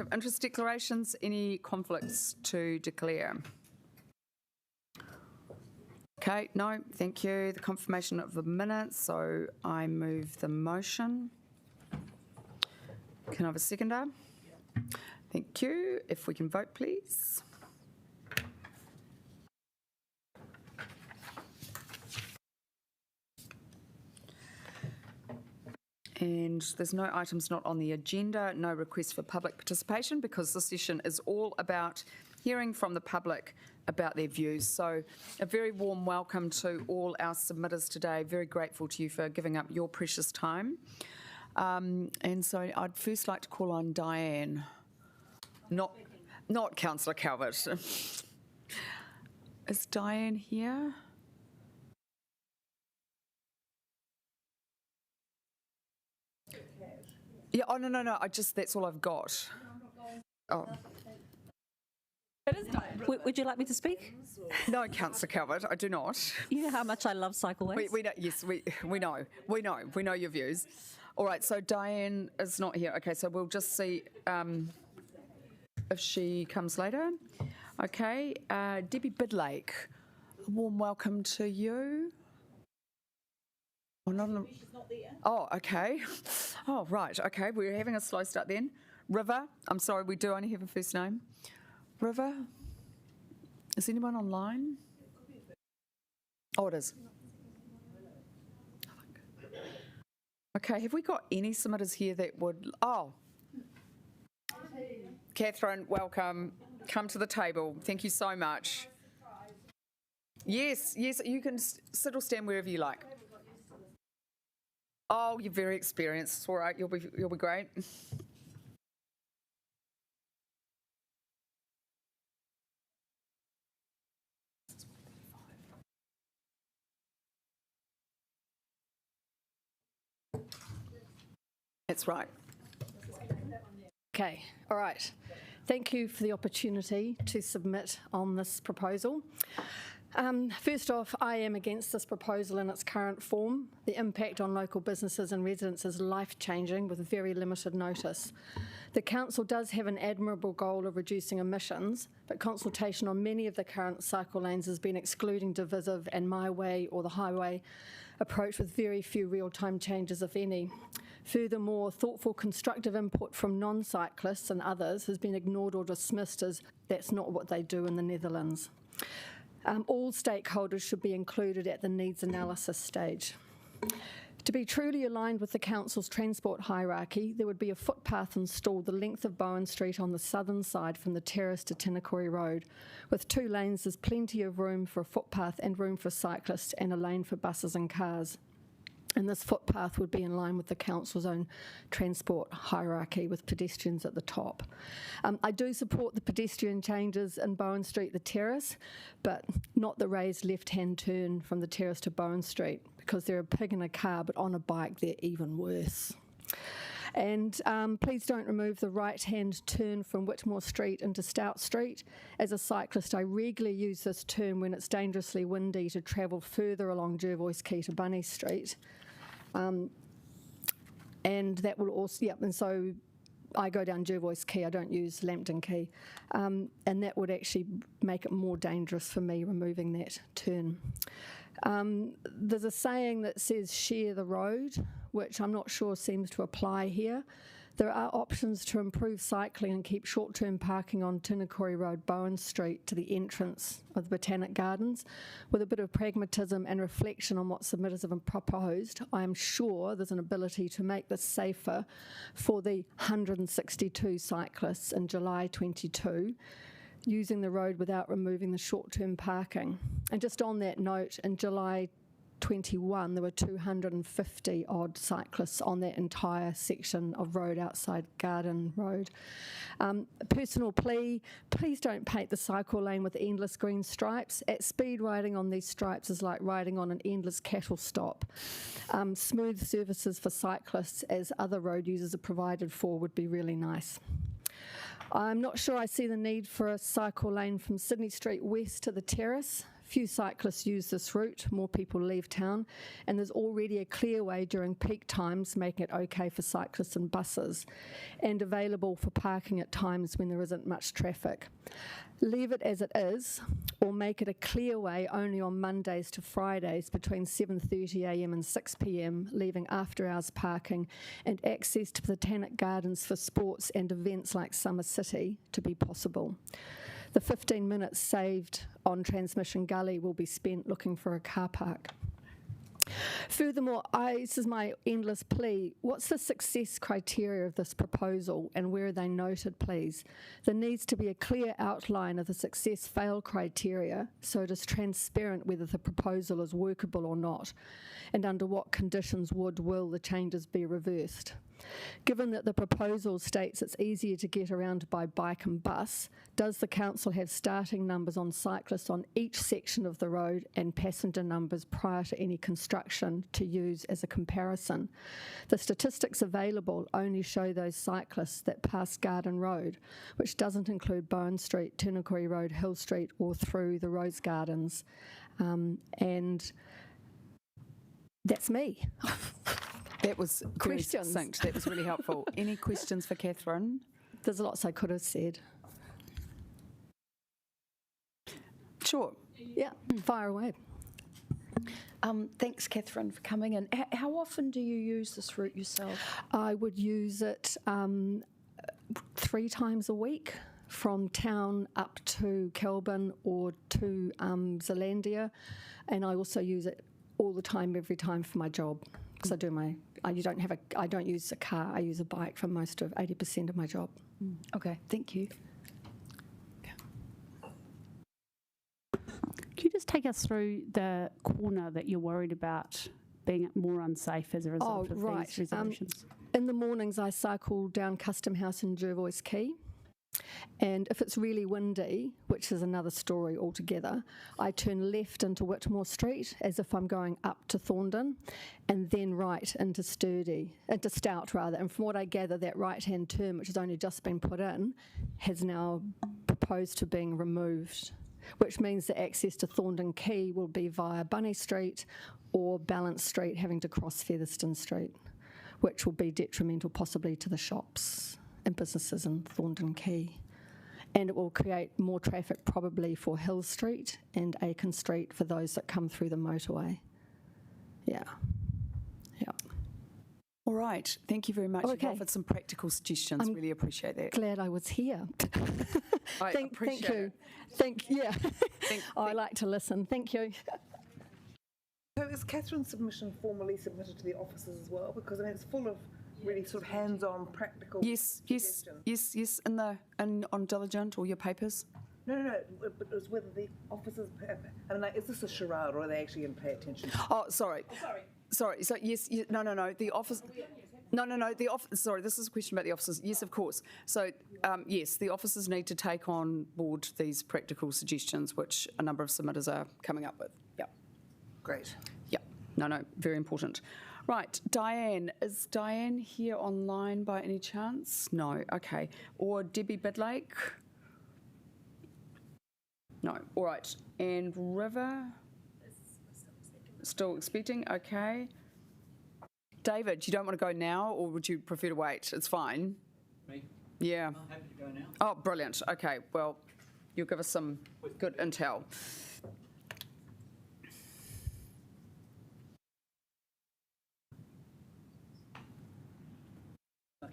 of interest declarations. Any conflicts to declare? Okay, no, thank you. The confirmation of the minutes, so I move the motion. Can I have a seconder? Thank you. If we can vote, please. And there's no items not on the agenda, no request for public participation, because this session is all about hearing from the public about their views. So a very warm welcome to all our submitters today. Very grateful to you for giving up your precious time. And so I'd first like to call on Diane, not Councillor Calvert. Is Diane here? Yeah, oh, no, that's all I've got. Oh. It is Diane. Would you like me to speak? No, Councillor Calvert, I do not. You know how much I love cycleways? We know, yes, we know your views. All right, so Diane is not here. Okay, so we'll just see if she comes later. Okay, Debbie Bidlake, a warm welcome to you. Oh, she's not there. Oh, okay. Oh, right. Okay, we're having a slow start then. River, I'm sorry, we do only have a first name. River, is anyone online? Oh, it is. Okay, have we got any submitters here that would... Oh. Catherine, welcome. Come to the table. Thank you so much. Yes, you can sit or stand wherever you like. Oh, you're very experienced. It's all right. You'll be great. That's right. Okay. All right. Thank you for the opportunity to submit on this proposal. First off, I am against this proposal in its current form. The impact on local businesses and residents is life-changing with very limited notice. The Council does have an admirable goal of reducing emissions, but consultation on many of the current cycle lanes has been excluding divisive and my way or the highway approach with very few real-time changes, if any. Furthermore, thoughtful, constructive input from non-cyclists and others has been ignored or dismissed as that's not what they do in the Netherlands. All stakeholders should be included at the needs analysis stage. To be truly aligned with the Council's transport hierarchy, there would be a footpath installed the length of Bowen Street on the southern side from the terrace to Tinakori Road. With 2 lanes, there's plenty of room for a footpath and room for cyclists and a lane for buses and cars. And this footpath would be in line with the Council's own transport hierarchy with pedestrians at the top. I do support the pedestrian changes in Bowen Street, the terrace, but not the raised left-hand turn from the terrace to Bowen Street, because they're a pig in a car, but on a bike they're even worse. And please don't remove the right-hand turn from Whitmore Street into Stout Street. As a cyclist, I regularly use this turn when it's dangerously windy to travel further along Jervois Quay to Bunny Street. And that will also, and so I go down Jervois Quay, I don't use Lambton Quay, and that would actually make it more dangerous for me removing that turn. There's a saying that says share the road, which I'm not sure seems to apply here. There are options to improve cycling and keep short-term parking on Tinakori Road, Bowen Street to the entrance of the Botanic Gardens. With a bit of pragmatism and reflection on what submitters have proposed, I am sure there's an ability to make this safer for the 162 cyclists in July 22 using the road without removing the short-term parking. And just on that note, in July 21, there were 250 odd cyclists on that entire section of road outside Garden Road. Personal plea, please don't paint the cycle lane with endless green stripes. At speed, riding on these stripes is like riding on an endless cattle stop. Smooth surfaces for cyclists, as other road users are provided for, would be really nice. I'm not sure I see the need for a cycle lane from Sydney Street west to the terrace. Few cyclists use this route, more people leave town, and there's already a clearway during peak times, making it okay for cyclists and buses, and available for parking at times when there isn't much traffic. Leave it as it is, or make it a clearway only on Mondays to Fridays between 7:30am and 6pm, leaving after-hours parking and access to Botanic Gardens for sports and events like Summer City to be possible. The 15 minutes saved on Transmission Gully will be spent looking for a car park. Furthermore, this is my endless plea. What's the success criteria of this proposal, and where are they noted, please? There needs to be a clear outline of the success-fail criteria so it is transparent whether the proposal is workable or not, and under what conditions will the changes be reversed. Given that the proposal states it's easier to get around by bike and bus, does the council have starting numbers on cyclists on each section of the road and passenger numbers prior to any construction to use as a comparison? The statistics available only show those cyclists that pass Garden Road, which doesn't include Bowen Street, Tinakori Road, Hill Street, or through the Rose Gardens. And that's me. That was very Questions? succinct. That was really helpful. Any questions for Catherine? There's lots I could have said. Sure. Yeah, fire away. Thanks, Catherine, for coming in. How often do you use this route yourself? I would use it 3 times a week from town up to Kelburn or to Zealandia, and I also use it all the time, every time for my job. Because I don't use a car, I use a bike for most of 80% of my job. Okay, thank you. Can you just take us through the corner that you're worried about being more unsafe as a result of these resolutions? In the mornings, I cycle down Custom House in Jervois Quay. And if it's really windy, which is another story altogether, I turn left into Whitmore Street as if I'm going up to Thorndon, and then right into Stout rather. And from what I gather, that right-hand turn, which has only just been put in, has now proposed to being removed, which means that access to Thorndon Quay will be via Bunny Street or Balance Street, having to cross Featherston Street, which will be detrimental possibly to the shops and businesses in Thorndon Quay. And it will create more traffic probably for Hill Street and Aiken Street for those that come through the motorway. Yeah. All right. Thank you very much. Okay. You've offered some practical suggestions. Really appreciate that. Glad I was here. I Thank appreciate you. it. I like to listen. Thank you. So is Catherine's submission formally submitted to the officers as well? Because I mean, it's full of really sort of hands-on, practical suggestions. On Diligent, all your papers. No, but it was whether the officers, I mean, like, is this a charade or are they actually going to pay attention? Oh, sorry. Sorry. So no. The office. No. The office. Sorry, this is a question about the officers. Yes, of course. So yes, the officers need to take on board these practical suggestions, which a number of submitters are coming up with. Yeah. Great. Yeah. No. Very important. Right, Diane. Is Diane here online by any chance? No. Okay. Or Debbie Bidlake? No. All right. And River? Still expecting? Okay. David, you don't want to go now, or would you prefer to wait? It's fine. Me? Yeah. I'm happy to go now. Oh, brilliant. Okay. Well, you'll give us some good intel.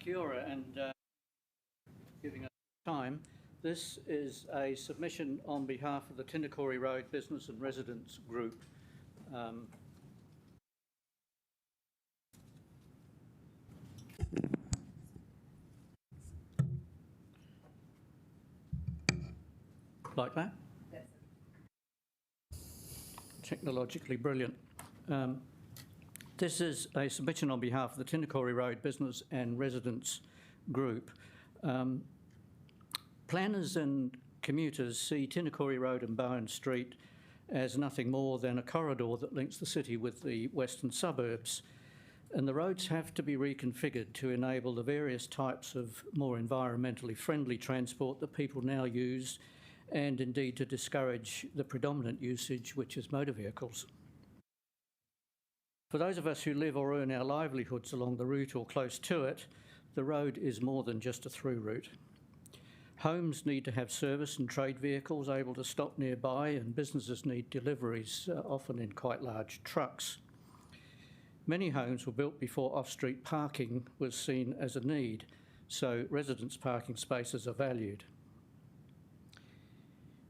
Kia ora, and giving us time. This is a submission on behalf of the Tinakori Road Business and Residents Group. Like that? Technologically brilliant. This is a submission on behalf of the Tinakori Road Business and Residents Group. Planners and commuters see Tinakori Road and Bowen Street as nothing more than a corridor that links the city with the western suburbs. And the roads have to be reconfigured to enable the various types of more environmentally friendly transport that people now use and indeed to discourage the predominant usage, which is motor vehicles. For those of us who live or earn our livelihoods along the route or close to it, the road is more than just a through route. Homes need to have service and trade vehicles able to stop nearby, and businesses need deliveries, often in quite large trucks. Many homes were built before off-street parking was seen as a need, so residents' parking spaces are valued.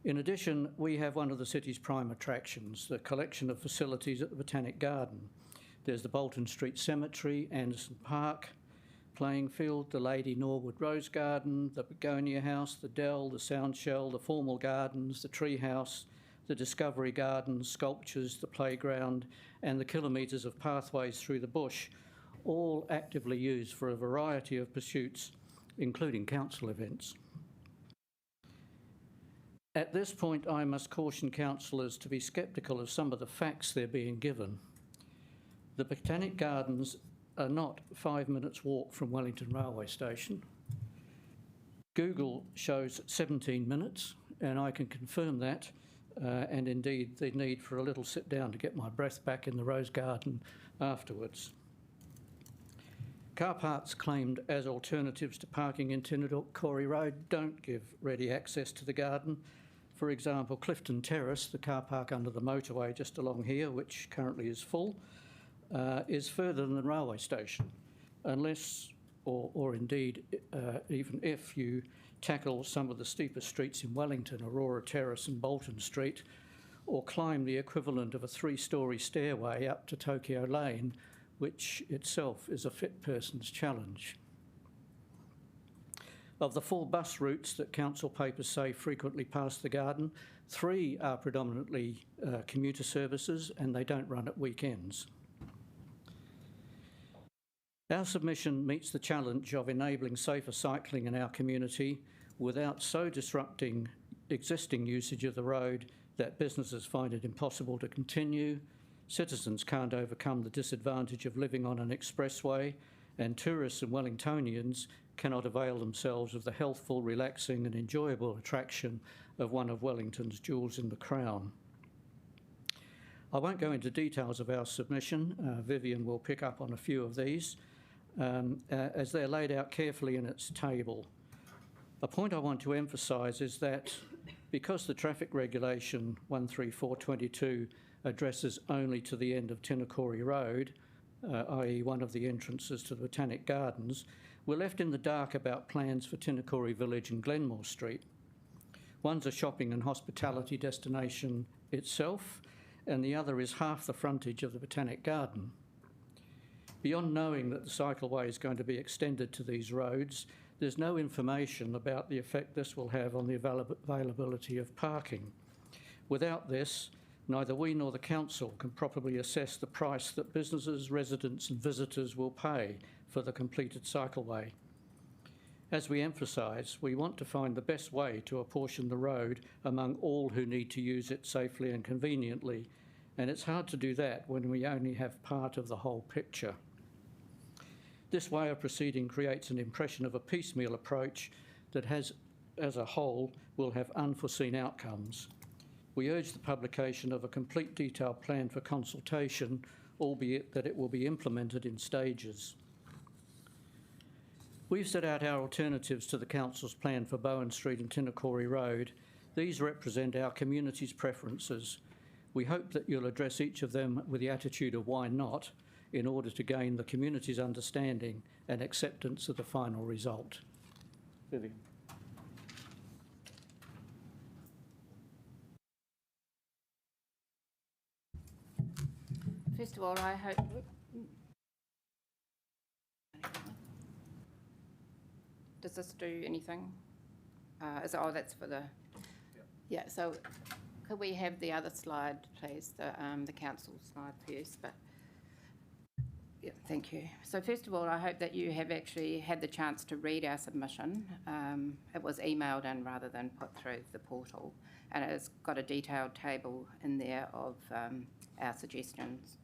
In addition, we have one of the city's prime attractions, the collection of facilities at the Botanic Garden. There's the Bolton Street Cemetery, Anderson Park, playing field, the Lady Norwood Rose Garden, the Begonia House, the Dell, the Sound Shell, the Formal Gardens, the Tree House, the Discovery Gardens, sculptures, the playground, and the kilometres of pathways through the bush, all actively used for a variety of pursuits, including council events. At this point, I must caution councillors to be sceptical of some of the facts they're being given. The Botanic Gardens are not 5 minutes walk from Wellington Railway Station. Google shows 17 minutes, and I can confirm that, and indeed the need for a little sit down to get my breath back in the Rose Garden afterwards. Car parks claimed as alternatives to parking in Tinakori Road don't give ready access to the garden. For example, Clifton Terrace, the car park under the motorway just along here, which currently is full, is further than the railway station, unless, or indeed, even if you tackle some of the steeper streets in Wellington, Aurora Terrace and Bolton Street, or climb the equivalent of a 3-storey stairway up to Tokyo Lane, which itself is a fit person's challenge. Of the 4 bus routes that council papers say frequently pass the garden, 3 are predominantly commuter services, and they don't run at weekends. Our submission meets the challenge of enabling safer cycling in our community without so disrupting existing usage of the road that businesses find it impossible to continue, citizens can't overcome the disadvantage of living on an expressway, and tourists and Wellingtonians cannot avail themselves of the healthful, relaxing and enjoyable attraction of one of Wellington's jewels in the crown. I won't go into details of our submission. Vivian will pick up on a few of these, as they're laid out carefully in its table. A point I want to emphasise is that because the traffic regulation 13422 addresses only to the end of Tinakori Road, i.e. one of the entrances to the Botanic Gardens, we're left in the dark about plans for Tinakori Village and Glenmore Street. One's a shopping and hospitality destination itself, and the other is half the frontage of the Botanic Garden. Beyond knowing that the cycleway is going to be extended to these roads, there's no information about the effect this will have on the availability of parking. Without this, neither we nor the council can properly assess the price that businesses, residents and visitors will pay for the completed cycleway. As we emphasise, we want to find the best way to apportion the road among all who need to use it safely and conveniently, and it's hard to do that when we only have part of the whole picture. This way of proceeding creates an impression of a piecemeal approach that has, as a whole, will have unforeseen outcomes. We urge the publication of a complete detailed plan for consultation, albeit that it will be implemented in stages. We've set out our alternatives to the Council's plan for Bowen Street and Tinakori Road. These represent our community's preferences. We hope that you'll address each of them with the attitude of why not, in order to gain the community's understanding and acceptance of the final result. Vivian. First of all, I hope... Does this do anything? Oh, that's for the... Yeah, so could we have the other slide, please, the council slide first? But yeah, thank you. So first of all, I hope that you have actually had the chance to read our submission. It was emailed in rather than put through the portal, and it's got a detailed table in there of our suggestions.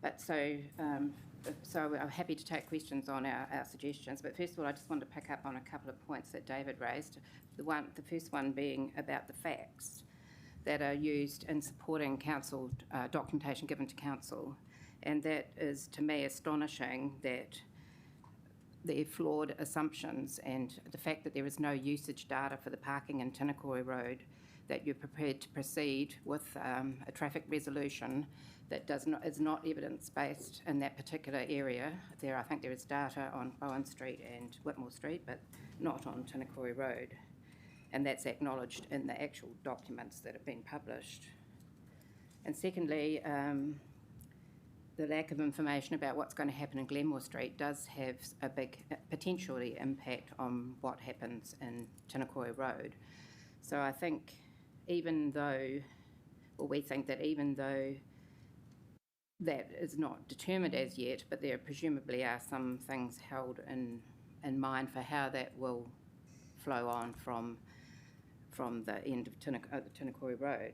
But so I'm happy to take questions on our suggestions. But first of all, I just want to pick up on a couple of points that David raised. The first one being about the facts that are used in supporting council documentation given to council. And that is, to me, astonishing that the flawed assumptions and the fact that there is no usage data for the parking in Tinakori Road, that you're prepared to proceed with a traffic resolution that is not evidence-based in that particular area. I think there is data on Bowen Street and Whitmore Street, but not on Tinakori Road. And that's acknowledged in the actual documents that have been published. And secondly, the lack of information about what's going to happen in Glenmore Street does have a big potentially impact on what happens in Tinakori Road. So I think we think that even though that is not determined as yet, but there presumably are some things held in mind for how that will flow on from the end of Tinakori Road.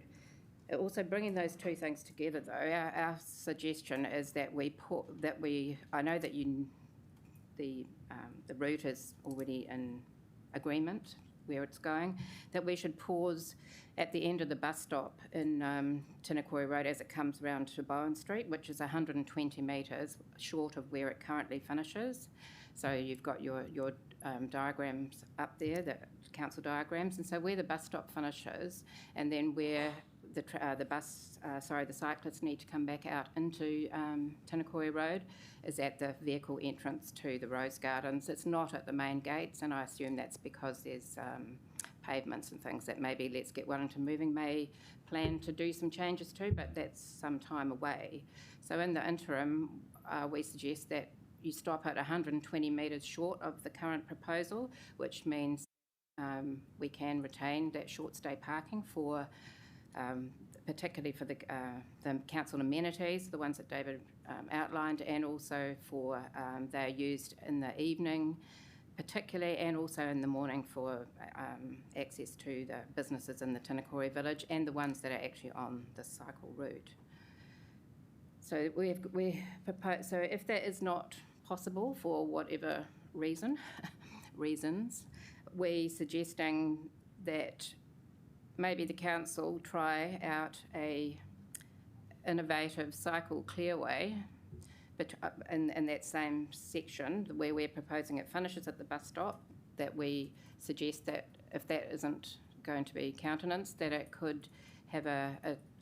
Also, bringing those two things together, though, our suggestion is that I know that the route is already in agreement where it's going, that we should pause at the end of the bus stop in Tinakori Road as it comes around to Bowen Street, which is 120 metres short of where it currently finishes. So you've got your diagrams up there, the council diagrams, and so where the bus stop finishes, and then where the cyclists need to come back out into Tinakori Road is at the vehicle entrance to the Rose Gardens. It's not at the main gates, and I assume that's because there's pavements and things that maybe Let's Get Wellington Moving may plan to do some changes to, but that's some time away. So in the interim, we suggest that you stop at 120 metres short of the current proposal, which means we can retain that short stay parking for particularly for the council amenities, the ones that David outlined, and also for they're used in the evening particularly, and also in the morning for access to the businesses in the Tinakori village and the ones that are actually on the cycle route. So we propose. So if that is not possible for whatever reasons, we're suggesting that maybe the council try out a innovative cycle clearway, but in that same section where we're proposing it finishes at the bus stop, that we suggest that if that isn't going to be countenanced, that it could have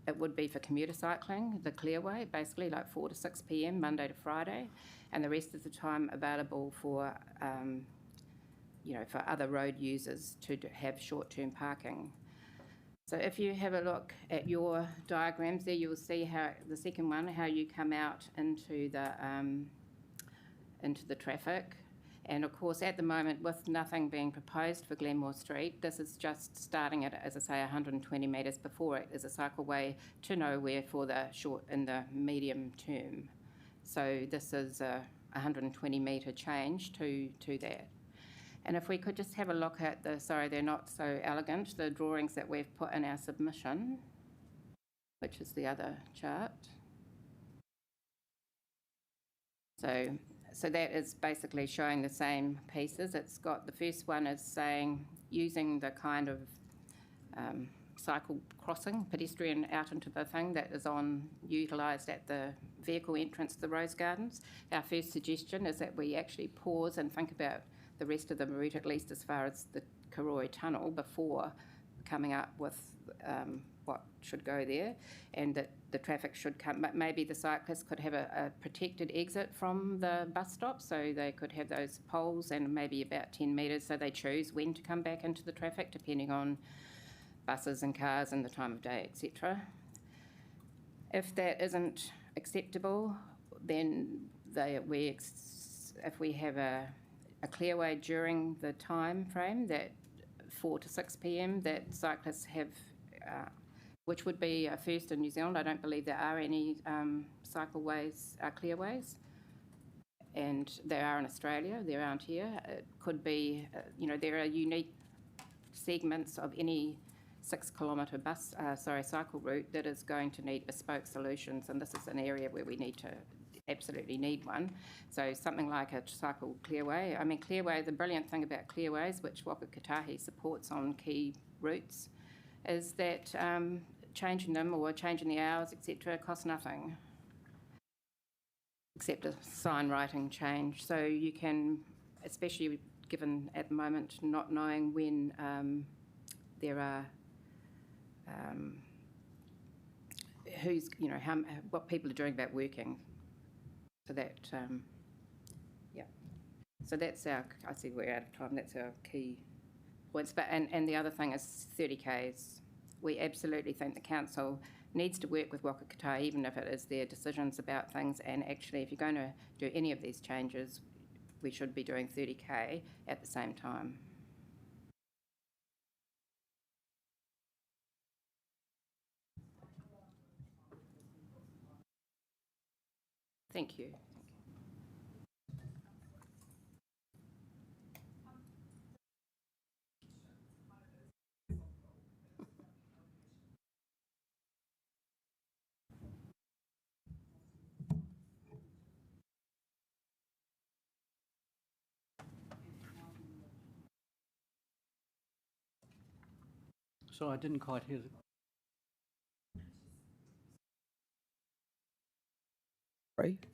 it would be for commuter cycling, the clearway, basically like 4 to 6 p.m. Monday to Friday, and the rest of the time available for for other road users to have short-term parking. So if you have a look at your diagrams there, you will see how the second one, how you come out into the traffic. And of course, at the moment, with nothing being proposed for Glenmore Street, this is just starting at, as I say, 120 metres before it is a cycleway to nowhere for the short and the medium term. So this is a 120 metre change to that. And if we could just have a look at they're not so elegant, the drawings that we've put in our submission, which is the other chart. So that is basically showing the same pieces. It's got, the first one is saying, using the kind of cycle crossing, pedestrian out into the thing that is utilised at the vehicle entrance to the Rose Gardens. Our first suggestion is that we actually pause and think about the rest of the route, at least as far as the Courier tunnel, before coming up with what should go there, and that the traffic should come, but maybe the cyclists could have a protected exit from the bus stop, so they could have those poles and maybe about 10 metres, so they choose when to come back into the traffic depending on buses and cars and the time of day, etc. If that isn't acceptable, then if we have a clearway during the time frame, that 4 to 6 p.m, that cyclists have, which would be a first in New Zealand. I don't believe there are any cycleways, clearways, and there are in Australia, there aren't here. It could be, there are unique segments of any 6-kilometre cycle route that is going to need bespoke solutions, and this is an area where we absolutely need one. So something like a cycle clearway. I mean, clearway, the brilliant thing about clearways, which Waka Kotahi supports on key routes, is that changing them or changing the hours, etc., costs nothing, except a sign writing change. So you can, especially given at the moment not knowing when there are what people are doing about working. So that, yeah. So that's I see we're out of time, that's our key points. But, and the other thing is 30 Ks. We absolutely think the council needs to work with Waka Kotahi, even if it is their decisions about things, and actually if you're going to do any of these changes, we should be doing 30K at the same time. Thank you. So I didn't quite hear the...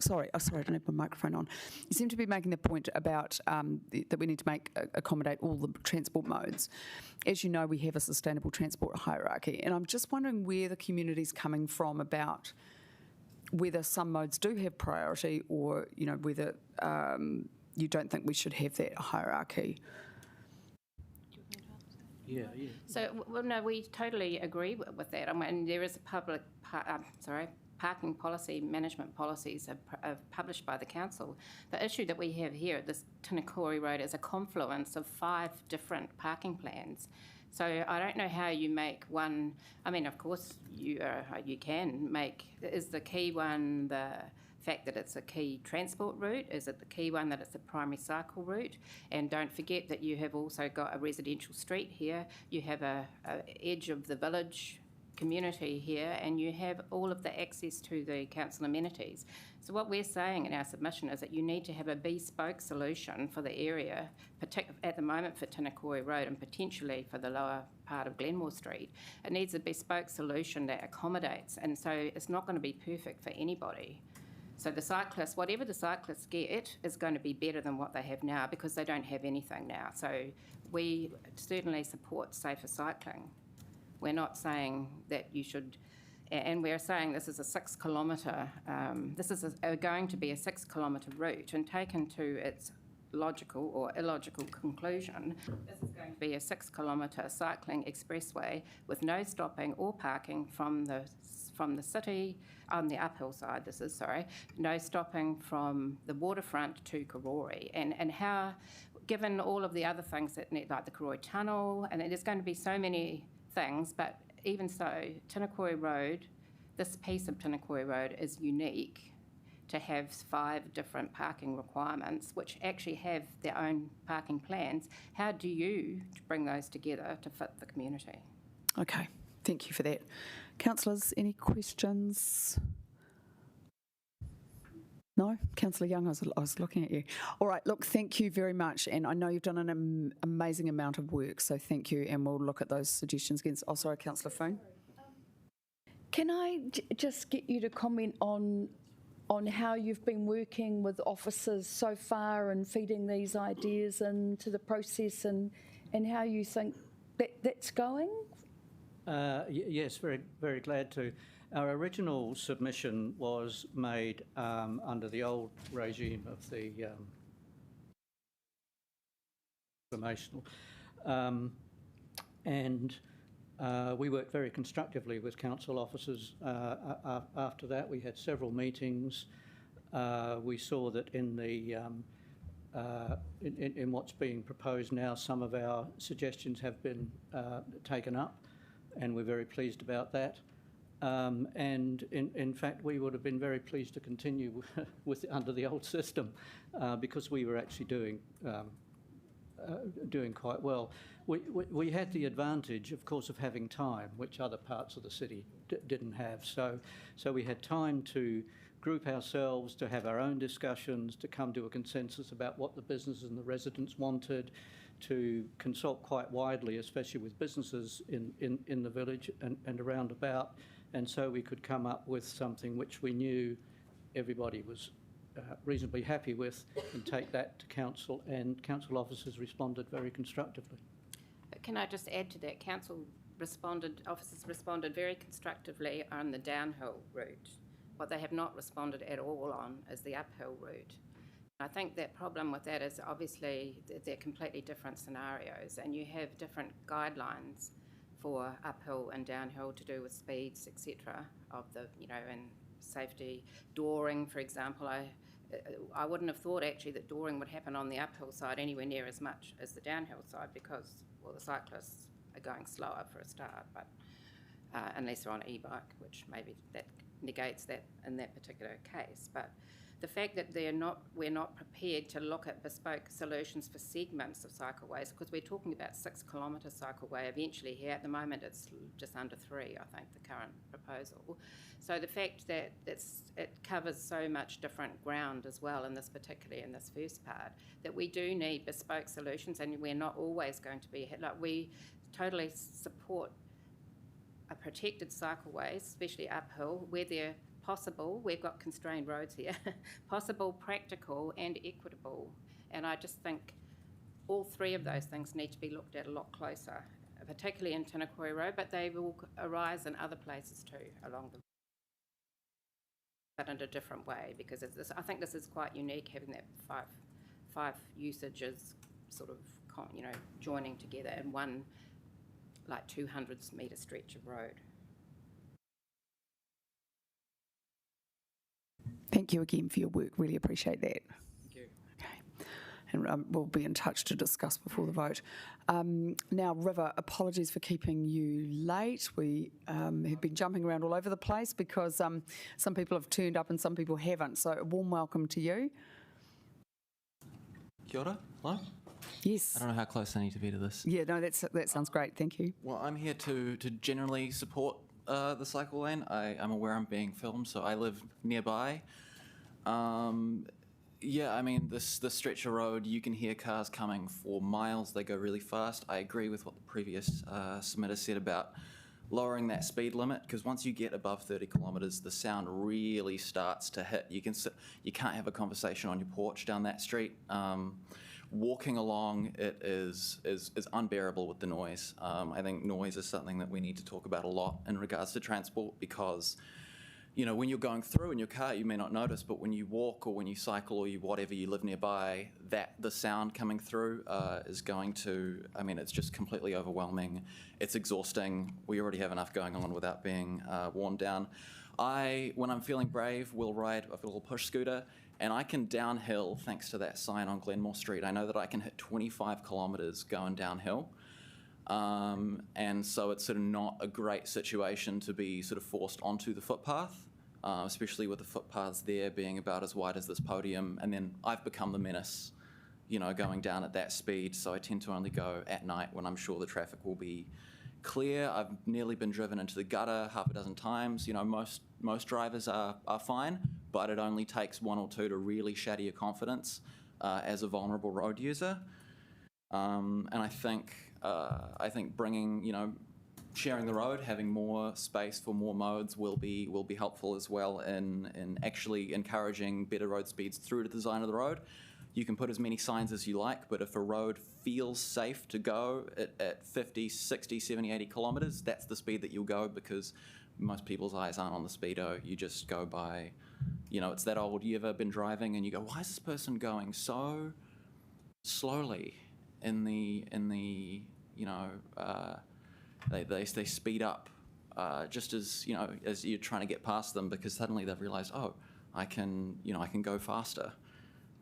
Sorry, I don't have my microphone on. You seem to be making the point about that we need to accommodate all the transport modes. As you know, we have a sustainable transport hierarchy, and I'm just wondering where the community's coming from about whether some modes do have priority, or whether you don't think we should have that hierarchy. Yeah. So, well, no, we totally agree with that. I mean, there is a parking policy, management policies are published by the council. The issue that we have here at this Tinakori Road is a confluence of 5 different parking plans. So I don't know how you make one. I mean, of course, you can make. Is the key one the fact that it's a key transport route? Is it the key one that it's a primary cycle route? And don't forget that you have also got a residential street here. You have a edge of the village community here, and you have all of the access to the council amenities. So what we're saying in our submission is that you need to have a bespoke solution for the area, at the moment for Tinakori Road and potentially for the lower part of Glenmore Street. It needs a bespoke solution that accommodates, and so it's not going to be perfect for anybody. So the cyclists, whatever the cyclists get, is going to be better than what they have now, because they don't have anything now. So we certainly support safer cycling. We're not saying that you should, and we're saying this is a 6-kilometre, this is going to be a 6-kilometre route, and taken to its logical or illogical conclusion, this is going to be a 6-kilometre cycling expressway with no stopping or parking from the city, on the uphill side, no stopping from the waterfront to Courier. And how, given all of the other things that need, like the Courier Tunnel, and there's going to be so many things, but even so, Tinakori Road, this piece of Tinakori Road is unique to have 5 different parking requirements, which actually have their own parking plans. How do you bring those together to fit the community? Okay, thank you for that. Councillors, any questions? No? Councillor Young, I was looking at you. All right, look, thank you very much. And I know you've done an amazing amount of work, so thank you. And we'll look at those suggestions again. Oh, sorry, Councillor Foon. Can I just get you to comment on how you've been working with officers so far and feeding these ideas into the process, and how you think that's going? Yes, very, very glad to. Our original submission was made under the old regime of the informational, and we worked very constructively with council officers. After that, we had several meetings. We saw that in the in what's being proposed now, some of our suggestions have been taken up, and we're very pleased about that. And in fact, we would have been very pleased to continue with under the old system because we were actually doing doing quite well. We had the advantage, of course, of having time, which other parts of the city didn't have. So we had time to group ourselves, to have our own discussions, to come to a consensus about what the businesses and the residents wanted, to consult quite widely, especially with businesses in the village and around about. And so we could come up with something which we knew everybody was reasonably happy with, and take that to council, and council officers responded very constructively. But can I just add to that? Officers responded very constructively on the downhill route. What they have not responded at all on is the uphill route. I think that problem with that is obviously they're completely different scenarios, and you have different guidelines for uphill and downhill to do with speeds, etc. of the, and safety. Dooring, for example, I wouldn't have thought actually that dooring would happen on the uphill side anywhere near as much as the downhill side, because, well, the cyclists are going slower for a start, but unless they're on an e-bike, which maybe that negates that in that particular case. But the fact that we're not prepared to look at bespoke solutions for segments of cycleways, because we're talking about 6 kilometre cycleway eventually here. At the moment it's just under 3, I think, the current proposal. So the fact that it covers so much different ground as well particularly in this first part, that we do need bespoke solutions, and we're not always going to be, like, we totally support a protected cycleways, especially uphill, where they're possible. We've got constrained roads here. Possible, practical and equitable. And I just think all three of those things need to be looked at a lot closer, particularly in Tinakori Road, but they will arise in other places too along the but in a different way, because I think this is quite unique, having that five usages sort of joining together in one like 200 metre stretch of road. Thank you again for your work. Really appreciate that. Thank you. Okay. And we'll be in touch to discuss before the vote. Now, River, apologies for keeping you late. We have been jumping around all over the place because some people have turned up and some people haven't. So a warm welcome to you. Kia ora. Hello? Yes. I don't know how close I need to be to this. Yeah, no, that sounds great. Thank you. Well, I'm here to generally support the cycle lane. I'm aware I'm being filmed, so I live nearby. Yeah, I mean, this stretch of road, you can hear cars coming for miles. They go really fast. I agree with what the previous submitter said about lowering that speed limit, because once you get above 30 kilometres, the sound really starts to hit. You can't have a conversation on your porch down that street. Walking along, it is unbearable with the noise. I think noise is something that we need to talk about a lot in regards to transport, because when you're going through in your car, you may not notice, but when you walk or when you cycle or whatever you live nearby, the sound coming through is going to, it's just completely overwhelming. It's exhausting. We already have enough going on without being worn down. When I'm feeling brave, will ride a little push scooter, and I can downhill, thanks to that sign on Glenmore Street. I know that I can hit 25 kilometres going downhill. And so it's sort of not a great situation to be sort of forced onto the footpath, especially with the footpaths there being about as wide as this podium. And then I've become the menace, going down at that speed. So I tend to only go at night when I'm sure the traffic will be clear. I've nearly been driven into the gutter half a dozen times. Most drivers are fine, but it only takes one or two to really shatter your confidence as a vulnerable road user. And I think bringing, sharing the road, having more space for more modes will be helpful as well in actually encouraging better road speeds through the design of the road. You can put as many signs as you like, but if a road feels safe to go at 50, 60, 70, 80 kilometres, that's the speed that you'll go, because most people's eyes aren't on the speedo. You just go by, it's that old, you ever been driving and you go, why is this person going so slowly? They speed up just as as you're trying to get past them, because suddenly they've realised, oh, I can go faster.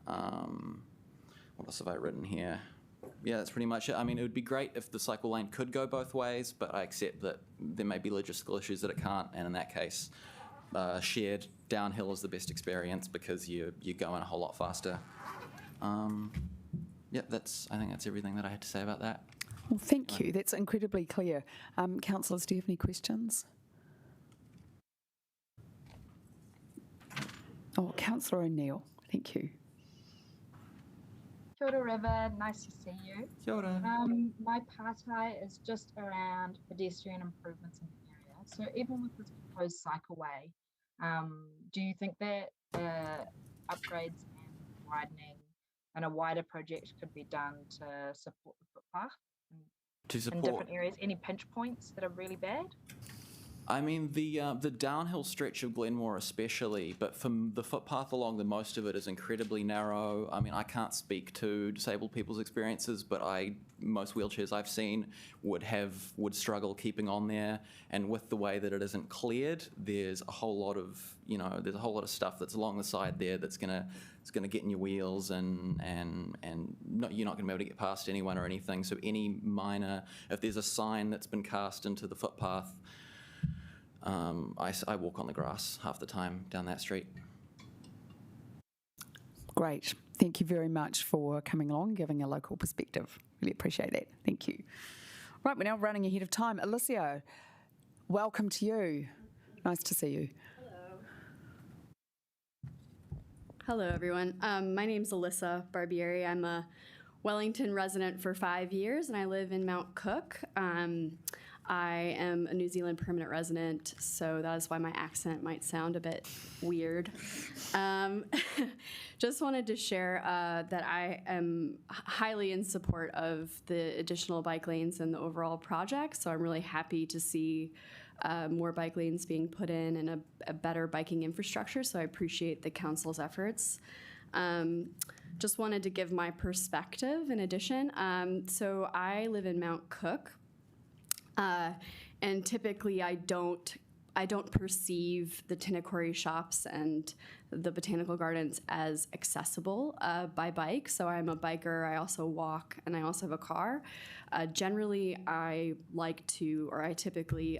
What else have I written here? Yeah, that's pretty much it. It would be great if the cycle lane could go both ways, but I accept that there may be logistical issues that it can't, and in that case, shared downhill is the best experience because you're going a whole lot faster. Yeah, I think that's everything that I had to say about that. Well, thank you. That's incredibly clear. Councillors, do you have any questions? Oh, Councillor O'Neill, thank you. Kia ora, River, nice to see you. Kia ora. My partai is just around pedestrian improvements in the area. So even with this proposed cycleway, do you think that upgrades and widening and a wider project could be done to support the footpath in different areas? Any pinch points that are really bad? I mean, the downhill stretch of Glenmore especially, but from the footpath along most of it is incredibly narrow. I mean, I can't speak to disabled people's experiences, but most wheelchairs I've seen would struggle keeping on there. And with the way that it isn't cleared, there's a whole lot of stuff that's along the side there that's gonna get in your wheels, and you're not gonna be able to get past anyone or anything. So if there's a sign that's been cast into the footpath, I walk on the grass half the time down that street. Great. Thank you very much for coming along, giving a local perspective. Really appreciate that. Thank you. Right, we're now running ahead of time. Alyssa, welcome to you. Nice to see you. Hello, everyone. My name's Alyssa Barbieri. I'm a Wellington resident for 5 years, and I live in Mount Cook. I am a New Zealand permanent resident, so that is why my accent might sound a bit weird. Just wanted to share that I am highly in support of the additional bike lanes and the overall project, so I'm really happy to see more bike lanes being put in and a better biking infrastructure, so I appreciate the council's efforts. Just wanted to give my perspective in addition. So I live in Mount Cook, and typically I don't perceive the Tinakori shops and the Botanical Gardens as accessible by bike. So I'm a biker, I also walk, and I also have a car. Generally, I typically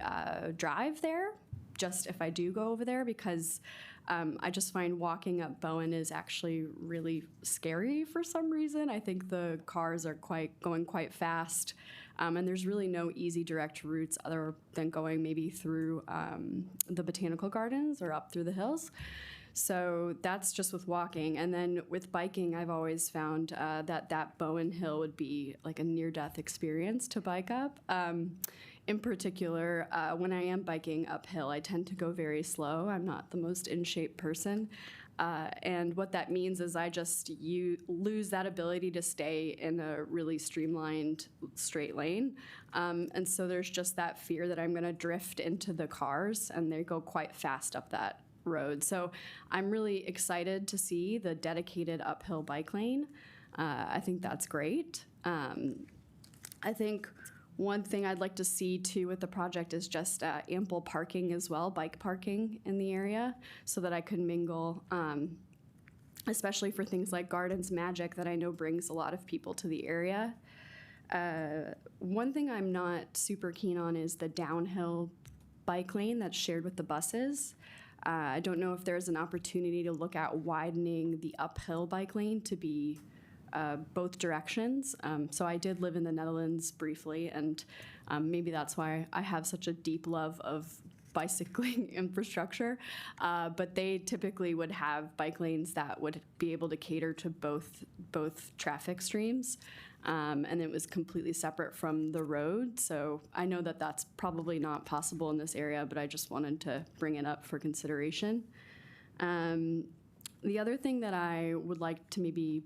drive there, just if I do go over there, because I just find walking up Bowen is actually really scary for some reason. I think the cars are going quite fast. And there's really no easy direct routes other than going maybe through the Botanical Gardens or up through the hills. So that's just with walking. And then with biking, I've always found that Bowen Hill would be like a near-death experience to bike up. In particular, when I am biking uphill, I tend to go very slow. I'm not the most in-shape person. And what that means is you lose that ability to stay in a really streamlined straight lane. And so there's just that fear that I'm going to drift into the cars, and they go quite fast up that road. So I'm really excited to see the dedicated uphill bike lane. I think that's great. I think one thing I'd like to see too with the project is just ample parking as well, bike parking in the area, so that I could mingle, especially for things like Gardens Magic that I know brings a lot of people to the area. One thing I'm not super keen on is the downhill bike lane that's shared with the buses. I don't know if there's an opportunity to look at widening the uphill bike lane to be both directions. So I did live in the Netherlands briefly, and maybe that's why I have such a deep love of bicycling infrastructure. But they typically would have bike lanes that would be able to cater to both traffic streams. And it was completely separate from the road. So I know that that's probably not possible in this area, but I just wanted to bring it up for consideration. The other thing that I would like to maybe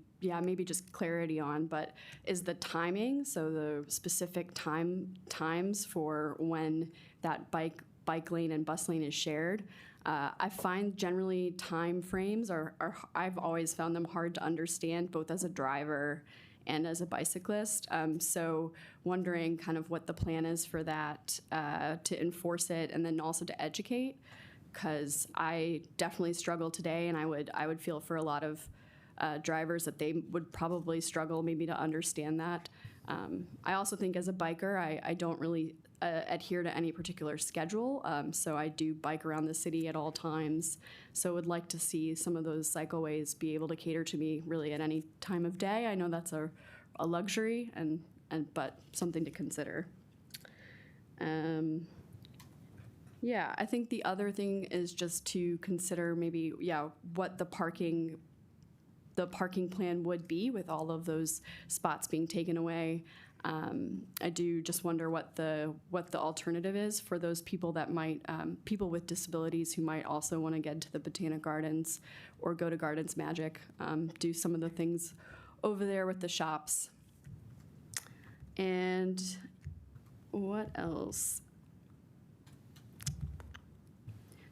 just clarity on, but is the timing. So the specific times for when that bike lane and bus lane is shared. I find generally time frames I've always found them hard to understand, both as a driver and as a bicyclist. So wondering kind of what the plan is for that, to enforce it, and then also to educate, because I definitely struggle today, and I would feel for a lot of drivers that they would probably struggle maybe to understand that. I also think as a biker, I don't really adhere to any particular schedule, so I do bike around the city at all times. So would like to see some of those cycleways be able to cater to me really at any time of day. I know that's a a luxury but something to consider. Yeah, I think the other thing is just to consider maybe, what the parking plan would be with all of those spots being taken away. I do just wonder what the alternative is for those people that might, people with disabilities who might also want to get to the Botanic Gardens or go to Gardens Magic, do some of the things over there with the shops. And what else?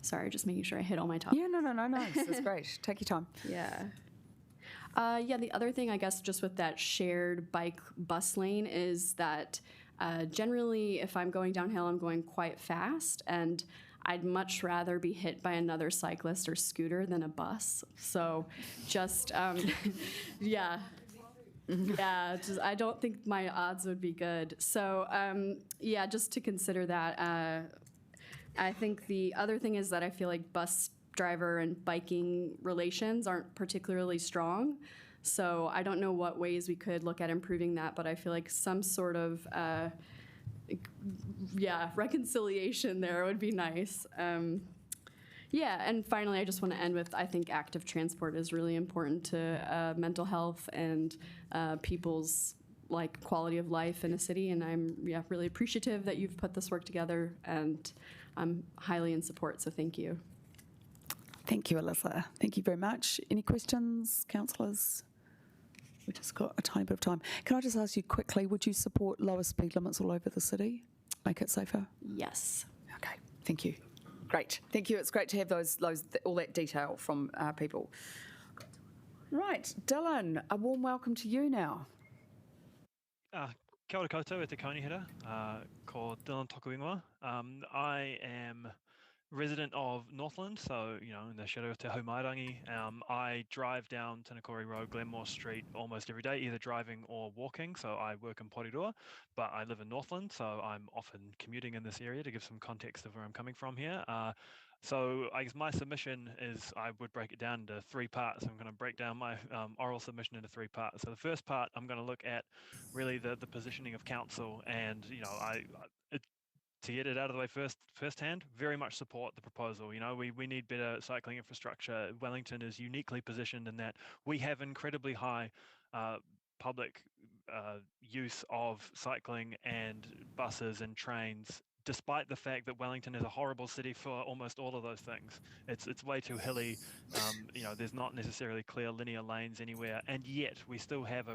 Sorry, just making sure I hit all my topics. Yeah, no. That's great. Take your time. Yeah. The other thing, I guess, just with that shared bike bus lane is that generally if I'm going downhill, I'm going quite fast, and I'd much rather be hit by another cyclist or scooter than a bus. So just, yeah. Yeah, I don't think my odds would be good. So, just to consider that. I think the other thing is that I feel like bus driver and biking relations aren't particularly strong. So I don't know what ways we could look at improving that, but I feel like some sort of, reconciliation there would be nice. And finally, I just want to end with, I think active transport is really important to mental health and people's quality of life in a city. And I'm really appreciative that you've put this work together, and I'm highly in support, so thank you. Thank you, Alyssa. Thank you very much. Any questions, councillors? We've just got a tiny bit of time. Can I just ask you quickly, would you support lower speed limits all over the city? Make it safer? Yes. Okay, thank you. Great. Thank you. It's great to have all that detail from people. Right, Dylan, a warm welcome to you now. Kia ora koutou e te kaunihera, ko Dylan Tokuingoa. I am resident of Northland, so, in the shadow of Te Haumairangi. I drive down Tinakori Road, Glenmore Street almost every day, either driving or walking. So I work in Pūroro, but I live in Northland, so I'm often commuting in this area to give some context of where I'm coming from here. So I guess my submission is, I would break it down into 3 parts. I'm going to break down my oral submission into 3 parts. So the first part, I'm going to look at really the positioning of council, and to get it out of the way firsthand, very much support the proposal. We need better cycling infrastructure. Wellington is uniquely positioned in that we have incredibly high public use of cycling and buses and trains, despite the fact that Wellington is a horrible city for almost all of those things. It's way too hilly. There's not necessarily clear linear lanes anywhere, and yet we still have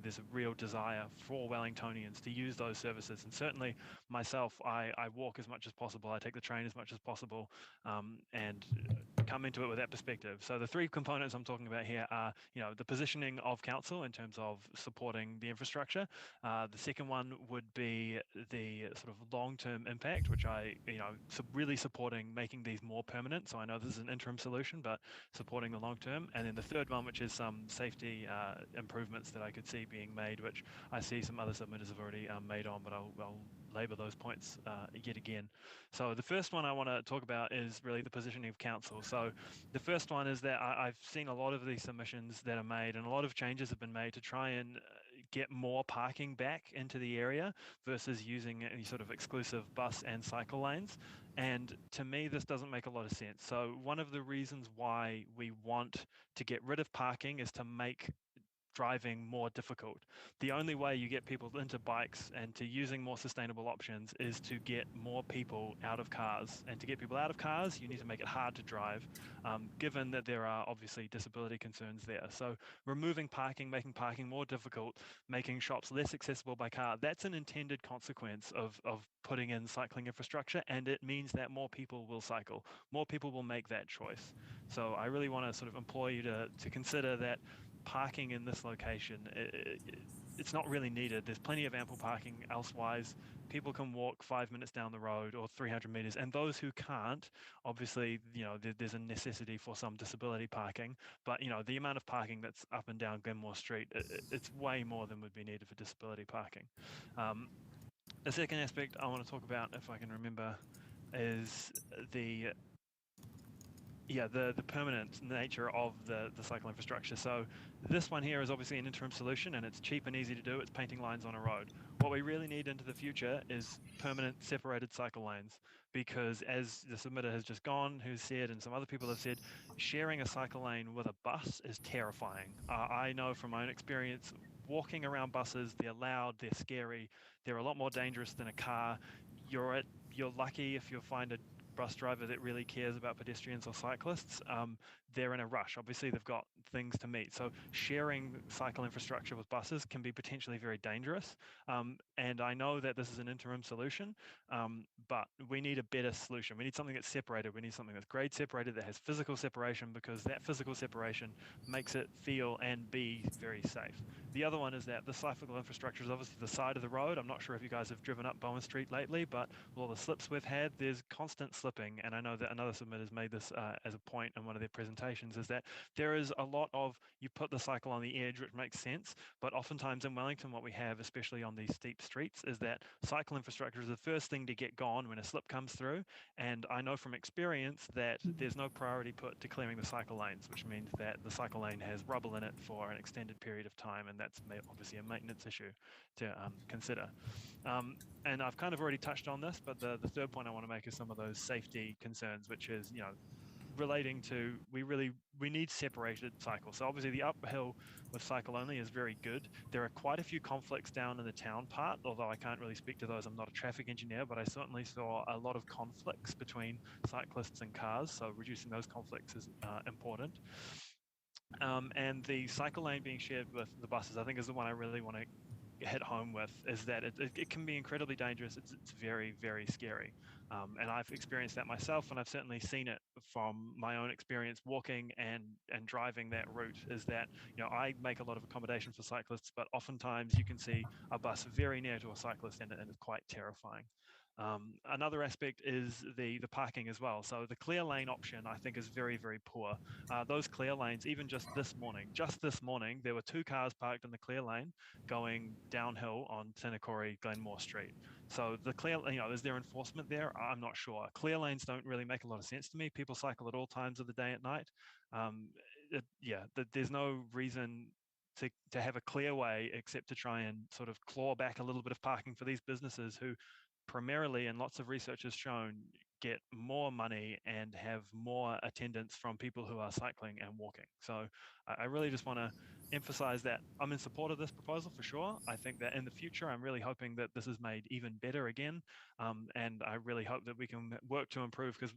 there's a real desire for Wellingtonians to use those services. And certainly myself, I walk as much as possible. I take the train as much as possible, and come into it with that perspective. So the 3 components I'm talking about here are, the positioning of council in terms of supporting the infrastructure. The second one would be the sort of long-term impact, which I, really supporting making these more permanent. So I know this is an interim solution, but supporting the long-term. And then the third one, which is some safety improvements that I could see being made, which I see some other submitters have already made on, but I'll labour those points yet again. So the first one I want to talk about is really the positioning of council. So the first one is that I've seen a lot of these submissions that are made, and a lot of changes have been made to try and get more parking back into the area versus using any sort of exclusive bus and cycle lanes. And to me, this doesn't make a lot of sense. So one of the reasons why we want to get rid of parking is to make driving more difficult. The only way you get people into bikes and to using more sustainable options is to get more people out of cars. And to get people out of cars, you need to make it hard to drive, given that there are obviously disability concerns there. So removing parking, making parking more difficult, making shops less accessible by car, that's an intended consequence of putting in cycling infrastructure, and it means that more people will cycle. More people will make that choice. So I really want to sort of implore you to consider that parking in this location, it's not really needed. There's plenty of ample parking elsewise. People can walk 5 minutes down the road or 300 meters, and those who can't, obviously, there's a necessity for some disability parking, but the amount of parking that's up and down Glenmore Street, it's way more than would be needed for disability parking. The second aspect I want to talk about, if I can remember, is the the permanent nature of the cycle infrastructure. So this one here is obviously an interim solution, and it's cheap and easy to do. It's painting lines on a road. What we really need into the future is permanent separated cycle lanes, because as the submitter has just gone, who said, and some other people have said, sharing a cycle lane with a bus is terrifying. I know from my own experience, walking around buses, they're loud, they're scary, they're a lot more dangerous than a car. You're lucky if you find a bus driver that really cares about pedestrians or cyclists. They're in a rush. Obviously, they've got things to meet. So sharing cycle infrastructure with buses can be potentially very dangerous. And I know that this is an interim solution, but we need a better solution. We need something that's separated. We need something that's grade separated, that has physical separation, because that physical separation makes it feel and be very safe. The other one is that the cyclical infrastructure is obviously the side of the road. I'm not sure if you guys have driven up Bowen Street lately, but with all the slips we've had, there's constant slipping. And I know that another submitter's made this as a point in one of their presentations, is that there is a lot of, you put the cycle on the edge, which makes sense, but oftentimes in Wellington, what we have, especially on these steep streets, is that cycle infrastructure is the first thing to get gone when a slip comes through. And I know from experience that there's no priority put to clearing the cycle lanes, which means that the cycle lane has rubble in it for an extended period of time, and that's obviously a maintenance issue to consider. And I've kind of already touched on this, but the third point I want to make is some of those safety concerns, which is, relating to, we need separated cycles. So obviously the uphill with cycle only is very good. There are quite a few conflicts down in the town part, although I can't really speak to those. I'm not a traffic engineer, but I certainly saw a lot of conflicts between cyclists and cars. So reducing those conflicts is important. And the cycle lane being shared with the buses, I think, is the one I really want to hit home with, is that it can be incredibly dangerous. It's very, very scary. And I've experienced that myself, and I've certainly seen it from my own experience walking and driving that route, is that, I make a lot of accommodation for cyclists, but oftentimes you can see a bus very near to a cyclist, and it's quite terrifying. Another aspect is the parking as well. So the clear lane option, I think, is very, very poor. Those clear lanes, even just this morning, there were 2 cars parked in the clear lane going downhill on Tinakori, Glenmore Street. So the clear, is there enforcement there? I'm not sure. Clear lanes don't really make a lot of sense to me. People cycle at all times of the day at night. There's no reason to have a clear way except to try and sort of claw back a little bit of parking for these businesses who primarily, and lots of research has shown, get more money and have more attendance from people who are cycling and walking. So I really just want to emphasize that I'm in support of this proposal for sure. I think that in the future, I'm really hoping that this is made even better again. And I really hope that we can work to improve, because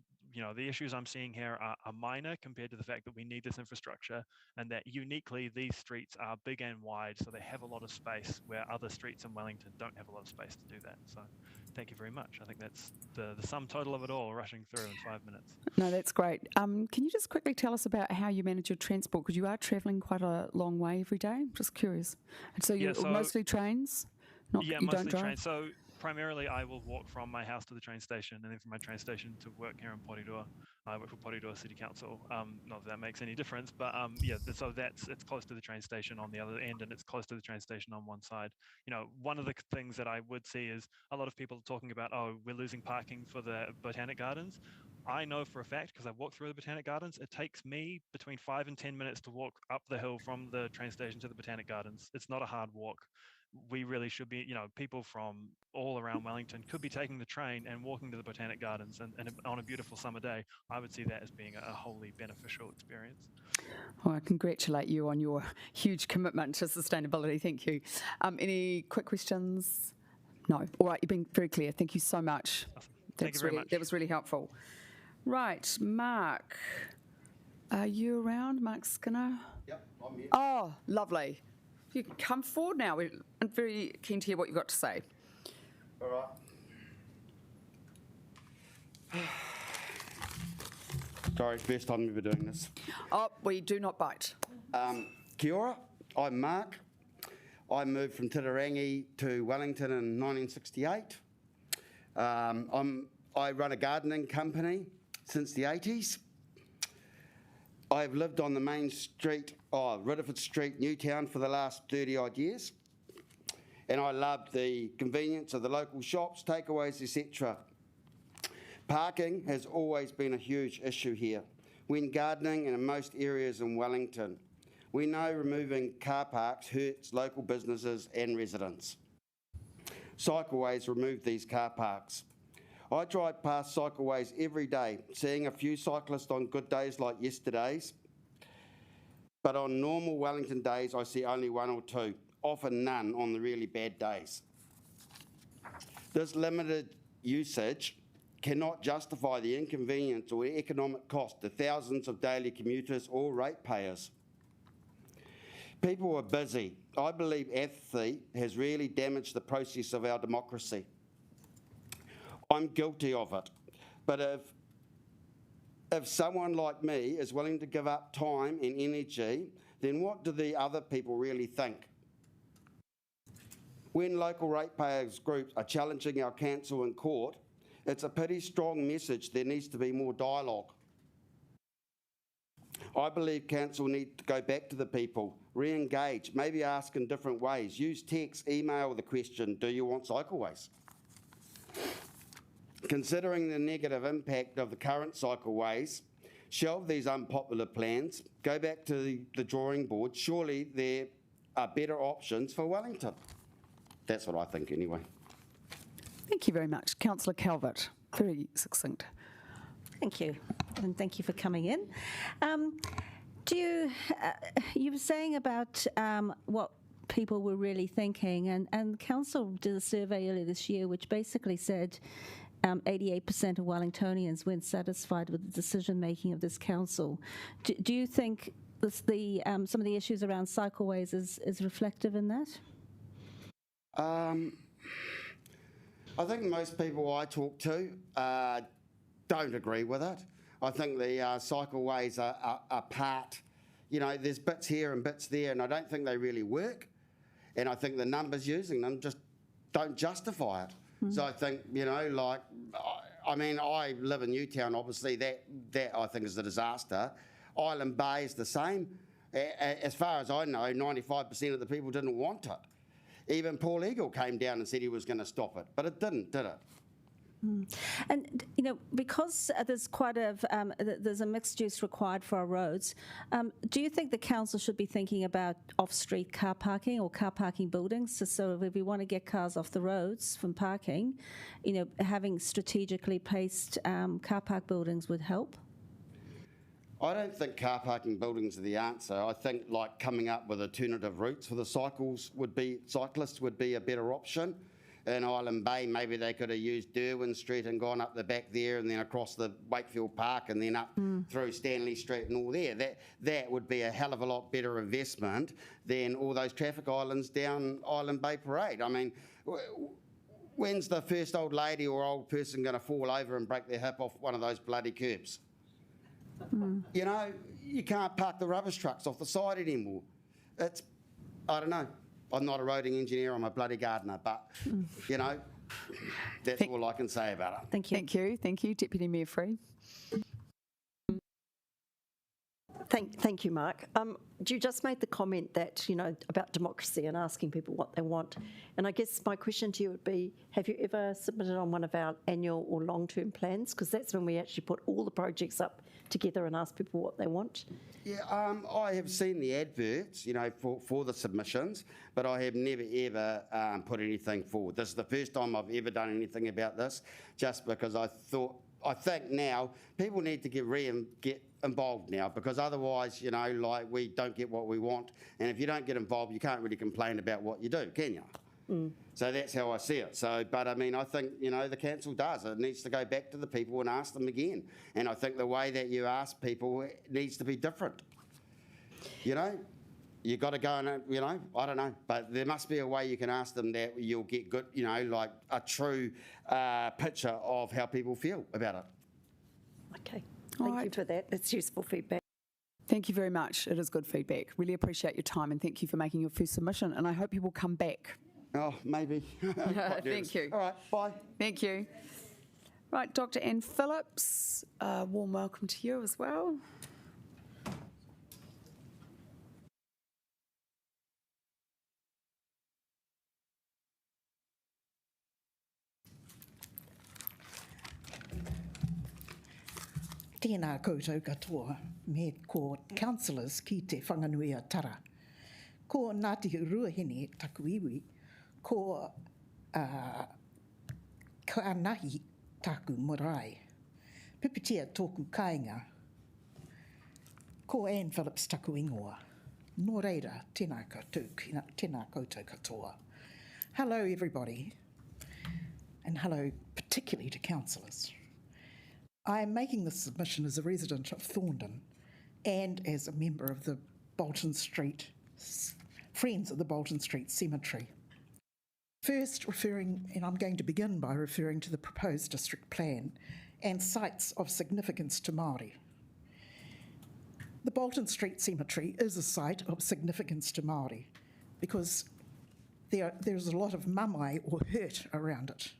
the issues I'm seeing here are minor compared to the fact that we need this infrastructure, and that uniquely these streets are big and wide, so they have a lot of space where other streets in Wellington don't have a lot of space to do that. So thank you very much. I think that's the sum total of it all, rushing through in 5 minutes. No, that's great. Can you just quickly tell us about how you manage your transport? Because you are travelling quite a long way every day. I'm just curious. And so you're mostly trains? You mostly don't drive? trains. So primarily I will walk from my house to the train station, and then from my train station to work here in Pūroro. I work for Pūroro City Council. Not that that makes any difference, but so it's close to the train station on the other end, and it's close to the train station on one side. One of the things that I would see is a lot of people are talking about, we're losing parking for the Botanic Gardens. I know for a fact, because I've walked through the Botanic Gardens, it takes me between 5 and 10 minutes to walk up the hill from the train station to the Botanic Gardens. It's not a hard walk. We really should be, people from all around Wellington could be taking the train and walking to the Botanic Gardens, and on a beautiful summer day, I would see that as being a wholly beneficial experience. Well, I congratulate you on your huge commitment to sustainability. Thank you. Any quick questions? No. All right, you've been very clear. Thank you so much. Awesome. Thank you very much. That was really helpful. Right, Mark, are you around? Mark Skinner? Yep, I'm here. Oh, lovely. You can come forward now. I'm very keen to hear what you've got to say. All right. Sorry, first time ever doing this. Oh, we do not bite. Kia ora, I'm Mark. I moved from Titirangi to Wellington in 1968. I run a gardening company since the 80s. I've lived on the main street, Ridderford Street, Newtown, for the last 30-odd years. And I love the convenience of the local shops, takeaways, etc. Parking has always been a huge issue here. when gardening and in most areas in Wellington. We know removing car parks hurts local businesses and residents. Cycleways remove these car parks. I drive past cycleways every day, seeing a few cyclists on good days like yesterday's, but on normal Wellington days I see only one or two, often none on the really bad days. This limited usage cannot justify the inconvenience or economic cost to thousands of daily commuters or ratepayers. People are busy. I believe apathy has really damaged the process of our democracy. I'm guilty of it. But if someone like me is willing to give up time and energy, then what do the other people really think? When local ratepayers groups are challenging our council in court, it's a pretty strong message there needs to be more dialogue. I believe council need to go back to the people, re-engage, maybe ask in different ways, use text, email the question, do you want cycleways? Considering the negative impact of the current cycleways, shelve these unpopular plans, go back to the drawing board. Surely there are better options for Wellington. That's what I think anyway. Thank you very much. Councillor Calvert, very succinct. Thank you, and thank you for coming in. You were saying about what people were really thinking, and Council did a survey earlier this year which basically said 88% of Wellingtonians weren't satisfied with the decision-making of this council. Do you think some of the issues around cycleways is reflective in that? I think most people I talk to don't agree with it. I think the cycleways are part, there's bits here and bits there, and I don't think they really work. And I think the numbers using them just don't justify it. So I think, I live in Newtown, obviously, that I think is a disaster. Island Bay is the same. As far as I know, 95% of the people didn't want it. Even Paul Eagle came down and said he was going to stop it, but it didn't, did it? And because there's there's a mixed use required for our roads, do you think the council should be thinking about off-street car parking or car parking buildings? So if we want to get cars off the roads from parking, having strategically placed car park buildings would help? I don't think car parking buildings are the answer. I think coming up with alternative routes for the cyclists would be a better option. In Island Bay, maybe they could have used Derwin Street and gone up the back there and then across the Wakefield Park and then up through Stanley Street and all there. That would be a hell of a lot better investment than all those traffic islands down Island Bay Parade. I mean, when's the first old lady or old person going to fall over and break their hip off one of those bloody curbs? You can't park the rubbish trucks off the side anymore. I don't know. I'm not a roading engineer, I'm a bloody gardener, but, that's all I can say about it. Thank you. Thank you. Thank you. Deputy Mayor Free. Thank you, Mark. You just made the comment that, about democracy and asking people what they want. And I guess my question to you would be, have you ever submitted on one of our annual or long-term plans? Because that's when we actually put all the projects up together and ask people what they want. Yeah, I have seen the adverts, for the submissions, but I have never, ever put anything forward. This is the first time I've ever done anything about this, just because I think now people need to get involved now, because otherwise, we don't get what we want. And if you don't get involved, you can't really complain about what you do, can you? So that's how I see it. But I think, the council does. It needs to go back to the people and ask them again. And I think the way that you ask people needs to be different. You got to go and, I don't know. But there must be a way you can ask them that you'll get good, a true picture of how people feel about it. Okay. Thank you for that. It's useful feedback. Thank you very much. It is good feedback. Really appreciate your time and thank you for making your first submission. And I hope you will come back. Oh, maybe. Thank you. All right, bye. Thank you. Right, Dr. Anne Phillips, warm welcome to you as well. Tēnā koutou katoa me ko councillors ki te whanganuia tara. Ko Ngāti Ruahine taku iwi, ko Kānahi taku marae. Pipitia tōku kāinga, ko Anne Phillips taku ingoa. Nō reira, tēnā koutou katoa. Hello everybody, and hello particularly to councillors. I am making this submission as a resident of Thorndon and as a member of the Bolton Street, Friends of the Bolton Street Cemetery. First and I'm going to begin by referring to the proposed district plan and sites of significance to Māori. The Bolton Street Cemetery is a site of significance to Māori because there's a lot of mamae or hurt around it.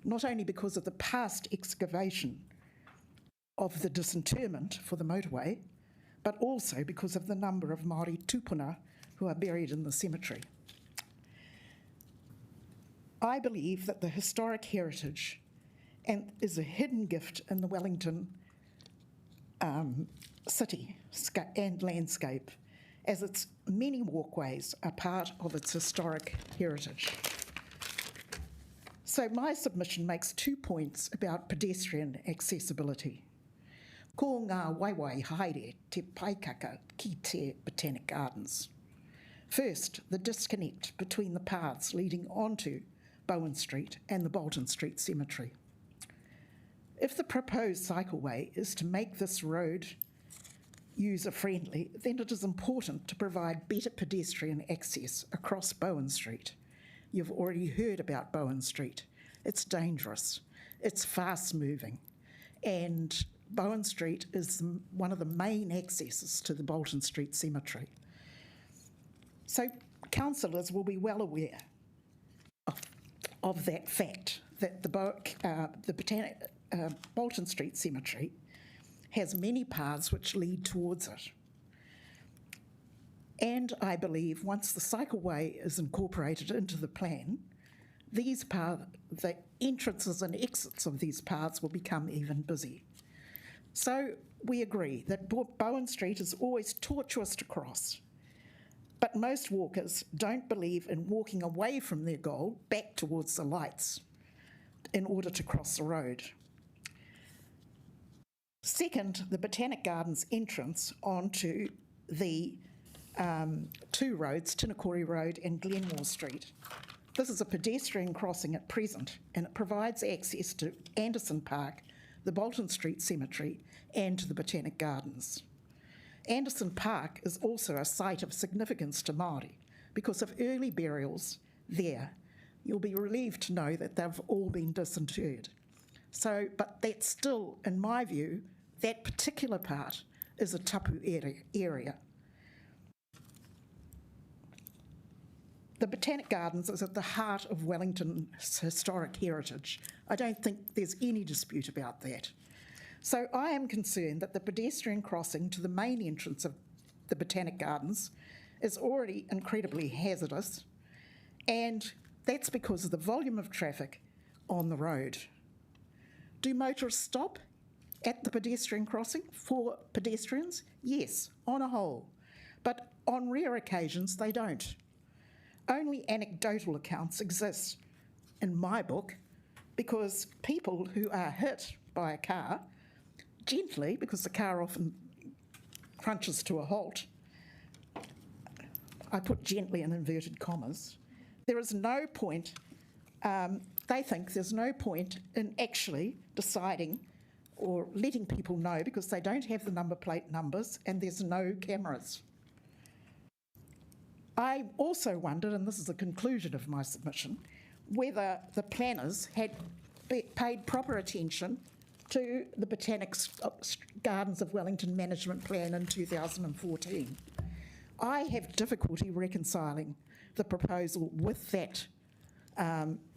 Not only because of the past excavation of the disinterment for the motorway, but also because of the number of Māori tupuna who are buried in the cemetery. I believe that the historic heritage is a hidden gift in the Wellington city and landscape, as its many walkways are part of its historic heritage. So my submission makes 2 points about pedestrian accessibility. Ko ngā waiwai haere te paikaka ki te Botanic Gardens. First, the disconnect between the paths leading onto Bowen Street and the Bolton Street Cemetery. If the proposed cycleway is to make this road user-friendly, then it is important to provide better pedestrian access across Bowen Street. You've already heard about Bowen Street. It's dangerous, it's fast-moving, and Bowen Street is one of the main accesses to the Bolton Street Cemetery. So councillors will be well aware of that fact, that the Bolton Street Cemetery has many paths which lead towards it. And I believe once the cycleway is incorporated into the plan, the entrances and exits of these paths will become even busy. So we agree that Bowen Street is always tortuous to cross, but most walkers don't believe in walking away from their goal back towards the lights in order to cross the road. Second, the Botanic Gardens entrance onto the two roads, Tinakori Road and Glenmore Street. This is a pedestrian crossing at present, and it provides access to Anderson Park, the Bolton Street Cemetery, and to the Botanic Gardens. Anderson Park is also a site of significance to Māori because of early burials there. You'll be relieved to know that they've all been disinterred. But that's still, in my view, that particular part is a tapu area. The Botanic Gardens is at the heart of Wellington's historic heritage. I don't think there's any dispute about that. So I am concerned that the pedestrian crossing to the main entrance of the Botanic Gardens is already incredibly hazardous, and that's because of the volume of traffic on the road. Do motorists stop at the pedestrian crossing for pedestrians? Yes, on a whole, but on rare occasions they don't. Only anecdotal accounts exist in my book because people who are hit by a car gently, because the car often crunches to a halt, I put gently in inverted commas, there is no point, they think there's no point in actually deciding or letting people know because they don't have the number plate numbers and there's no cameras. I also wondered, and this is the conclusion of my submission, whether the planners had paid proper attention to the Botanic Gardens of Wellington Management Plan in 2014. I have difficulty reconciling the proposal with that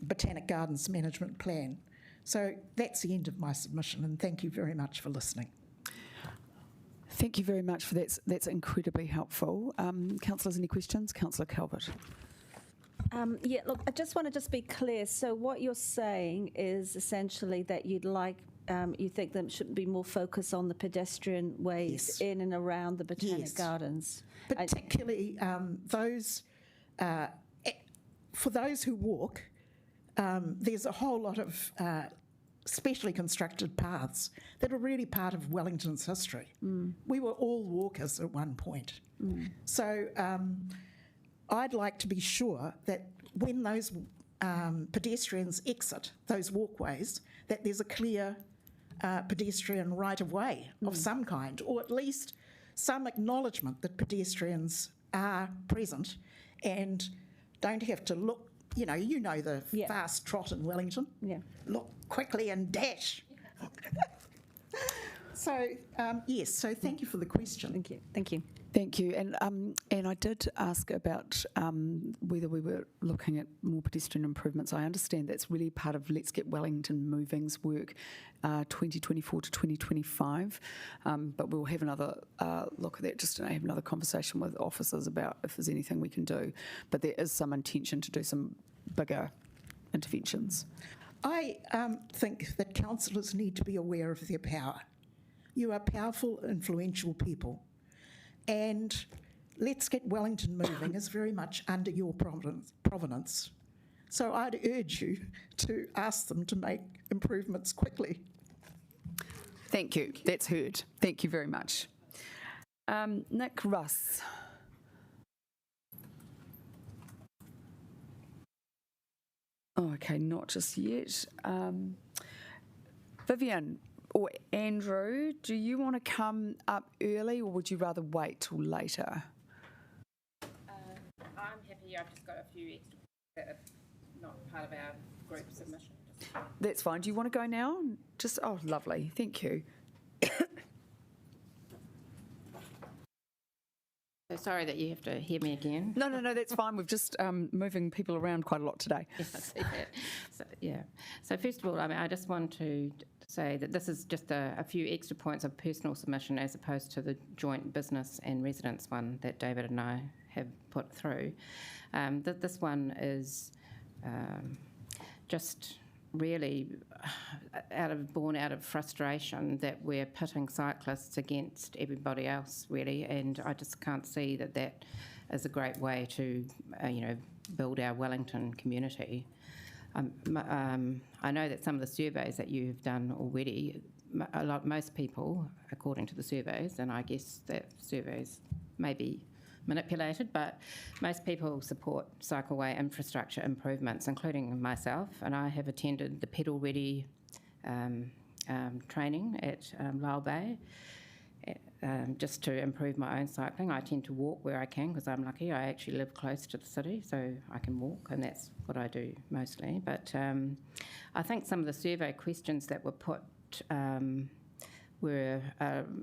Botanic Gardens Management Plan. So that's the end of my submission, and thank you very much for listening. Thank you very much for that. That's incredibly helpful. Councillors, any questions? Councillor Calvert. Yeah, look, I just want to be clear. So what you're saying is essentially that you'd like you think there should be more focus on the pedestrian ways in and around the Botanic Gardens. Particularly for those who walk, there's a whole lot of specially constructed paths that are really part of Wellington's history. We were all walkers at one point. So I'd like to be sure that when those pedestrians exit those walkways, that there's a clear pedestrian right-of-way of some kind, or at least some acknowledgement that pedestrians are present and don't have to look, you know the fast trot in Wellington. Look quickly and dash. So, yes, so thank you for the question. Thank you. Thank you. Thank you. And I did ask about whether we were looking at more pedestrian improvements. I understand that's really part of Let's Get Wellington Moving's work, 2024 to 2025. But we'll have another look at that, just to have another conversation with officers about if there's anything we can do. But there is some intention to do some bigger interventions. I think that councillors need to be aware of their power. You are powerful, influential people. And Let's Get Wellington Moving is very much under your provenance. So I'd urge you to ask them to make improvements quickly. Thank you. That's heard. Thank you very much. Nick Russ. Oh, okay, not just yet. Vivian or Andrew, do you want to come up early or would you rather wait till later? I'm happy. I've just got a few extra that are not part of our group submission. That's fine. Do you want to go now? Oh, lovely. Thank you. So sorry that you have to hear me again. No, that's fine. We've just moving people around quite a lot today. Yeah, I see that. So first of all, I just want to say that this is just a few extra points of personal submission as opposed to the joint business and residence one that David and I have put through. This one is just really born out of frustration that we're pitting cyclists against everybody else, really, and I just can't see that is a great way to, build our Wellington community. I know that some of the surveys that you've done already, most people, according to the surveys, and I guess that surveys may be manipulated, but most people support cycleway infrastructure improvements, including myself, and I have attended the Pedal Ready training at Lyle Bay just to improve my own cycling. I tend to walk where I can because I'm lucky. I actually live close to the city, so I can walk, and that's what I do mostly. But I think some of the survey questions that were put were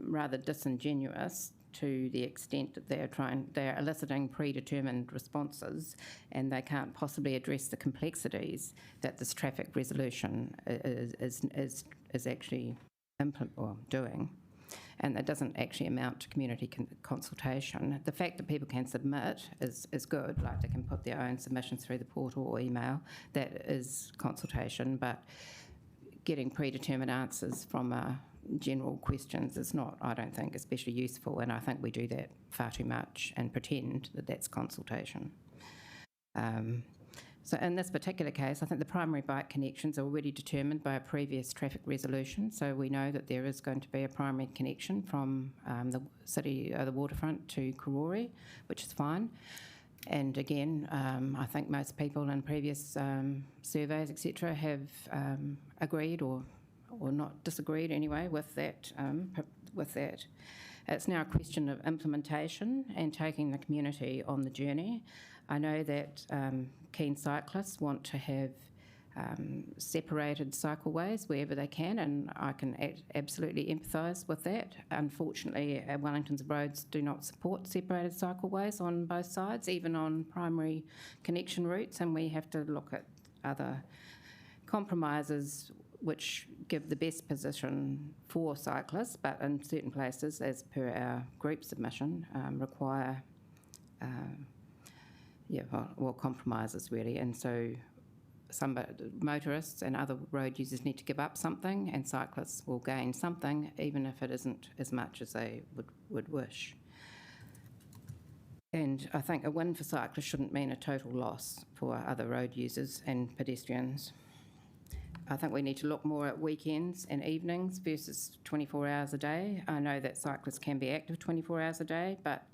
rather disingenuous to the extent that they're eliciting predetermined responses, and they can't possibly address the complexities that this traffic resolution is actually doing. And that doesn't actually amount to community consultation. The fact that people can submit is good, like they can put their own submissions through the portal or email, that is consultation, but getting predetermined answers from general questions is not, I don't think, especially useful, and I think we do that far too much and pretend that that's consultation. So in this particular case, I think the primary bike connections are already determined by a previous traffic resolution, so we know that there is going to be a primary connection from the city, the waterfront to Courier, which is fine. And again, I think most people in previous surveys, etc., have agreed or not disagreed anyway with that. It's now a question of implementation and taking the community on the journey. I know that keen cyclists want to have separated cycleways wherever they can, and I can absolutely empathise with that. Unfortunately, Wellington's roads do not support separated cycleways on both sides, even on primary connection routes, and we have to look at other compromises which give the best position for cyclists, but in certain places, as per our group submission, require compromises really. And so some motorists and other road users need to give up something, and cyclists will gain something, even if it isn't as much as they would wish. And I think a win for cyclists shouldn't mean a total loss for other road users and pedestrians. I think we need to look more at weekends and evenings versus 24 hours a day. I know that cyclists can be active 24 hours a day, but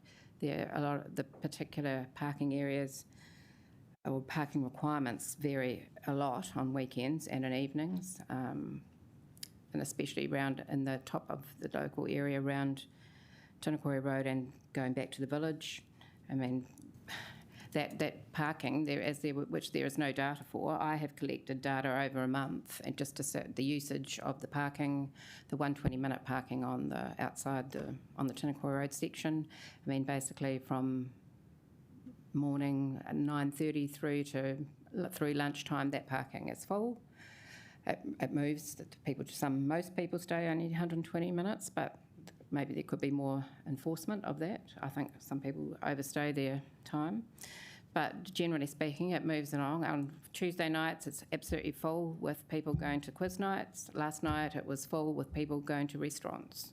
there are a lot of the particular parking areas or parking requirements vary a lot on weekends and in evenings, and especially around in the top of the local area around Tinakori Road and going back to the village. I mean, that parking, which there is no data for, I have collected data over a month, and just to set the usage of the parking, the 120-minute parking on the outside on the Tinakori Road section. I mean, basically from morning at 9:30 through lunchtime, that parking is full. It moves. Most people stay only 120 minutes, but maybe there could be more enforcement of that. I think some people overstay their time. But generally speaking, it moves along. On Tuesday nights, it's absolutely full with people going to quiz nights. Last night, it was full with people going to restaurants,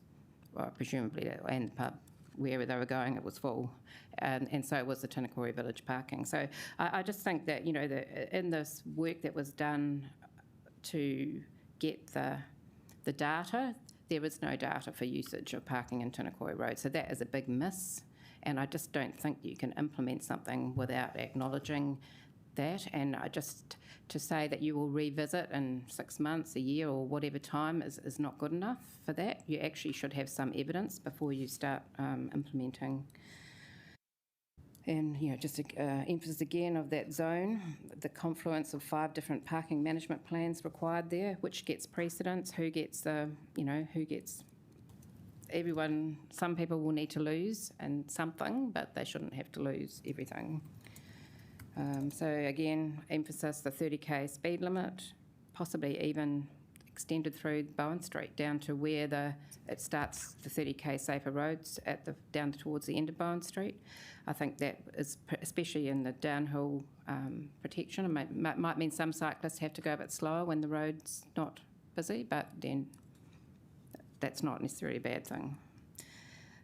well, presumably, and the pub. Wherever they were going, it was full. And so was the Tinakori Village parking. So I just think that, you know, in this work that was done to get the data, there is no data for usage of parking in Tinakori Road. So that is a big miss. And I just don't think you can implement something without acknowledging that. And to say that you will revisit in 6 months, a year, or whatever time is not good enough for that. You actually should have some evidence before you start implementing. And, you know, just emphasis again of that zone, the confluence of 5 different parking management plans required there, which gets precedence, who gets everyone. Some people will need to lose and something, but they shouldn't have to lose everything. So again, emphasis the 30k speed limit, possibly even extended through Bowen Street down to where it starts the 30k safer roads down towards the end of Bowen Street. I think that is, especially in the downhill protection, it might mean some cyclists have to go a bit slower when the road's not busy, but then that's not necessarily a bad thing.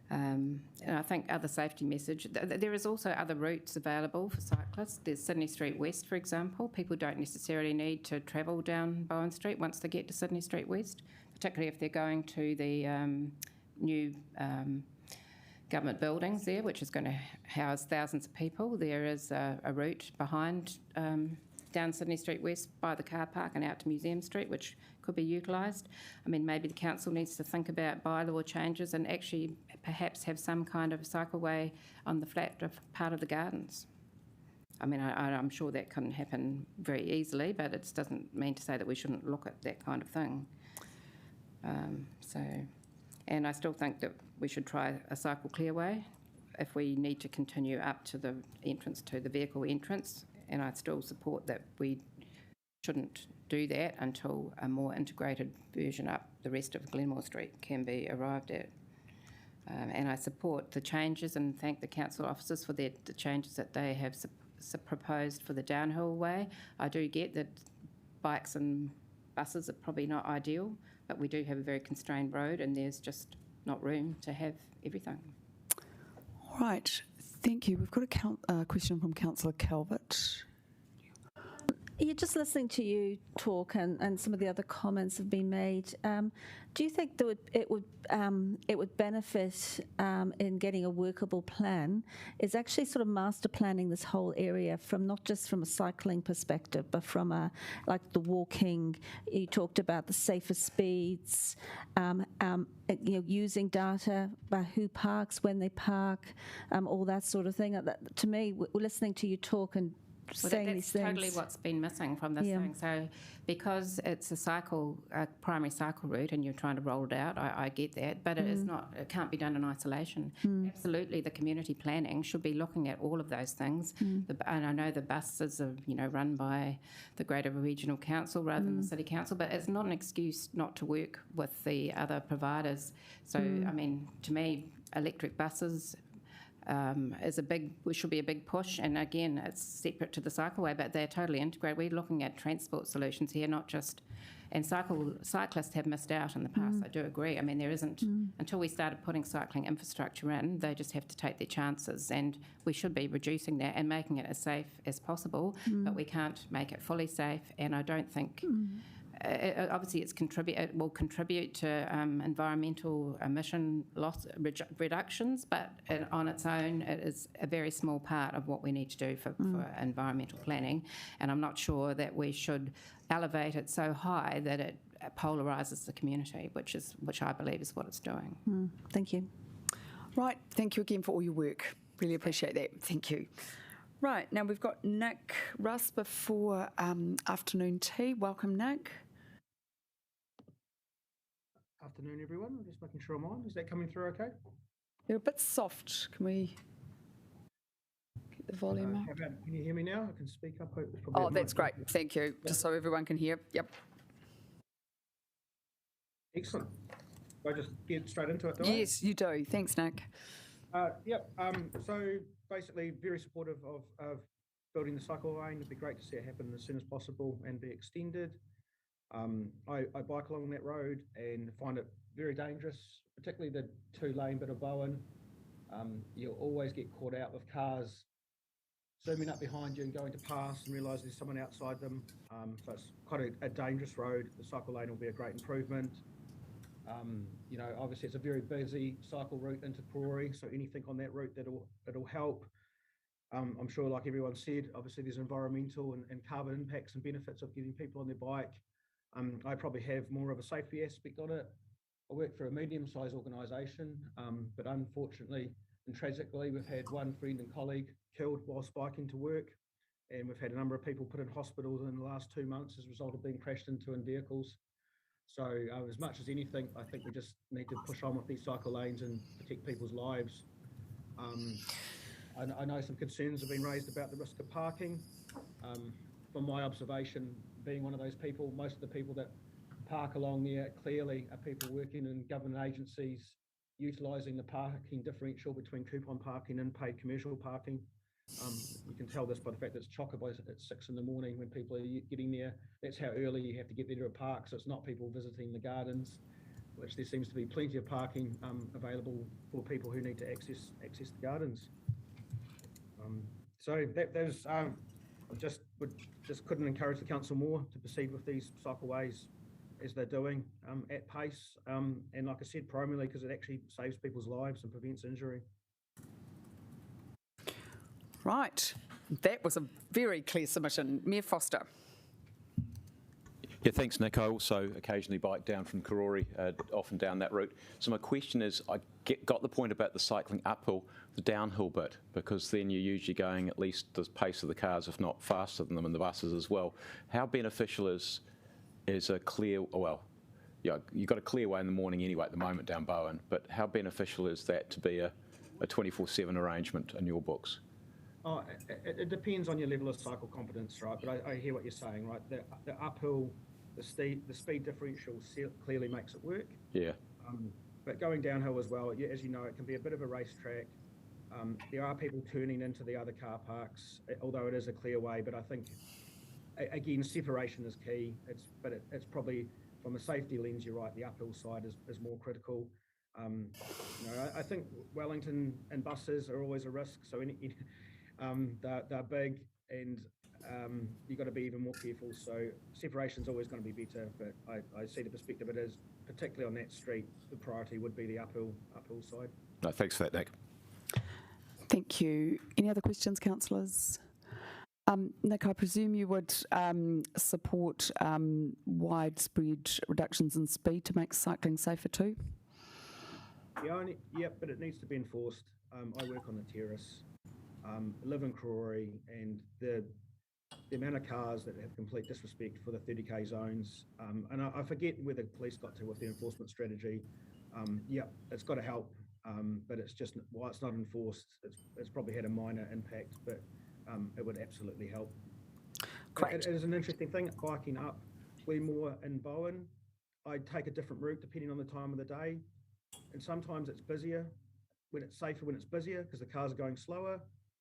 And I think other safety message, there is also other routes available for cyclists. There's Sydney Street West, for example. People don't necessarily need to travel down Bowen Street once they get to Sydney Street West, particularly if they're going to the new government buildings there, which is going to house thousands of people. There is a route behind down Sydney Street West by the car park and out to Museum Street, which could be utilised. I mean, maybe the council needs to think about bylaw changes and actually perhaps have some kind of cycleway on the flat part of the gardens. I mean, I'm sure that can happen very easily, but it doesn't mean to say that we shouldn't look at that kind of thing. And I still think that we should try a cycle clearway if we need to continue up to the entrance, to the vehicle entrance, and I still support that we shouldn't do that until a more integrated version up the rest of Glenmore Street can be arrived at. And I support the changes and thank the council officers for the changes that they have proposed for the downhill way. I do get that bikes and buses are probably not ideal, but we do have a very constrained road and there's just not room to have everything. All right, thank you. We've got a question from Councillor Calvert. Yeah, just listening to you talk and some of the other comments have been made. Do you think that it would benefit in getting a workable plan is actually sort of master planning this whole area from not just from a cycling perspective, but from like the walking. You talked about the safer speeds, using data about who parks, when they park, all that sort of thing. To me, listening to you talk and saying these things. That's totally what's been missing from this thing. So because it's a primary cycle route and you're trying to roll it out, I get that, but it is not, it can't be done in isolation. Absolutely, the community planning should be looking at all of those things. And I know the buses are, run by the Greater Regional Council rather than the City Council, but it's not an excuse not to work with the other providers. So, I mean, to me, electric buses should be a big push. And again, it's separate to the cycleway, but they're totally integrated. We're looking at transport solutions here, not just. And cyclists have missed out in the past. I do agree. I mean, there isn't until we started putting cycling infrastructure in. They just have to take their chances, and we should be reducing that and making it as safe as possible. But we can't make it fully safe, and I don't think. Obviously, it will contribute to environmental emission reductions, but on its own, it is a very small part of what we need to do for environmental planning. And I'm not sure that we should elevate it so high that it polarises the community, which I believe is what it's doing. Thank you. Right, thank you again for all your work. Really appreciate that. Thank you. Right, now we've got Nick Russ before afternoon tea. Welcome, Nick. Afternoon, everyone. I'm just making sure I'm on. Is that coming through okay? You're a bit soft. Can we get the volume up? Can you hear me now? I can speak up. Oh, that's great. Thank you. Just so everyone can hear. Yep. Excellent. Do I just get straight into it, do I? Yes, you do. Thanks, Nick. Yep. So basically, very supportive of building the cycle lane. It'd be great to see it happen as soon as possible and be extended. I bike along that road and find it very dangerous, particularly the 2-lane bit of Bowen. You'll always get caught out with cars zooming up behind you and going to pass and realise there's someone outside them. So it's quite a dangerous road. The cycle lane will be a great improvement. Obviously it's a very busy cycle route into Pūroro, so anything on that route that'll help. I'm sure, like everyone said, obviously there's environmental and carbon impacts and benefits of getting people on their bike. I probably have more of a safety aspect on it. I work for a medium-sized organisation, but unfortunately and tragically, we've had one friend and colleague killed whilst biking to work, and we've had a number of people put in hospitals in the last 2 months as a result of being crashed into in vehicles. So as much as anything, I think we just need to push on with these cycle lanes and protect people's lives. I know some concerns have been raised about the risk of parking. From my observation, being one of those people, most of the people that park along there clearly are people working in government agencies, utilising the parking differential between coupon parking and paid commercial parking. You can tell this by the fact that it's chock-a-block at 6 in the morning when people are getting there. That's how early you have to get there to a park, so it's not people visiting the gardens, which there seems to be plenty of parking available for people who need to access the gardens. So there's just couldn't encourage the council more to proceed with these cycleways as they're doing at pace, and like I said, primarily because it actually saves people's lives and prevents injury. Right, that was a very clear submission. Mayor Foster. Yeah, thanks, Nick. I also occasionally bike down from Courier, often down that route. So my question is, I got the point about the cycling uphill, the downhill bit, because then you're usually going at least the pace of the cars, if not faster than them, and the buses as well. How beneficial is a clear, well, yeah, you've got a clear way in the morning anyway at the moment down Bowen, but how beneficial is that to be a 24/7 arrangement in your books? Oh, it depends on your level of cycle competence, right? But I hear what you're saying, right? The uphill, the speed differential clearly makes it work. Yeah. But going downhill as well, as you know, it can be a bit of a racetrack. There are people turning into the other car parks, although it is a clear way. But I think, again, separation is key. It's probably, from a safety lens, you're right, the uphill side is more critical. I think Wellington and buses are always a risk. So they're big, and you've got to be even more careful. So separation's always going to be better, but I see the perspective it is, particularly on that street, the priority would be the uphill side. No, thanks for that, Nick. Thank you. Any other questions, councillors? Nick, I presume you would support widespread reductions in speed to make cycling safer too? Yeah, but it needs to be enforced. I work on the terrace, live in Courier, and the amount of cars that have complete disrespect for the 30k zones, and I forget where the police got to with the enforcement strategy. Yeah, it's got to help, but it's just, while it's not enforced, it's probably had a minor impact, but it would absolutely help. Great. It is an interesting thing, biking up Glenmore and Bowen. I take a different route depending on the time of the day, and sometimes it's busier when it's safer when it's busier because the cars are going slower.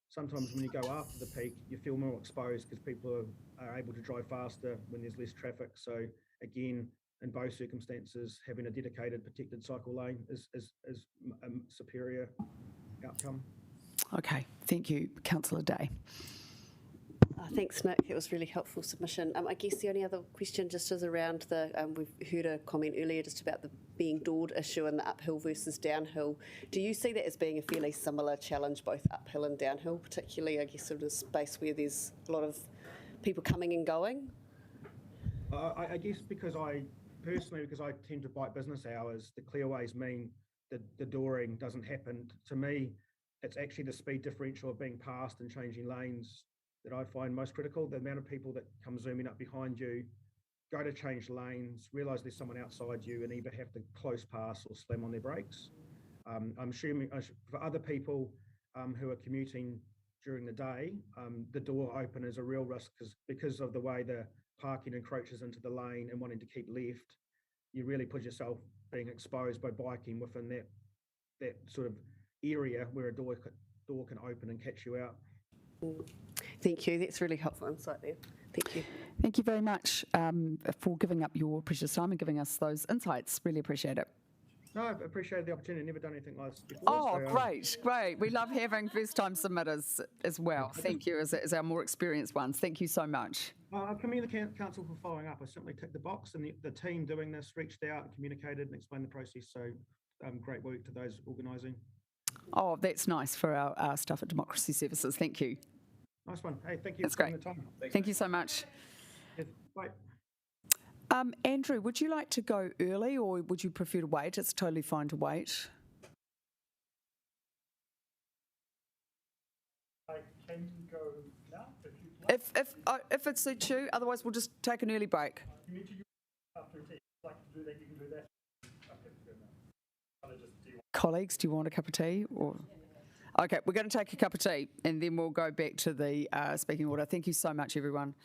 Sometimes when you go after the peak, you feel more exposed because people are able to drive faster when there's less traffic. So again, in both circumstances, having a dedicated protected cycle lane is a superior outcome. Okay, thank you, Councillor Day. Thanks, Nick. It was really helpful submission. I guess the only other question just is around the, we've heard a comment earlier just about the being doored issue and the uphill versus downhill. Do you see that as being a fairly similar challenge, both uphill and downhill, particularly, I guess, in a space where there's a lot of people coming and going? I guess because I tend to bike business hours, the clearways mean that the dooring doesn't happen. To me, it's actually the speed differential of being passed and changing lanes that I find most critical. The amount of people that come zooming up behind you, go to change lanes, realise there's someone outside you and either have to close pass or slam on their brakes. I'm assuming for other people who are commuting during the day, the door open is a real risk because of the way the parking encroaches into the lane and wanting to keep left. You really put yourself being exposed by biking within that sort of area where a door can open and catch you out. Thank you. That's really helpful insight there. Thank you. Thank you very much for giving up your precious time and giving us those insights. Really appreciate it. No, I appreciated the opportunity. Never done anything like this before. Oh, so, great. We love having first-time submitters as well. Thank you, as our more experienced ones. Thank you so much. I commend the council for following up. I certainly ticked the box, and the team doing this reached out and communicated and explained the process. So great work to those organising. Oh, that's nice for our staff at Democracy Services. Thank you. Nice one. Hey, thank you That's for great. taking the time. Thank you so much. Yes, bye. Andrew, would you like to go early or would you prefer to wait? It's totally fine to wait. I can go now if you'd like. If it suits you, otherwise we'll just take an early break. You need to go after tea. If you'd like to do that, you can do that. Okay, good enough. Colleagues, do you want a cup of tea? Or okay, we're going to take a cup of tea and then we'll go back to the speaking order. Thank you so much, everyone.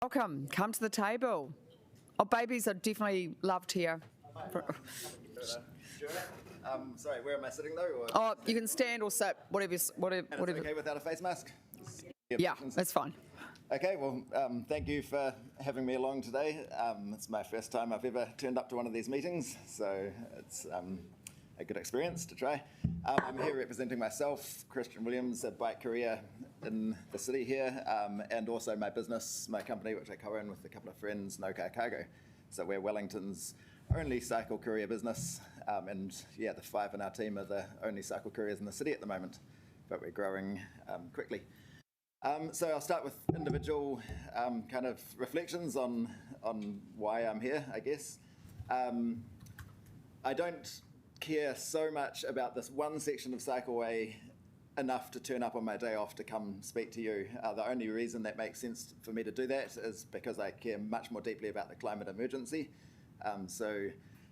Welcome. Come to the table. Oh, babies are definitely loved here. Sorry, where am I sitting though? Or? Oh, you can stand or sit, whatever. And it's okay without a face mask? Yeah, that's fine. Okay, well, thank you for having me along today. It's my first time I've ever turned up to one of these meetings, so it's a good experience to try. I'm here representing myself, Christian Williams, a bike courier in the city here, and also my business, my company, which I co-own with a couple of friends, No Car Cargo. So we're Wellington's only cycle courier business, and yeah, the 5 in our team are the only cycle couriers in the city at the moment, but we're growing quickly. So I'll start with individual kind of reflections on why I'm here, I guess. I don't care so much about this one section of cycleway enough to turn up on my day off to come speak to you. The only reason that makes sense for me to do that is because I care much more deeply about the climate emergency. So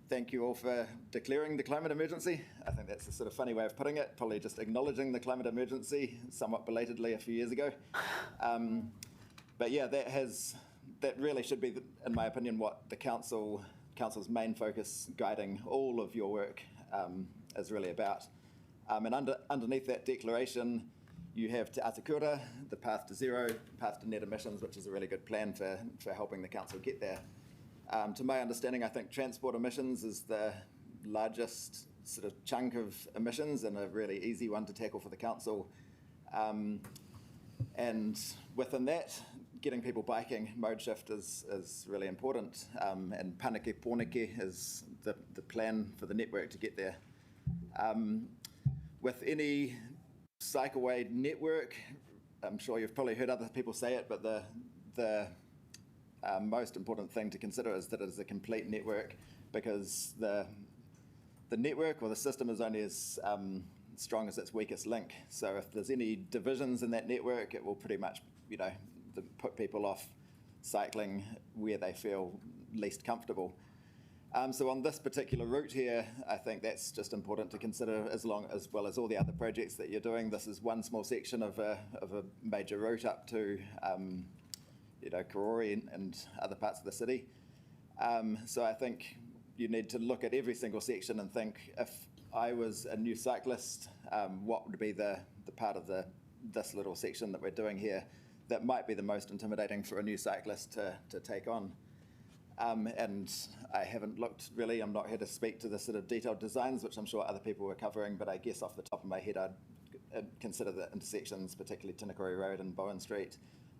thank you all for declaring the climate emergency. I think that's a sort of funny way of putting it, probably just acknowledging the climate emergency somewhat belatedly a few years ago. But yeah, that really should be, in my opinion, what the council's main focus guiding all of your work is really about. And underneath that declaration, you have Te Atakura, the path to zero, path to net emissions, which is a really good plan for helping the council get there. To my understanding, I think transport emissions is the largest sort of chunk of emissions and a really easy one to tackle for the council. And within that, getting people biking, mode shift is really important. And Panake Pōneke is the plan for the network to get there. With any cycleway network, I'm sure you've probably heard other people say it, but the most important thing to consider is that it is a complete network, because the network or the system is only as strong as its weakest link. So if there's any divisions in that network, it will pretty much, put people off cycling where they feel least comfortable. So on this particular route here, I think that's just important to consider, as well as all the other projects that you're doing. This is one small section of a major route up to Courier and other parts of the city. So I think you need to look at every single section and think, if I was a new cyclist, what would be the part of this little section that we're doing here that might be the most intimidating for a new cyclist to take on. And I haven't looked really, I'm not here to speak to the sort of detailed designs, which I'm sure other people were covering, but I guess off the top of my head, I'd consider the intersections, particularly Tinakori Road and Bowen Street,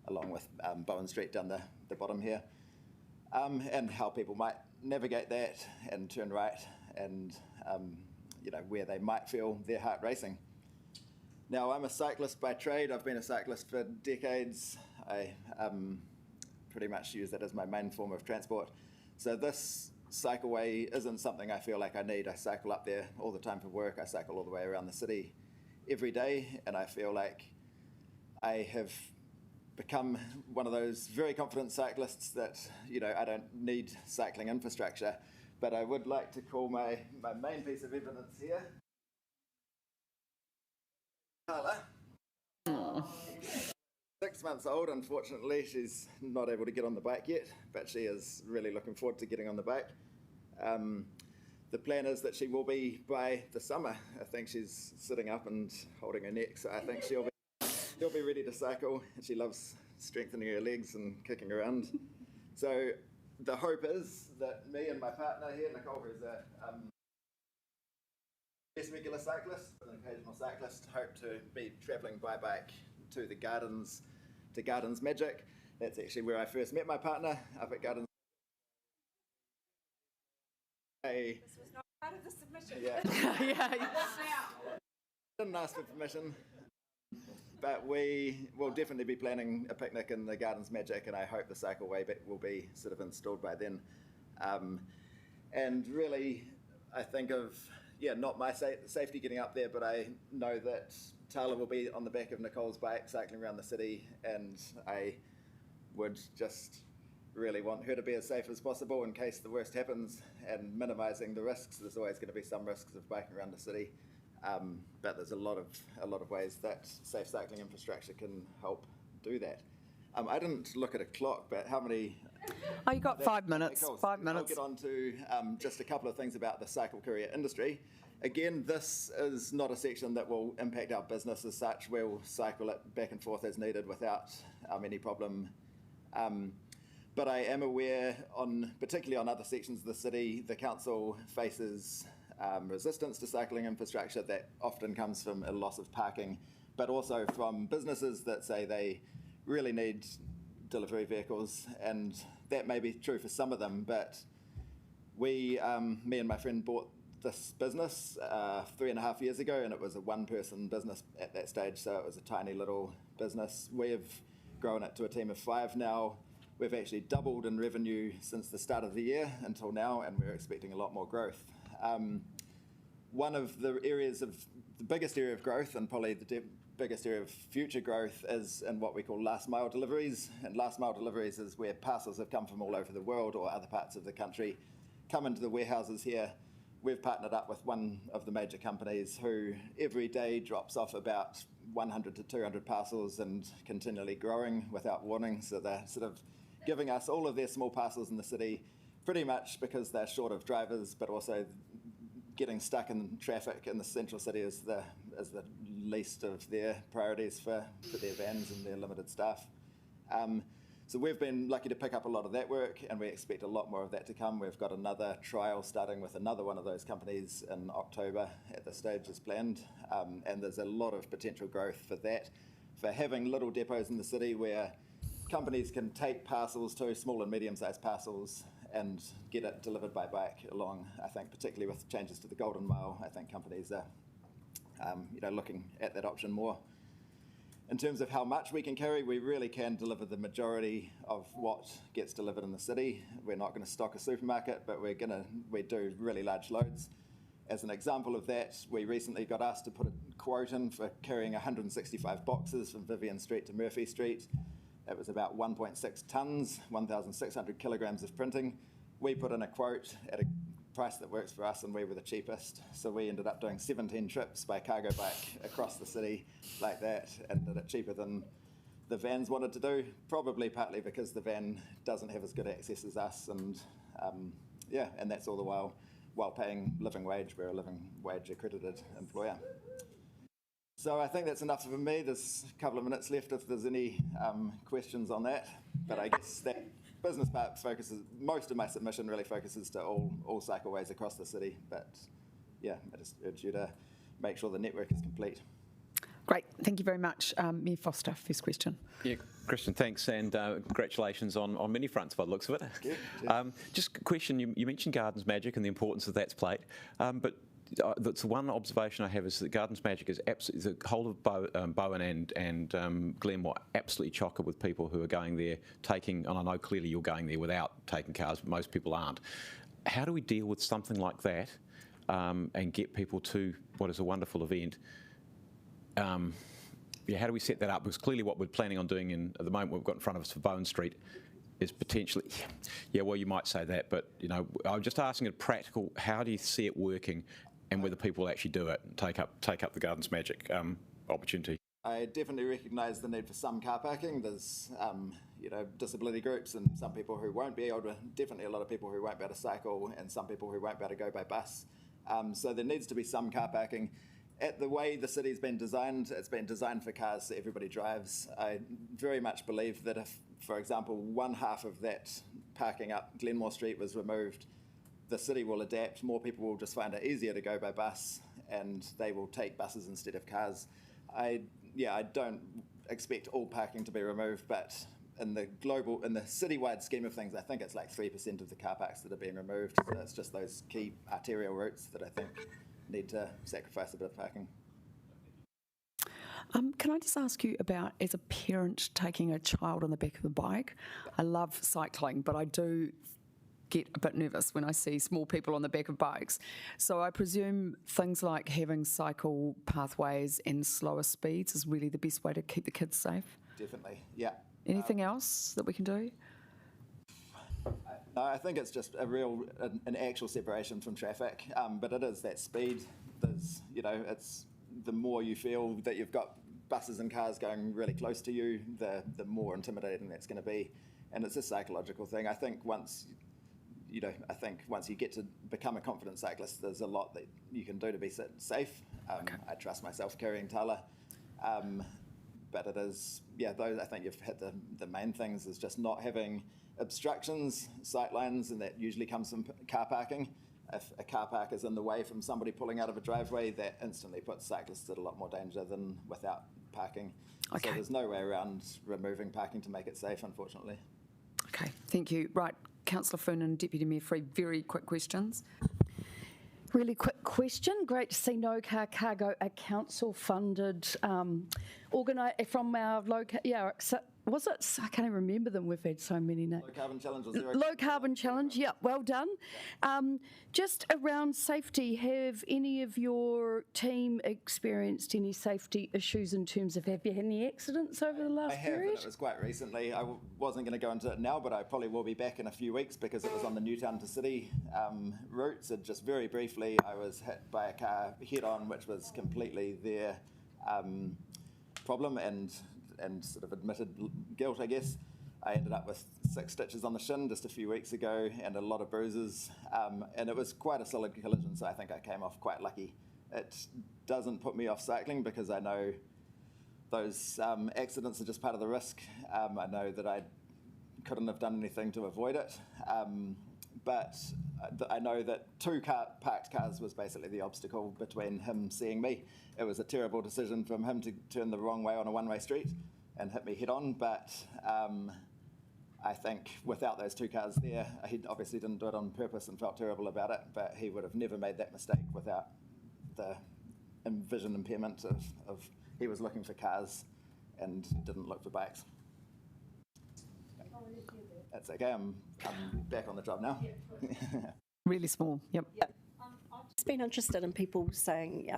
along with Bowen Street down the bottom here, and how people might navigate that and turn right, and where they might feel their heart racing. Now, I'm a cyclist by trade. I've been a cyclist for decades. I pretty much use that as my main form of transport. So this cycleway isn't something I feel like I need. I cycle up there all the time for work. I cycle all the way around the city every day, and I feel like I have become one of those very confident cyclists that, I don't need cycling infrastructure. But I would like to call my main piece of evidence here. Carla. 6 months old, unfortunately. She's not able to get on the bike yet, but she is really looking forward to getting on the bike. The plan is that she will be by the summer. I think she's sitting up and holding her neck, so I think she'll be ready to cycle. She loves strengthening her legs and kicking around. So the hope is that me and my partner here, Nicole, who's a less regular cyclist, but an occasional cyclist, hope to be travelling by bike to the Gardens, to Gardens Magic. That's actually where I first met my partner, up at Gardens. This was not part of the submission. Yeah. Didn't ask for permission, but we will definitely be planning a picnic in the Gardens Magic, and I hope the cycleway will be sort of installed by then. And really, I think of, not my safety getting up there, but I know that Tala will be on the back of Nicole's bike cycling around the city, and I would just really want her to be as safe as possible in case the worst happens, and minimising the risks. There's always going to be some risks of biking around the city, but there's a lot of ways that safe cycling infrastructure can help do that. I didn't look at a clock, but how many? Oh, you got 5 minutes. Cool. 5 minutes. I'll get on to just a couple of things about the cycle courier industry. Again, this is not a section that will impact our business as such. We'll cycle it back and forth as needed without any problem. But I am aware, particularly on other sections of the city, the council faces resistance to cycling infrastructure that often comes from a loss of parking, but also from businesses that say they really need delivery vehicles, and that may be true for some of them, but me and my friend bought this business 3.5 years ago, and it was a one-person business at that stage, so it was a tiny little business. We've grown it to a team of 5 now. We've actually doubled in revenue since the start of the year until now, and we're expecting a lot more growth. One of the biggest area of growth, and probably the biggest area of future growth, is in what we call last mile deliveries. And last mile deliveries is where parcels have come from all over the world or other parts of the country, come into the warehouses here. We've partnered up with one of the major companies who every day drops off about 100 to 200 parcels and continually growing without warning. So they're sort of giving us all of their small parcels in the city, pretty much because they're short of drivers, but also getting stuck in traffic in the central city is the least of their priorities for their vans and their limited staff. So we've been lucky to pick up a lot of that work, and we expect a lot more of that to come. We've got another trial starting with another one of those companies in October at this stage as planned, and there's a lot of potential growth for that, for having little depots in the city where companies can take parcels to small and medium-sized parcels and get it delivered by bike along. I think particularly with changes to the Golden Mile, I think companies are looking at that option more. In terms of how much we can carry, we really can deliver the majority of what gets delivered in the city. We're not going to stock a supermarket, but we do really large loads. As an example of that, we recently got asked to put a quote in for carrying 165 boxes from Vivian Street to Murphy Street. It was about 1.6 tonnes, 1,600 kilograms of printing. We put in a quote at a price that works for us, and we were the cheapest. So we ended up doing 17 trips by cargo bike across the city like that, and did it cheaper than the vans wanted to do, probably partly because the van doesn't have as good access as us, and and that's all the while paying living wage. We're a living wage accredited employer. So I think that's enough for me. There's a couple of minutes left if there's any questions on that, but I guess that business part focuses, most of my submission really focuses to all cycleways across the city, but I just urge you to make sure the network is complete. Great, thank you very much. Mayor Foster, first question. Yeah, Christian, thanks, and congratulations on many fronts by the looks of it. Thank you. Just a question, you mentioned Gardens Magic and the importance that that's played, but that's one observation I have is that Gardens Magic is absolutely, the whole of Bowen and Glenmore absolutely chocker with people who are going there taking, and I know clearly you're going there without taking cars, but most people aren't. How do we deal with something like that and get people to what is a wonderful event? How do we set that up? Because clearly what we're planning on doing at the moment, what we've got in front of us for Bowen Street is potentially, well, you might say that, but I'm just asking it practical. How do you see it working, and whether people will actually do it and take up the Gardens Magic opportunity? I definitely recognise the need for some car parking. There's disability groups and some people who won't be able to, definitely a lot of people who won't be able to cycle, and some people who won't be able to go by bus. So there needs to be some car parking. At the way the city's been designed, it's been designed for cars so everybody drives. I very much believe that if, for example, one half of that parking up Glenmore Street was removed, the city will adapt. More people will just find it easier to go by bus, and they will take buses instead of cars. I don't expect all parking to be removed, but in the citywide scheme of things, I think it's like 3% of the car parks that are being removed. So it's just those key arterial routes that I think need to sacrifice a bit of parking. Can I just ask you about, as a parent taking a child on the back of a bike? I love cycling, but I do get a bit nervous when I see small people on the back of bikes. So I presume things like having cycle pathways and slower speeds is really the best way to keep the kids safe? Definitely, yeah. Anything else that we can do? No, I think it's just an actual separation from traffic, but it is that speed. There's, it's the more you feel that you've got buses and cars going really close to you, the more intimidating that's going to be. And it's a psychological thing. I think once you get to become a confident cyclist, there's a lot that you can do to be safe. I trust myself carrying tala. But it is, those, I think you've hit the main things, is just not having obstructions, sight lines, and that usually comes from car parking. If a car park is in the way from somebody pulling out of a driveway, that instantly puts cyclists at a lot more danger than without parking. So there's no way around removing parking to make it safe, unfortunately. Okay, thank you. Right, Councillor Foon and Deputy Mayor Free, very quick questions. Really quick question. Great to see No Car Cargo, a council-funded from our local. Was it? I can't even remember them. We've had so many now. Low Carbon Challenge or Zero? Low Carbon Challenge, yeah, well done. Just around safety, have any of your team experienced any safety issues in terms of, have you had any accidents over the last period? I have, and it was quite recently. I wasn't going to go into it now, but I probably will be back in a few weeks because it was on the Newtown to City route. So just very briefly, I was hit by a car head-on, which was completely their problem and sort of admitted guilt, I guess. I ended up with 6 stitches on the shin just a few weeks ago and a lot of bruises. And it was quite a solid collision, so I think I came off quite lucky. It doesn't put me off cycling because I know those accidents are just part of the risk. I know that I couldn't have done anything to avoid it. But I know that 2 parked cars was basically the obstacle between him seeing me. It was a terrible decision from him to turn the wrong way on a one-way street and hit me head on, but I think without those 2 cars there, he obviously didn't do it on purpose and felt terrible about it, but he would have never made that mistake without the vision impairment of he was looking for cars and didn't look for bikes. That's okay, I'm back on the job now. Really small, yep. I've just been interested in people saying,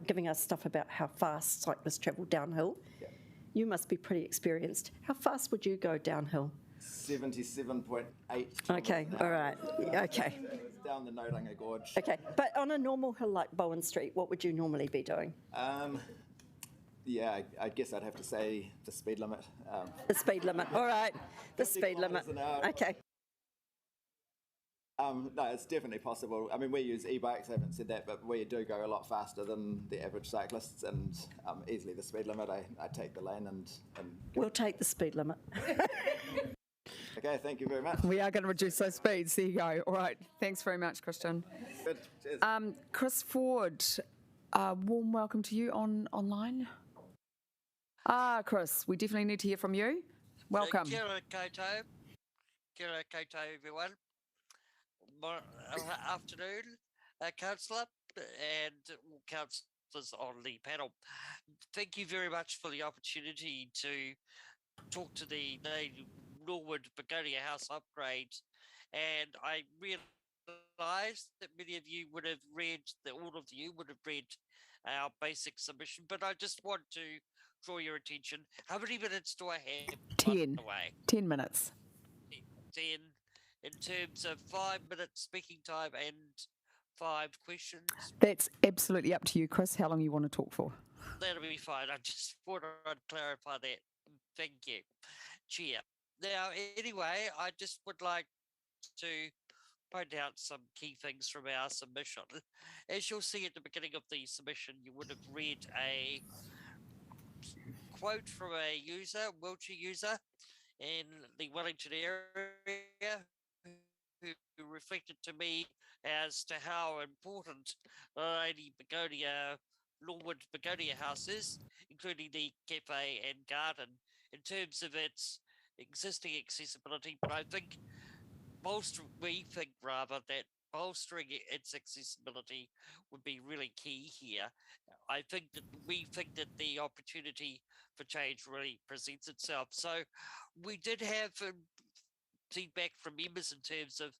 giving us stuff about how fast cyclists travel downhill. Yeah. You must be pretty experienced. How fast would you go downhill? 77.8. Okay, all right, okay. Down the Nodanga Gorge. Okay, but on a normal hill like Bowen Street, what would you normally be doing? I guess I'd have to say the speed limit. The speed limit, all right, the speed limit, okay. No, it's definitely possible. I mean, we use e-bikes, I haven't said that, but we do go a lot faster than the average cyclists, and easily the speed limit, I take the lane and We'll take the speed limit. Okay, thank you very much. We are going to reduce those speeds. There you go. All right. Thanks very much, Christian. Good. Cheers. Chris Ford, warm welcome to you online. Chris, we definitely need to hear from you. Welcome. Kia ora koutou. Kia ora koutou, everyone. Afternoon, Councillor and councillors on the panel. Thank you very much for the opportunity to talk to the Norwood Begonia House upgrade. And I realised that many of you would have read, that all of you would have read our basic submission, but I just want to draw your attention. How many minutes do I have? 10. 10 minutes. 10 in terms of 5 minutes speaking time and 5 questions. That's absolutely up to you, Chris, how long you want to talk for. That'll be fine. I just want to clarify that. Thank you, Chair. Now, anyway, I just would like to point out some key things from our submission. As you'll see at the beginning of the submission, you would have read a quote from a user, wheelchair user, in the Wellington area, who reflected to me as to how important Lady Begonia, Norwood Begonia House is, including the cafe and garden, in terms of its existing accessibility. But I think we think that bolstering its accessibility would be really key here. We think that the opportunity for change really presents itself. So we did have feedback from members in terms of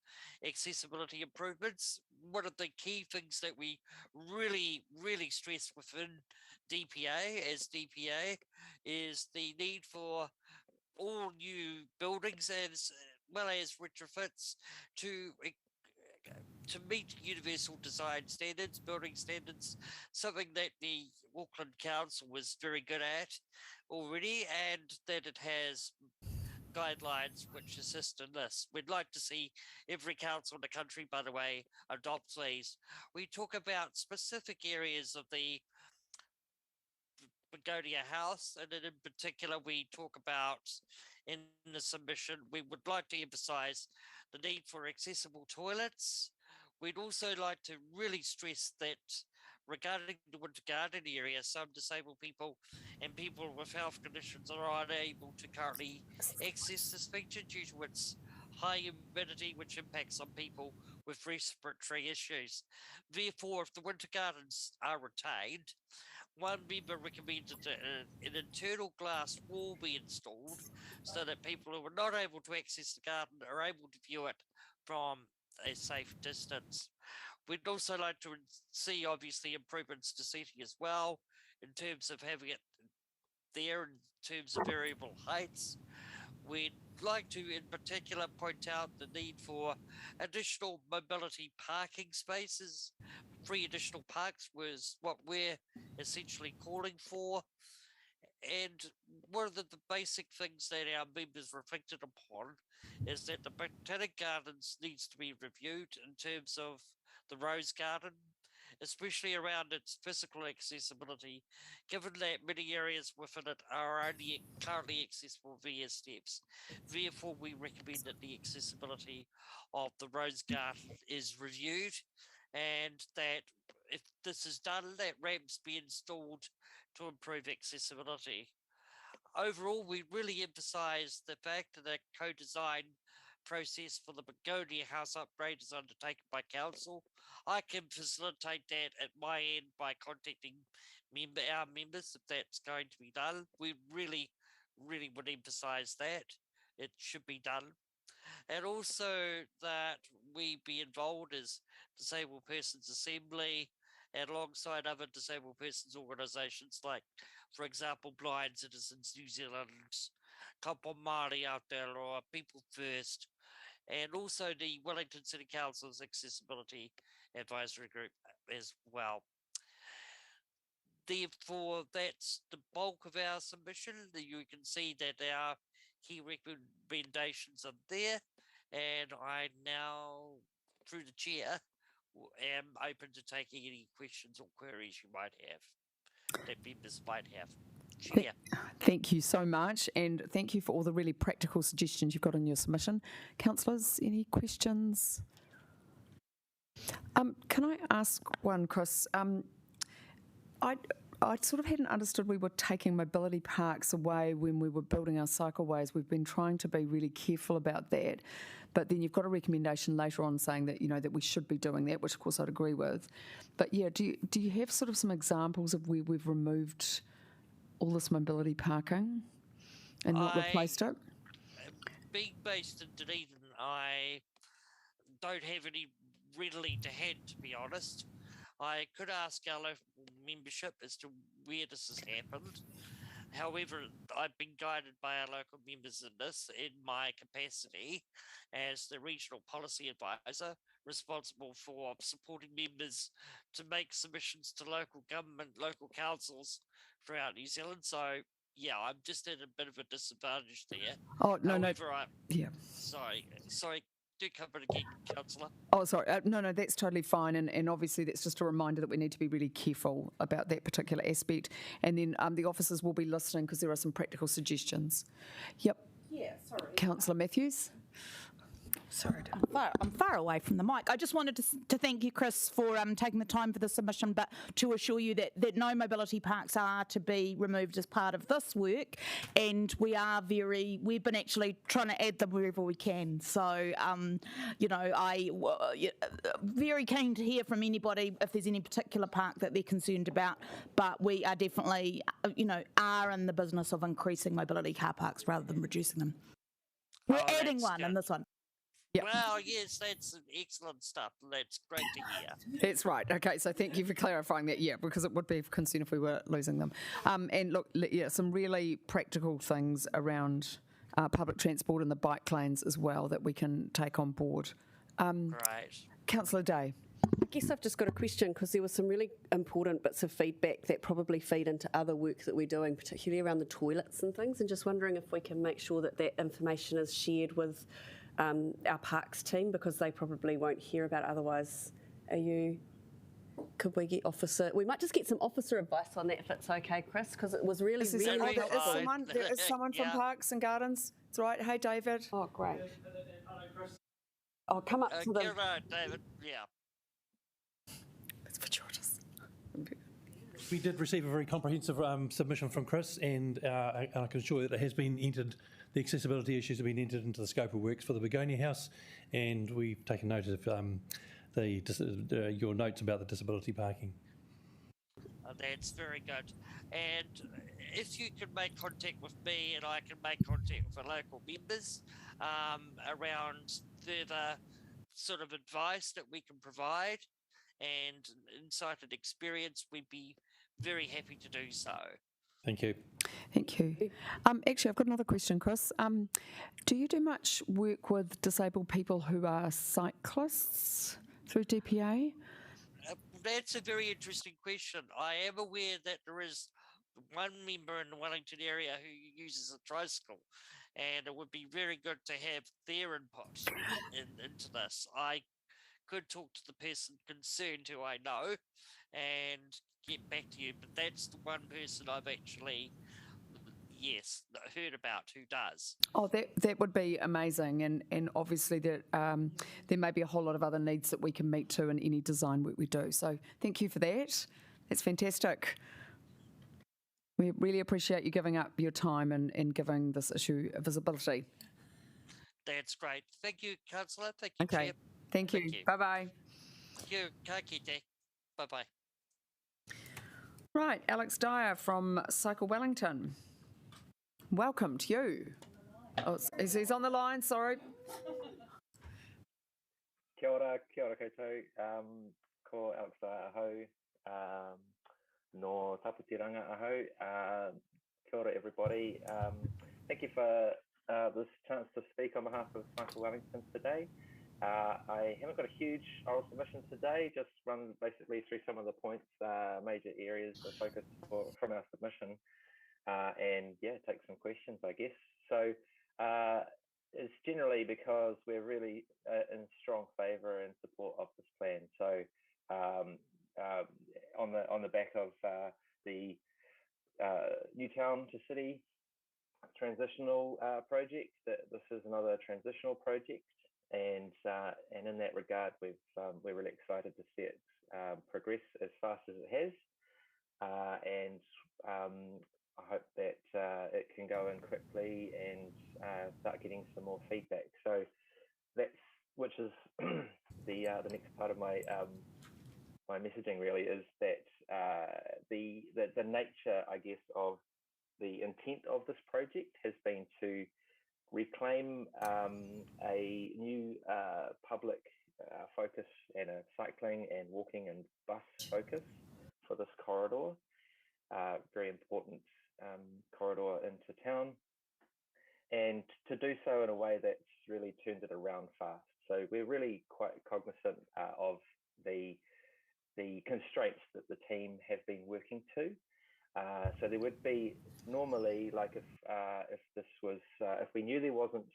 accessibility improvements. One of the key things that we really, really stress within DPA is the need for all new buildings as well as retrofits to to meet universal design standards, building standards, something that the Auckland Council was very good at already, and that it has guidelines which assist in this. We'd like to see every council in the country, by the way, adopt these. We talk about specific areas of the Begonia House, and then in particular we talk about in the submission, we would like to emphasise the need for accessible toilets. We'd also like to really stress that regarding the winter garden area, some disabled people and people with health conditions are unable to currently access this feature due to its high humidity, which impacts on people with respiratory issues. Therefore, if the winter gardens are retained, one member recommended that an internal glass wall be installed so that people who are not able to access the garden are able to view it from a safe distance. We'd also like to see, obviously, improvements to seating as well, in terms of having it there in terms of variable heights. We'd like to, in particular, point out the need for additional mobility parking spaces. 3 additional parks was what we're essentially calling for. And one of the basic things that our members reflected upon is that the Botanic Gardens needs to be reviewed in terms of the Rose Garden, especially around its physical accessibility, given that many areas within it are only currently accessible via steps. Therefore, we recommend that the accessibility of the Rose Garden is reviewed, and that if this is done, that ramps be installed to improve accessibility. Overall, we really emphasise the fact that a co-design process for the Begonia House upgrade is undertaken by council. I can facilitate that at my end by contacting our members if that's going to be done. We really would emphasise that it should be done. And also that we be involved as Disabled Persons Assembly and alongside other disabled persons organisations like, for example, Blind Citizens New Zealand, Kapo Māori Aotearoa, People First, and also the Wellington City Council's Accessibility Advisory Group as well. Therefore, that's the bulk of our submission. You can see that our key recommendations are there, and I now, through the chair, am open to taking any questions or queries you might have, that members might have. Chair. Thank you so much, and thank you for all the really practical suggestions you've got in your submission. Councillors, any questions? Can I ask one, Chris? I sort of hadn't understood we were taking mobility parks away when we were building our cycleways. We've been trying to be really careful about that. But then you've got a recommendation later on saying that, that we should be doing that, which of course I'd agree with. But yeah, do you have sort of some examples of where we've removed all this mobility parking and not replaced it? Being based in Dunedin, I don't have any readily to hand, to be honest. I could ask our local membership as to where this has happened. However, I've been guided by our local members in this in my capacity as the Regional Policy Advisor, responsible for supporting members to make submissions to local government, local councils throughout New Zealand. So, yeah, I'm just at a bit of a disadvantage there. Oh, no, However, yeah. Sorry, do cover it again, Councillor. Oh, sorry. No, that's totally fine. And obviously that's just a reminder that we need to be really careful about that particular aspect. And then the officers will be listening because there are some practical suggestions. Yep. Yeah, sorry. Councillor Matthews. Sorry, I'm far away from the mic. I just wanted to thank you, Chris, for taking the time for the submission, but to assure you that no mobility parks are to be removed as part of this work, and we've been actually trying to add them wherever we can. So, very keen to hear from anybody if there's any particular park that they're concerned about, but we are definitely, are in the business of increasing mobility car parks rather than reducing them. We're adding one in this one. Yep. Well, yes, that's excellent stuff. That's great to hear. That's right. Okay, so thank you for clarifying that. Yeah, because it would be of concern if we were losing them. And look, yeah, some really practical things around public transport and the bike lanes as well that we can take on board. Right. Councillor Day. I guess I've just got a question because there were some really important bits of feedback that probably feed into other work that we're doing, particularly around the toilets and things, and just wondering if we can make sure that that information is shared with our parks team, because they probably won't hear about it otherwise. Could we get we might just get some officer advice on that if it's okay, Chris, because it was really, really helpful. There is someone from Parks and Gardens. It's right. Hey, David. Oh, great. Oh, come up to Kia ora, David. Yeah. That's for Georges. We did receive a very comprehensive submission from Chris, and I can assure you that it has been entered, the accessibility issues have been entered into the scope of works for the Begonia House, and we've taken note of your notes about the disability parking. That's very good. And if you can make contact with me and I can make contact with the local members around further sort of advice that we can provide and insight and experience, we'd be very happy to do so. Thank you. Thank you. Actually, I've got another question, Chris. Do you do much work with disabled people who are cyclists through DPA? That's a very interesting question. I am aware that there is one member in the Wellington area who uses a tricycle, and it would be very good to have their input into this. I could talk to the person concerned who I know and get back to you, but that's the one person I've actually, heard about who does. Oh, that would be amazing, and obviously there may be a whole lot of other needs that we can meet too in any design work we do. So thank you for that. That's fantastic. We really appreciate you giving up your time and giving this issue visibility. That's great. Thank you, Councillor. Thank you, Okay. Chair. Thank you. Bye-bye. Thank you. Ka kite. Bye-bye. Right, Alex Dyer from Cycle Wellington. Welcome to you. Oh, he's on the line, sorry. Kia ora koutou. Ko Alex Dyer ahau. No taputiranga ahau. Kia ora everybody. Thank you for this chance to speak on behalf of Cycle Wellington today. I haven't got a huge oral submission today, just run basically through some of the points, major areas of focus from our submission. And take some questions, I guess. So it's generally because we're really in strong favour and support of this plan. So on the back of the New Town to City transitional project, this is another transitional project, and in that regard, we're really excited to see it progress as fast as it has, and I hope that it can go in quickly and start getting some more feedback. So which is the next part of my my messaging really is that the nature, I guess, of the intent of this project has been to reclaim a new public focus and a cycling and walking and bus focus for this corridor. Very important corridor into town, and to do so in a way that's really turned it around fast. So we're really quite cognizant of the constraints that the team have been working to. So there would be normally, like if this was, if we knew there wasn't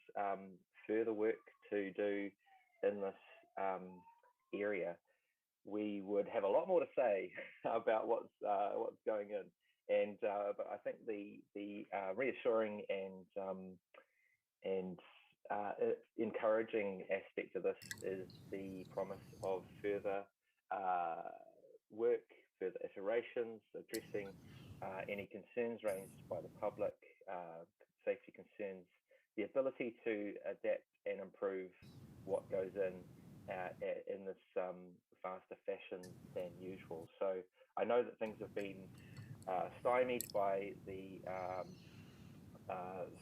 further work to do in this area, we would have a lot more to say about what's going in. And but I think the reassuring and encouraging aspect of this is the promise of further work, further iterations, addressing any concerns raised by the public, safety concerns, the ability to adapt and improve what goes in this faster fashion than usual. So I know that things have been stymied by the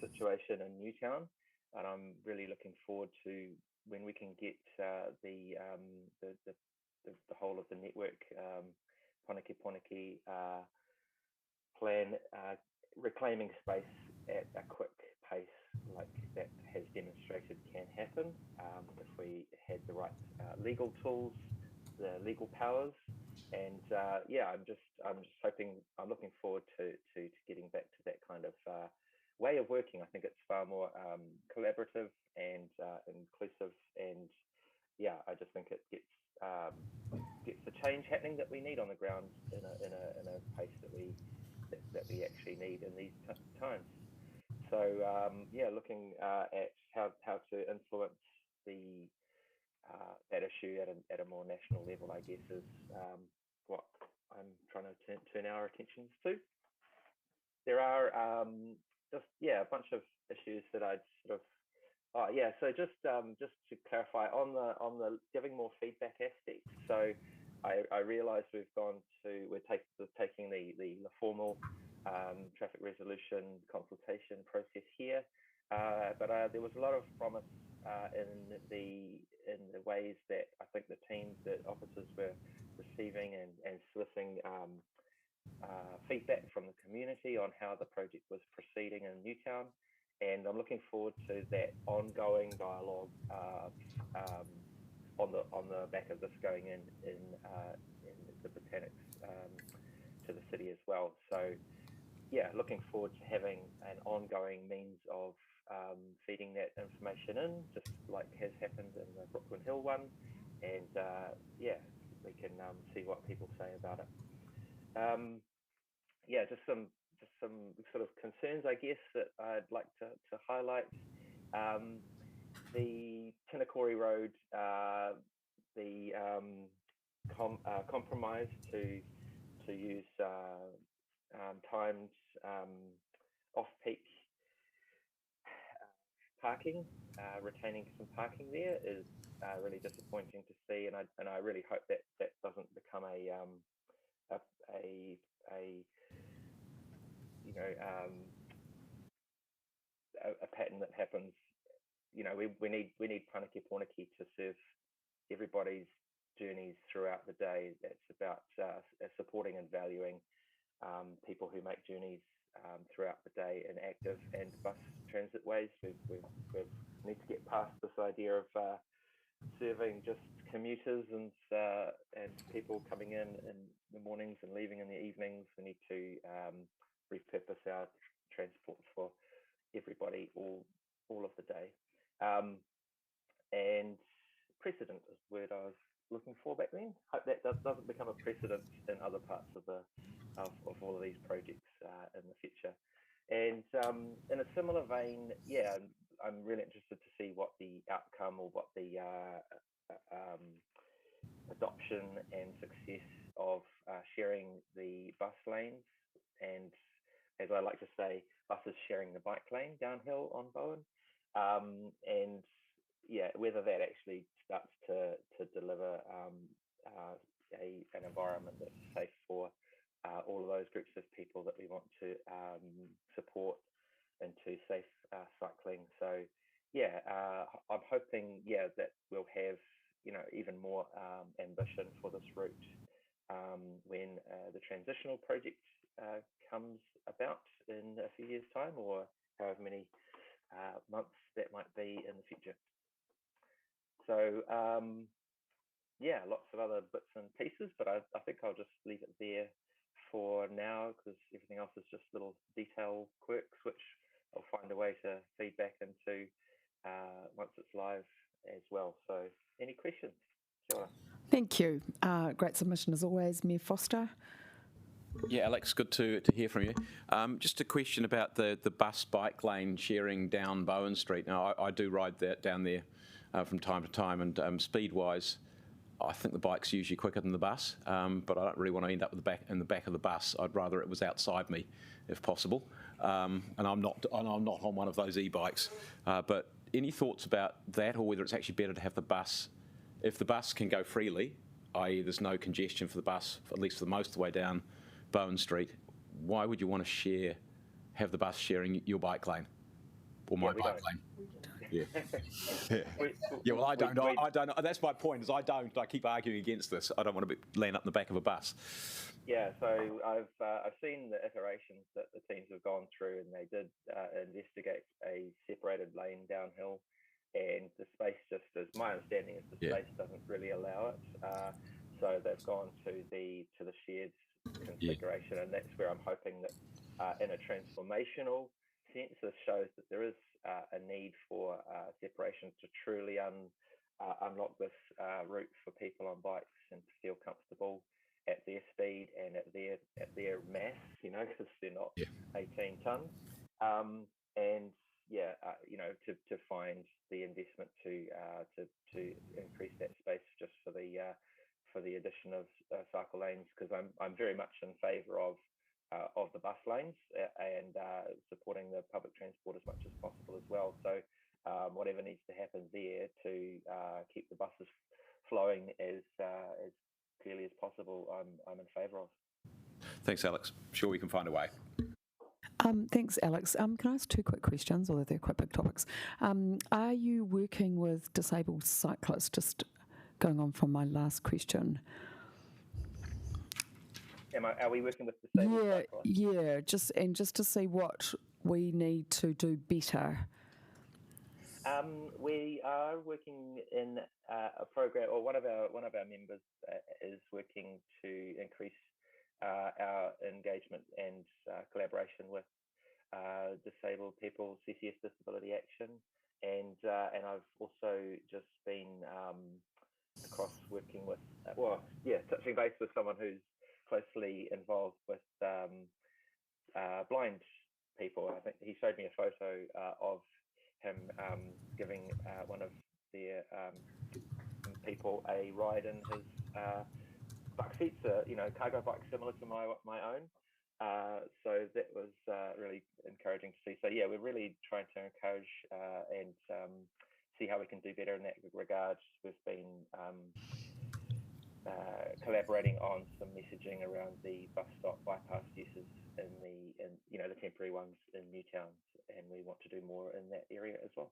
situation in Newtown, and I'm really looking forward to when we can get the whole of the network Poniki plan reclaiming space at a quick pace like that has demonstrated can happen if we had the right legal tools, the legal powers, and yeah, I'm just hoping, I'm looking forward to getting back to that kind of way of working. I think it's far more collaborative and inclusive, and yeah, I just think it gets the change happening that we need on the ground in a pace that we actually need in these times. So yeah, looking at how to influence the that issue at a more national level, I guess, is what I'm trying to turn our attentions to. There are just a bunch of issues that I'd sort of so just to clarify on the giving more feedback aspect. So I realise we're taking the formal traffic resolution consultation process here, but there was a lot of promise in the ways that I think the teams, that officers were receiving and soliciting feedback from the community on how the project was proceeding in Newtown. And I'm looking forward to that ongoing dialogue on the back of this going in the Botanics to the city as well. So yeah, looking forward to having an ongoing means of feeding that information in, just like has happened in the Brooklyn Hill one, and yeah, we can see what people say about it. Yeah, just some sort of concerns, I guess, that I'd like to highlight. The Tinakori Road, the compromise to use timed off-peak parking, retaining some parking there is really disappointing to see, and I really hope that doesn't become a pattern that happens. You know, we need Pānaki Pōnaki to serve everybody's journeys throughout the day. That's about supporting and valuing people who make journeys throughout the day in active and bus transit ways. We need to get past this idea of serving just commuters and people coming in the mornings and leaving in the evenings. We need to repurpose our transport for everybody all of the day. And precedent is the word I was looking for back then. Hope that doesn't become a precedent in other parts of all of these projects in the future. And in a similar vein, yeah, I'm really interested to see what the outcome or what the adoption and success of sharing the bus lanes, and as I like to say, buses sharing the bike lane downhill on Bowen, and yeah, whether that actually starts to deliver an environment that's safe for all of those groups of people that we want to support into safe cycling. So yeah, I'm hoping that we'll have even more ambition for this route when the transitional project comes about in a few years' time, or however many months that might be in the future. So yeah, lots of other bits and pieces, but I think I'll just leave it there for now, because everything else is just little detail quirks, which I'll find a way to feed back into once it's live as well. So any questions? Sure. Thank you. Great submission as always, Mayor Foster. Yeah, Alex, good to hear from you. Just a question about the bus bike lane sharing down Bowen Street. Now, I do ride that down there from time to time, and speed-wise, I think the bike's usually quicker than the bus, but I don't really want to end up in the back of the bus. I'd rather it was outside me, if possible. And I'm not on one of those e-bikes. But any thoughts about that, or whether it's actually better to have the bus, if the bus can go freely, i.e. there's no congestion for the bus, at least for most of the way down Bowen Street, why would you want to have the bus sharing your bike lane or my bike lane? Yeah. Yeah, well, I don't. I don't. That's my point. Is I don't. I keep arguing against this. I don't want to land up in the back of a bus. Yeah, so I've seen the iterations that the teams have gone through, and they did investigate a separated lane downhill, and the space just, as my understanding is, the space doesn't really allow it. So they've gone to the shared configuration, and that's where I'm hoping that in a transformational sense, this shows that there is a need for separation to truly unlock this route for people on bikes and to feel comfortable at their speed and at their mass, because they're not 18 tons. And to find the investment to increase that space just for the addition of cycle lanes, because I'm very much in favour of the bus lanes and supporting the public transport as much as possible as well. So whatever needs to happen there to keep the buses flowing as clearly as possible, I'm in favour of. Thanks, Alex. Sure, we can find a way. Thanks, Alex. Can I ask two quick questions, although they're quite big topics? Are you working with disabled cyclists? Just going on from my last question. Are we working with disabled cyclists? Yeah, just to see what we need to do better. We are working in a program, or one of our members is working to increase our engagement and collaboration with disabled people, CCS Disability Action, and I've also just been across working with, touching base with someone who's closely involved with blind people. I think he showed me a photo of him giving one of their people a ride in his buck seats, cargo bike similar to my own. So that was really encouraging to see. So yeah, we're really trying to encourage and see how we can do better in that regard. We've been collaborating on some messaging around the bus stop bypass uses in the temporary ones in new towns, and we want to do more in that area as well.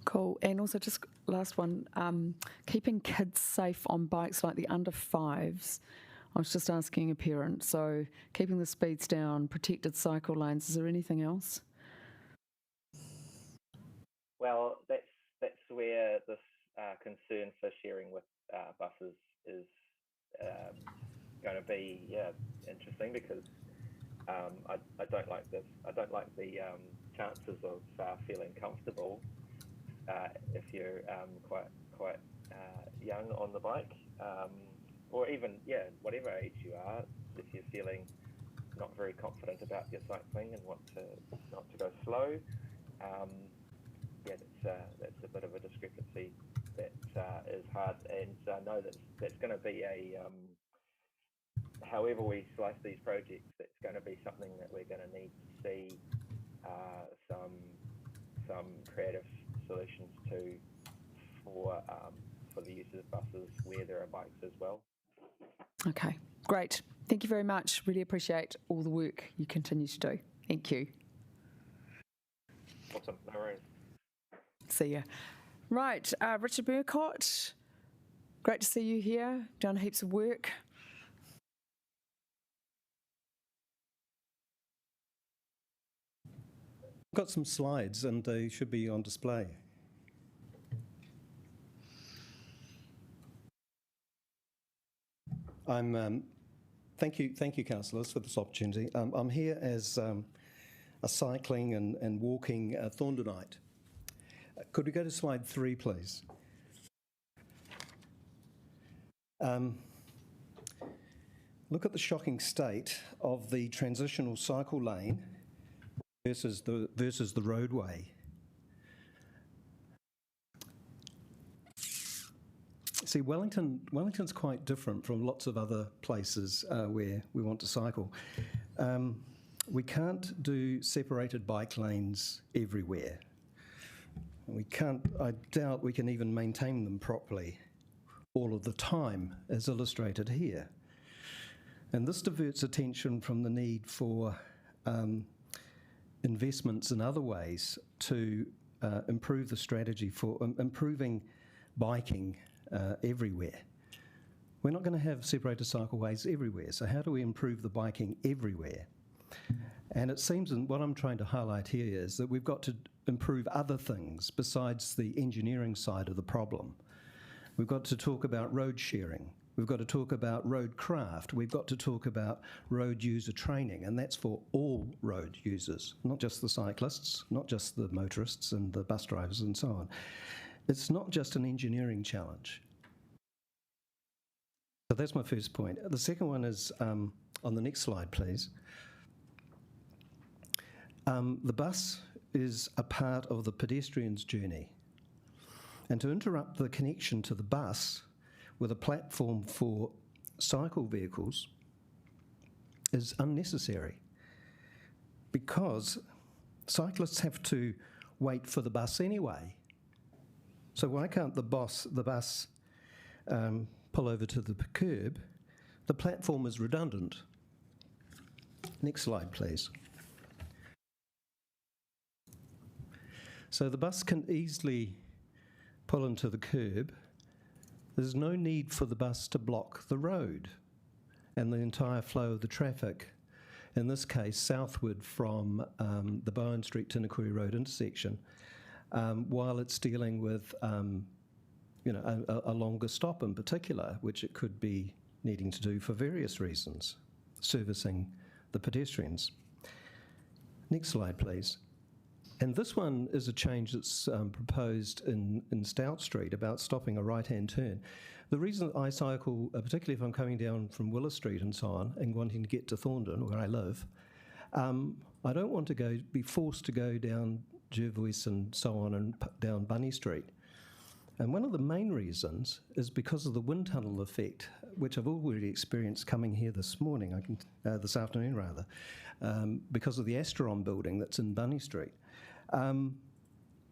Cool. And also, just last one, keeping kids safe on bikes, like the under fives. I was just asking a parent. So keeping the speeds down, protected cycle lanes. Is there anything else? Well, that's where this concern for sharing with buses is going to be interesting, because I don't like this. I don't like the chances of feeling comfortable if you're quite young on the bike, or even whatever age you are. If you're feeling not very confident about your cycling and want not to go slow, that's a bit of a discrepancy that is hard. And I know that's going to be however we slice these projects, that's going to be something that we're going to need to see some creative solutions for the use of buses where there are bikes as well. Okay, great. Thank you very much. Really appreciate all the work you continue to do. Thank you. Awesome, no worries. See ya. Right, Richard Burcott, great to see you here. Done heaps of work. I've got some slides and they should be on display. Thank you, councillors, for this opportunity. I'm here as a cycling and walking Thorndonite. Could we go to slide 3, please? Look at the shocking state of the transitional cycle lane versus the roadway. See, Wellington's quite different from lots of other places where we want to cycle. We can't do separated bike lanes everywhere. I doubt we can even maintain them properly all of the time, as illustrated here. And this diverts attention from the need for investments in other ways to improve the strategy for improving biking everywhere. We're not going to have separated cycleways everywhere, so how do we improve the biking everywhere? And it seems, and what I'm trying to highlight here is that we've got to improve other things besides the engineering side of the problem. We've got to talk about road sharing. We've got to talk about road craft. We've got to talk about road user training, and that's for all road users, not just the cyclists, not just the motorists and the bus drivers and so on. It's not just an engineering challenge. So that's my first point. The second one is on the next slide, please. The bus is a part of the pedestrian's journey. And to interrupt the connection to the bus with a platform for cycle vehicles is unnecessary, because cyclists have to wait for the bus anyway. So why can't the bus pull over to the curb? The platform is redundant. Next slide, please. So the bus can easily pull into the curb. There's no need for the bus to block the road and the entire flow of the traffic, in this case southward from the Bowen Street Tinakori Road intersection, while it's dealing with a longer stop in particular, which it could be needing to do for various reasons, servicing the pedestrians. Next slide, please. And this one is a change that's proposed in Stout Street about stopping a right-hand turn. The reason I cycle, particularly if I'm coming down from Willow Street and so on, and wanting to get to Thorndon, where I live, I don't want to be forced to go down Jervois and so on and down Bunny Street. And one of the main reasons is because of the wind tunnel effect, which I've already experienced coming here this afternoon, because of the Asteron building that's in Bunny Street.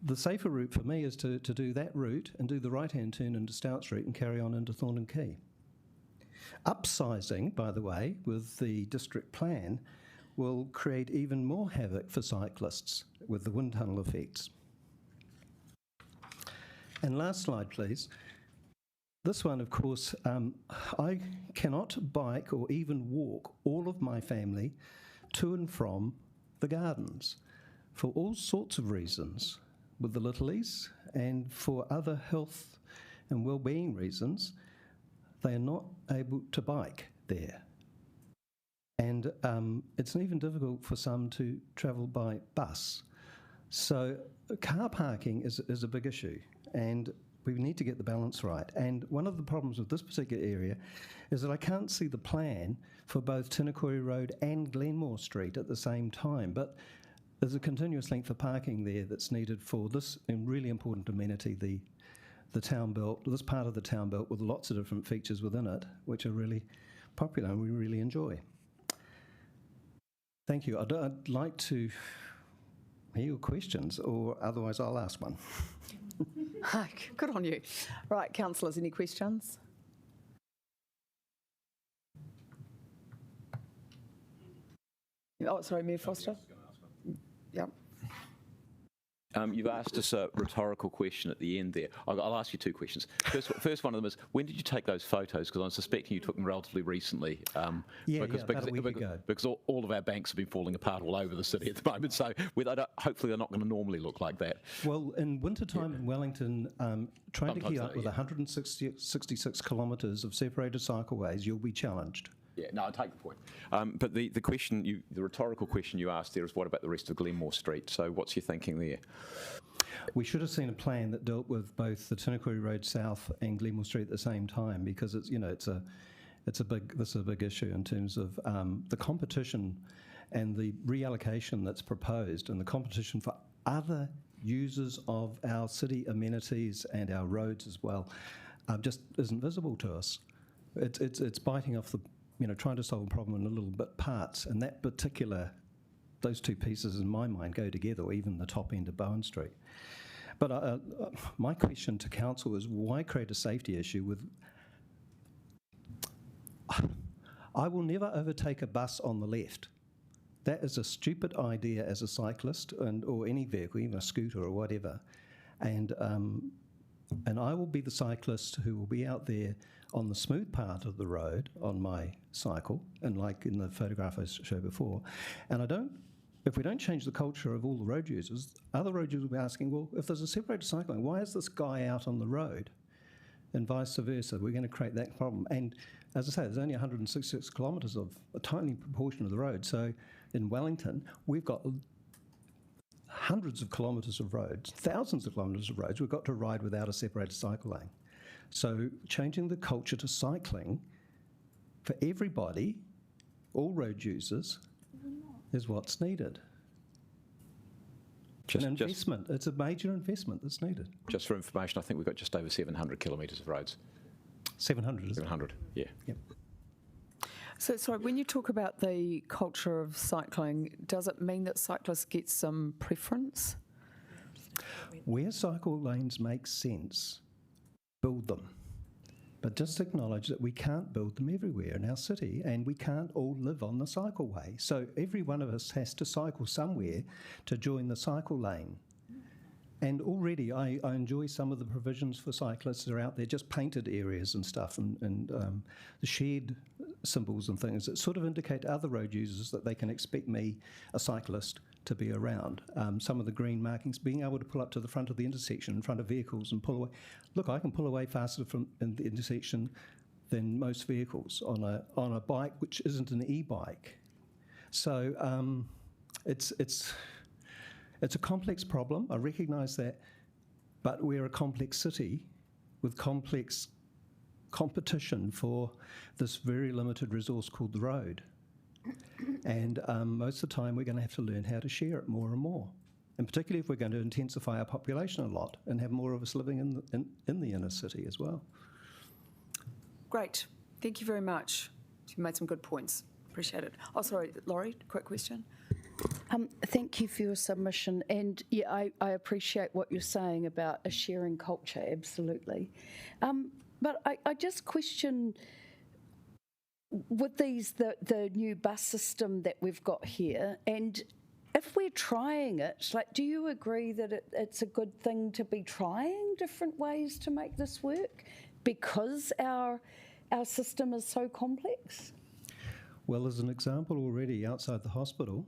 The safer route for me is to do that route and do the right-hand turn into Stout Street and carry on into Thorndon Quay. Upsizing, by the way, with the district plan will create even more havoc for cyclists with the wind tunnel effects. And last slide, please. This one, of course, I cannot bike or even walk all of my family to and from the gardens for all sorts of reasons, with the littlies and for other health and well-being reasons. They are not able to bike there. And it's even difficult for some to travel by bus. So car parking is a big issue, and we need to get the balance right. And one of the problems with this particular area is that I can't see the plan for both Tinakori Road and Glenmore Street at the same time. But there's a continuous length of parking there that's needed for this really important amenity, the town belt, this part of the town belt with lots of different features within it, which are really popular and we really enjoy. Thank you. I'd like to hear your questions, or otherwise I'll ask one. Good on you. Right, councillors, any questions? Oh, sorry, Mayor Foster. Yep. You've asked us a rhetorical question at the end there. I'll ask you two questions. First one of them is, when did you take those photos? Because I'm suspecting you took them relatively recently. About a week ago. Because all of our banks have been falling apart all over the city at the moment, so hopefully they're not going to normally look like that. Well, in wintertime in Wellington, trying to keep up with 166 kilometres of separated cycleways, you'll be challenged. Yeah, no, I take the point. But the question, the rhetorical question you asked there is, what about the rest of Glenmore Street? So what's your thinking there? We should have seen a plan that dealt with both the Tinakori Road South and Glenmore Street at the same time, because this is a big issue in terms of the competition and the reallocation that's proposed, and the competition for other users of our city amenities and our roads as well, just isn't visible to us. It's biting off the, trying to solve a problem in a little bit parts, and those two pieces in my mind go together, or even the top end of Bowen Street. But my question to council is, why create a safety issue with... I will never overtake a bus on the left. That is a stupid idea as a cyclist or any vehicle, even a scooter or whatever. And I will be the cyclist who will be out there on the smooth part of the road on my cycle, and like in the photograph I showed before. And if we don't change the culture of all the road users, other road users will be asking, well, if there's a separated cycling, why is this guy out on the road? And vice versa. We're going to create that problem. And as I say, there's only 166 kilometres of a tiny proportion of the road. So in Wellington, we've got hundreds of kilometres of roads, thousands of kilometres of roads we've got to ride without a separated cycle lane. So changing the culture to cycling for everybody, all road users, is what's needed. An investment. It's a major investment that's needed. Just for information, I think we've got just over 700 kilometres of roads. 700, is it? 700, yeah. Yep. So, sorry, when you talk about the culture of cycling, does it mean that cyclists get some preference? Where cycle lanes make sense, build them. But just acknowledge that we can't build them everywhere in our city, and we can't all live on the cycleway. So every one of us has to cycle somewhere to join the cycle lane. And already I enjoy some of the provisions for cyclists that are out there, just painted areas and stuff, and the shared symbols and things that sort of indicate to other road users that they can expect me, a cyclist, to be around. Some of the green markings, being able to pull up to the front of the intersection in front of vehicles and pull away. Look, I can pull away faster from in the intersection than most vehicles on a bike which isn't an e-bike. So it's a complex problem. I recognise that, but we're a complex city with complex competition for this very limited resource called the road. And most of the time we're going to have to learn how to share it more and more. And particularly if we're going to intensify our population a lot and have more of us living in the inner city as well. Great. Thank you very much. You made some good points. Appreciate it. Oh, sorry, Laurie, quick question. Thank you for your submission. And yeah, I appreciate what you're saying about a sharing culture, absolutely. But I just question, with the new bus system that we've got here, and if we're trying it, like, do you agree that it's a good thing to be trying different ways to make this work because our system is so complex? Well, as an example already outside the hospital,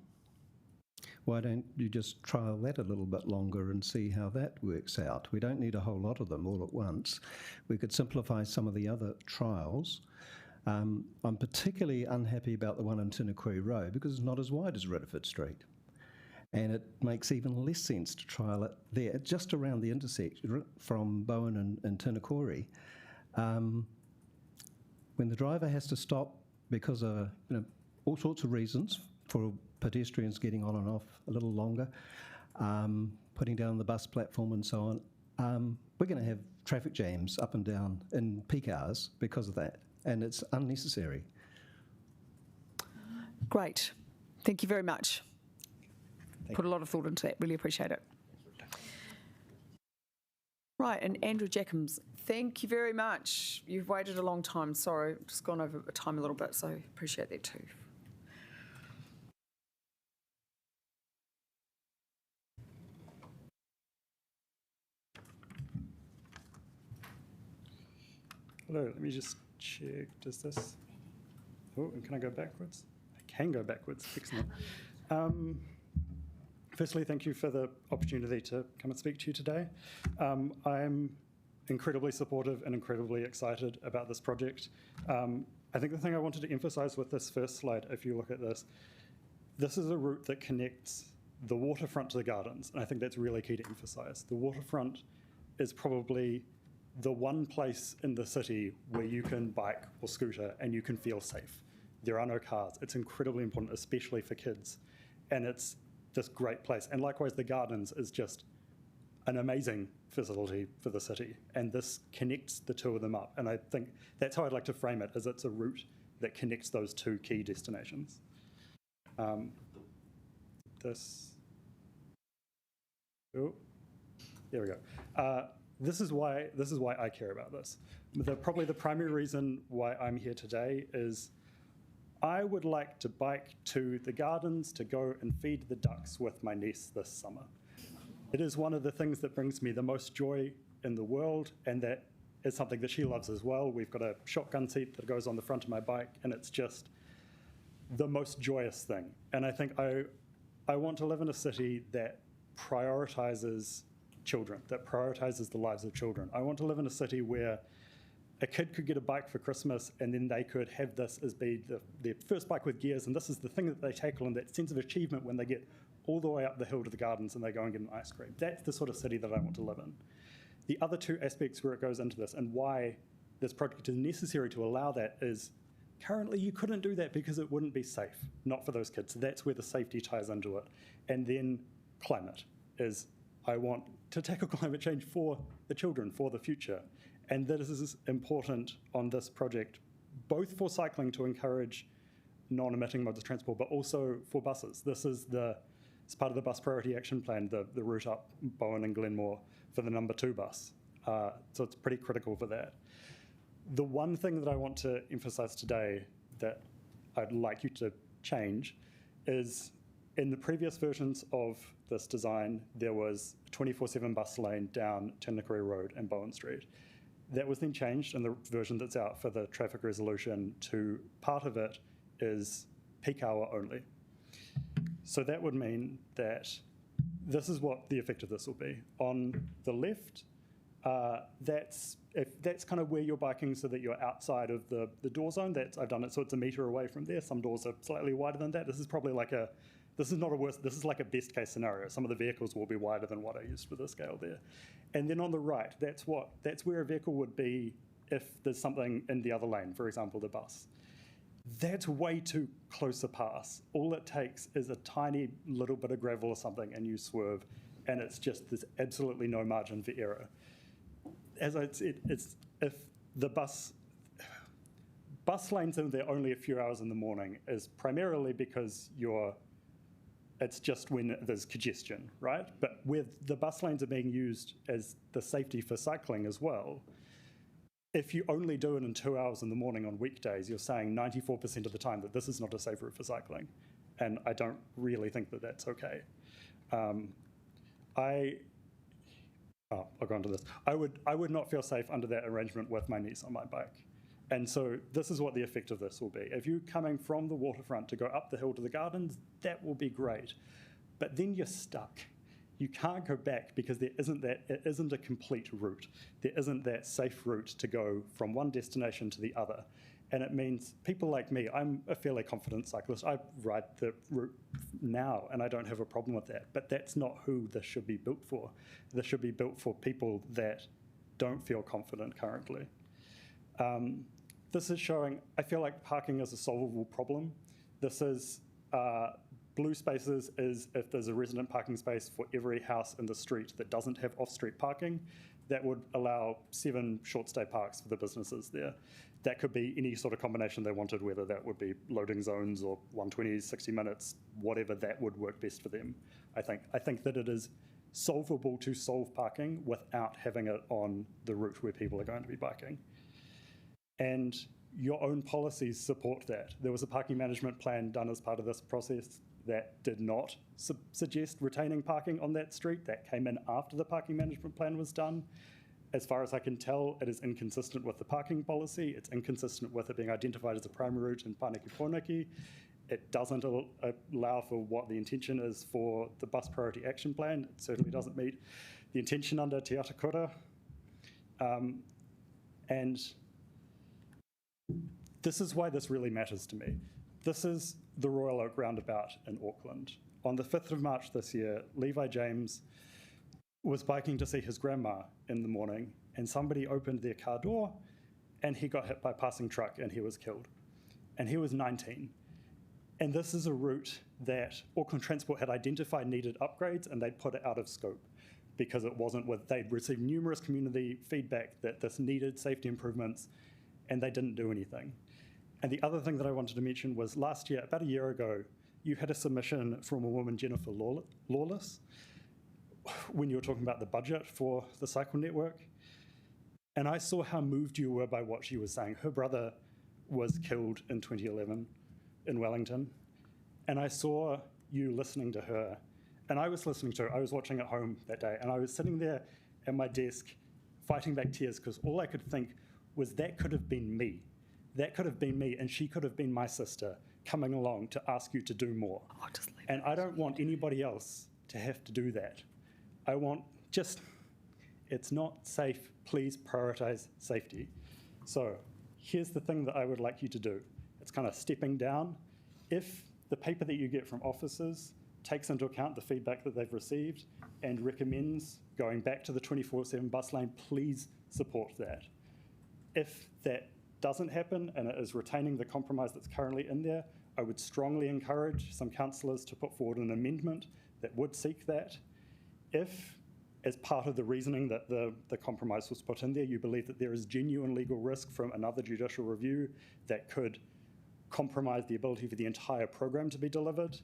why don't you just trial that a little bit longer and see how that works out? We don't need a whole lot of them all at once. We could simplify some of the other trials. I'm particularly unhappy about the one in Tinakori Road because it's not as wide as Ridderford Street. And it makes even less sense to trial it there, just around the intersection from Bowen and Tinakori. When the driver has to stop because of all sorts of reasons for pedestrians getting on and off a little longer, putting down the bus platform and so on, we're going to have traffic jams up and down in peak hours because of that, and it's unnecessary. Great. Thank you very much. Put a lot of thought into that. Really appreciate it. Right, and Andrew Jackams, thank you very much. You've waited a long time. Sorry, just gone over time a little bit, so appreciate that too. Hello, let me just check. Does this? Oh, and can I go backwards? I can go backwards. Excellent. Firstly, thank you for the opportunity to come and speak to you today. I'm incredibly supportive and incredibly excited about this project. I think the thing I wanted to emphasise with this first slide, if you look at this is a route that connects the waterfront to the gardens, and I think that's really key to emphasise. The waterfront is probably the one place in the city where you can bike or scooter and you can feel safe. There are no cars. It's incredibly important, especially for kids. And it's this great place. And likewise, the gardens is just an amazing facility for the city. And this connects the two of them up. And I think that's how I'd like to frame it, is it's a route that connects those two key destinations. Oh, there we go. This is why I care about this. Probably the primary reason why I'm here today is I would like to bike to the gardens to go and feed the ducks with my niece this summer. It is one of the things that brings me the most joy in the world, and that is something that she loves as well. We've got a shotgun seat that goes on the front of my bike, and it's just the most joyous thing. And I think I want to live in a city that prioritizes children, that prioritizes the lives of children. I want to live in a city where a kid could get a bike for Christmas and then they could have this as be their first bike with gears, and this is the thing that they tackle, and that sense of achievement when they get all the way up the hill to the gardens and they go and get an ice cream. That's the sort of city that I want to live in. The other two aspects where it goes into this and why this project is necessary to allow that is currently you couldn't do that because it wouldn't be safe, not for those kids. So that's where the safety ties into it. And then climate is, I want to tackle climate change for the children, for the future. And this is important on this project, both for cycling to encourage non-emitting modes of transport, but also for buses. This is it's part of the bus priority action plan, the route up Bowen and Glenmore for the number 2 bus. So it's pretty critical for that. The one thing that I want to emphasize today that I'd like you to change is in the previous versions of this design, there was a 24/7 bus lane down Tinakori Road and Bowen Street. That was then changed in the version that's out for the traffic resolution to part of it is peak hour only. So that would mean that this is what the effect of this will be. On the left, that's kind of where you're biking so that you're outside of the door zone. I've done it so it's a metre away from there. Some doors are slightly wider than that. This is probably this is not a worst, this is like a best case scenario. Some of the vehicles will be wider than what I used for the scale there. And then on the right, that's where a vehicle would be if there's something in the other lane, for example, the bus. That's way too close a pass. All it takes is a tiny little bit of gravel or something and you swerve, and there's absolutely no margin for error. As I said, if the bus lanes in there only a few hours in the morning is primarily because it's just when there's congestion, right? But where the bus lanes are being used as the safety for cycling as well, if you only do it in 2 hours in the morning on weekdays, you're saying 94% of the time that this is not a safe route for cycling. And I don't really think that that's okay. I'll go on to this. I would not feel safe under that arrangement with my niece on my bike. And so this is what the effect of this will be. If you're coming from the waterfront to go up the hill to the gardens, that will be great. But then you're stuck. You can't go back because it isn't a complete route. There isn't that safe route to go from one destination to the other. And it means people like me, I'm a fairly confident cyclist. I ride the route now and I don't have a problem with that. But that's not who this should be built for. This should be built for people that don't feel confident currently. This is showing, I feel like parking is a solvable problem. This is, blue spaces is if there's a resident parking space for every house in the street that doesn't have off-street parking, that would allow 7 short stay parks for the businesses there. That could be any sort of combination they wanted, whether that would be loading zones or 120s, 60 minutes, whatever that would work best for them, I think. I think that it is solvable to solve parking without having it on the route where people are going to be biking. And your own policies support that. There was a parking management plan done as part of this process that did not suggest retaining parking on that street. That came in after the parking management plan was done. As far as I can tell, it is inconsistent with the parking policy. It's inconsistent with it being identified as a primary route in Pāniki Pōnaki. It doesn't allow for what the intention is for the bus priority action plan. It certainly doesn't meet the intention under Te Atakura. And this is why this really matters to me. This is the Royal Oak Roundabout in Auckland. On the 5th of March this year, Levi James was biking to see his grandma in the morning, and somebody opened their car door and he got hit by a passing truck and he was killed. And he was 19. And this is a route that Auckland Transport had identified needed upgrades, and they'd put it out of scope because it wasn't they'd received numerous community feedback that this needed safety improvements, and they didn't do anything. And the other thing that I wanted to mention was last year, about a year ago, you had a submission from a woman, Jennifer Lawless, when you were talking about the budget for the cycle network. And I saw how moved you were by what she was saying. Her brother was killed in 2011 in Wellington, and I saw you listening to her, and I was listening to her. I was watching at home that day, and I was sitting there at my desk fighting back tears because all I could think was that could have been me. That could have been me, and she could have been my sister coming along to ask you to do more. And I don't want anybody else to have to do that. I want just, it's not safe. Please prioritize safety. So here's the thing that I would like you to do. It's kind of stepping down. If the paper that you get from officers takes into account the feedback that they've received and recommends going back to the 24/7 bus lane, please support that. If that doesn't happen and it is retaining the compromise that's currently in there, I would strongly encourage some councillors to put forward an amendment that would seek that. If, as part of the reasoning that the compromise was put in there, you believe that there is genuine legal risk from another judicial review that could compromise the ability for the entire program to be delivered,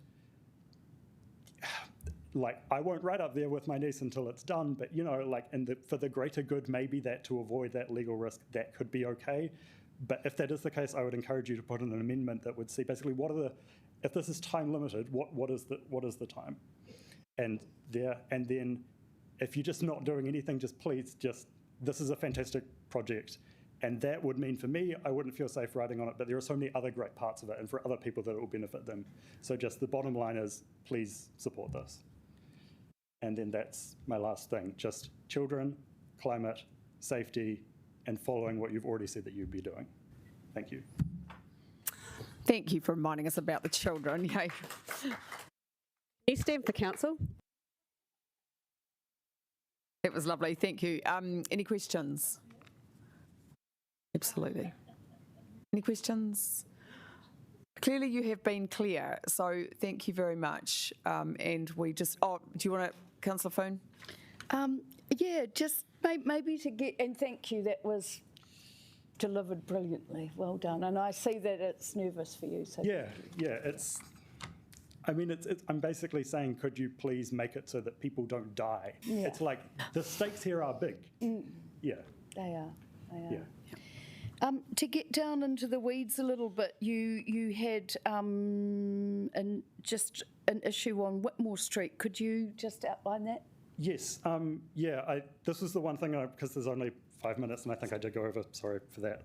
like, I won't ride up there with my niece until it's done, but, you know, like, for the greater good, maybe that to avoid that legal risk, that could be okay. But if that is the case, I would encourage you to put in an amendment that would see basically if this is time limited, what is the time? And then if you're just not doing anything, please, this is a fantastic project. And that would mean for me, I wouldn't feel safe riding on it, but there are so many other great parts of it and for other people that it will benefit them. So just the bottom line is, please support this. And then that's my last thing, just children, climate, safety, and following what you've already said that you'd be doing. Thank you. Thank you for reminding us about the children. Yay. You stand for council. It was lovely. Thank you. Any questions? Absolutely. Any questions? Clearly you have been clear, so thank you very much. And we just, do you want to, Councillor Foon? Yeah, just maybe to get, and thank you, that was delivered brilliantly. Well done. And I see that it's nervous for you. So Yeah, I'm basically saying, could you please make it so that people don't die? Yeah. It's like, the stakes here are big. Yeah. They are. Yeah. To get down into the weeds a little bit, you had just an issue on Whitmore Street. Could you just outline that? Yes. This was the one thing, because there's only 5 minutes, and I think I did go over, sorry for that.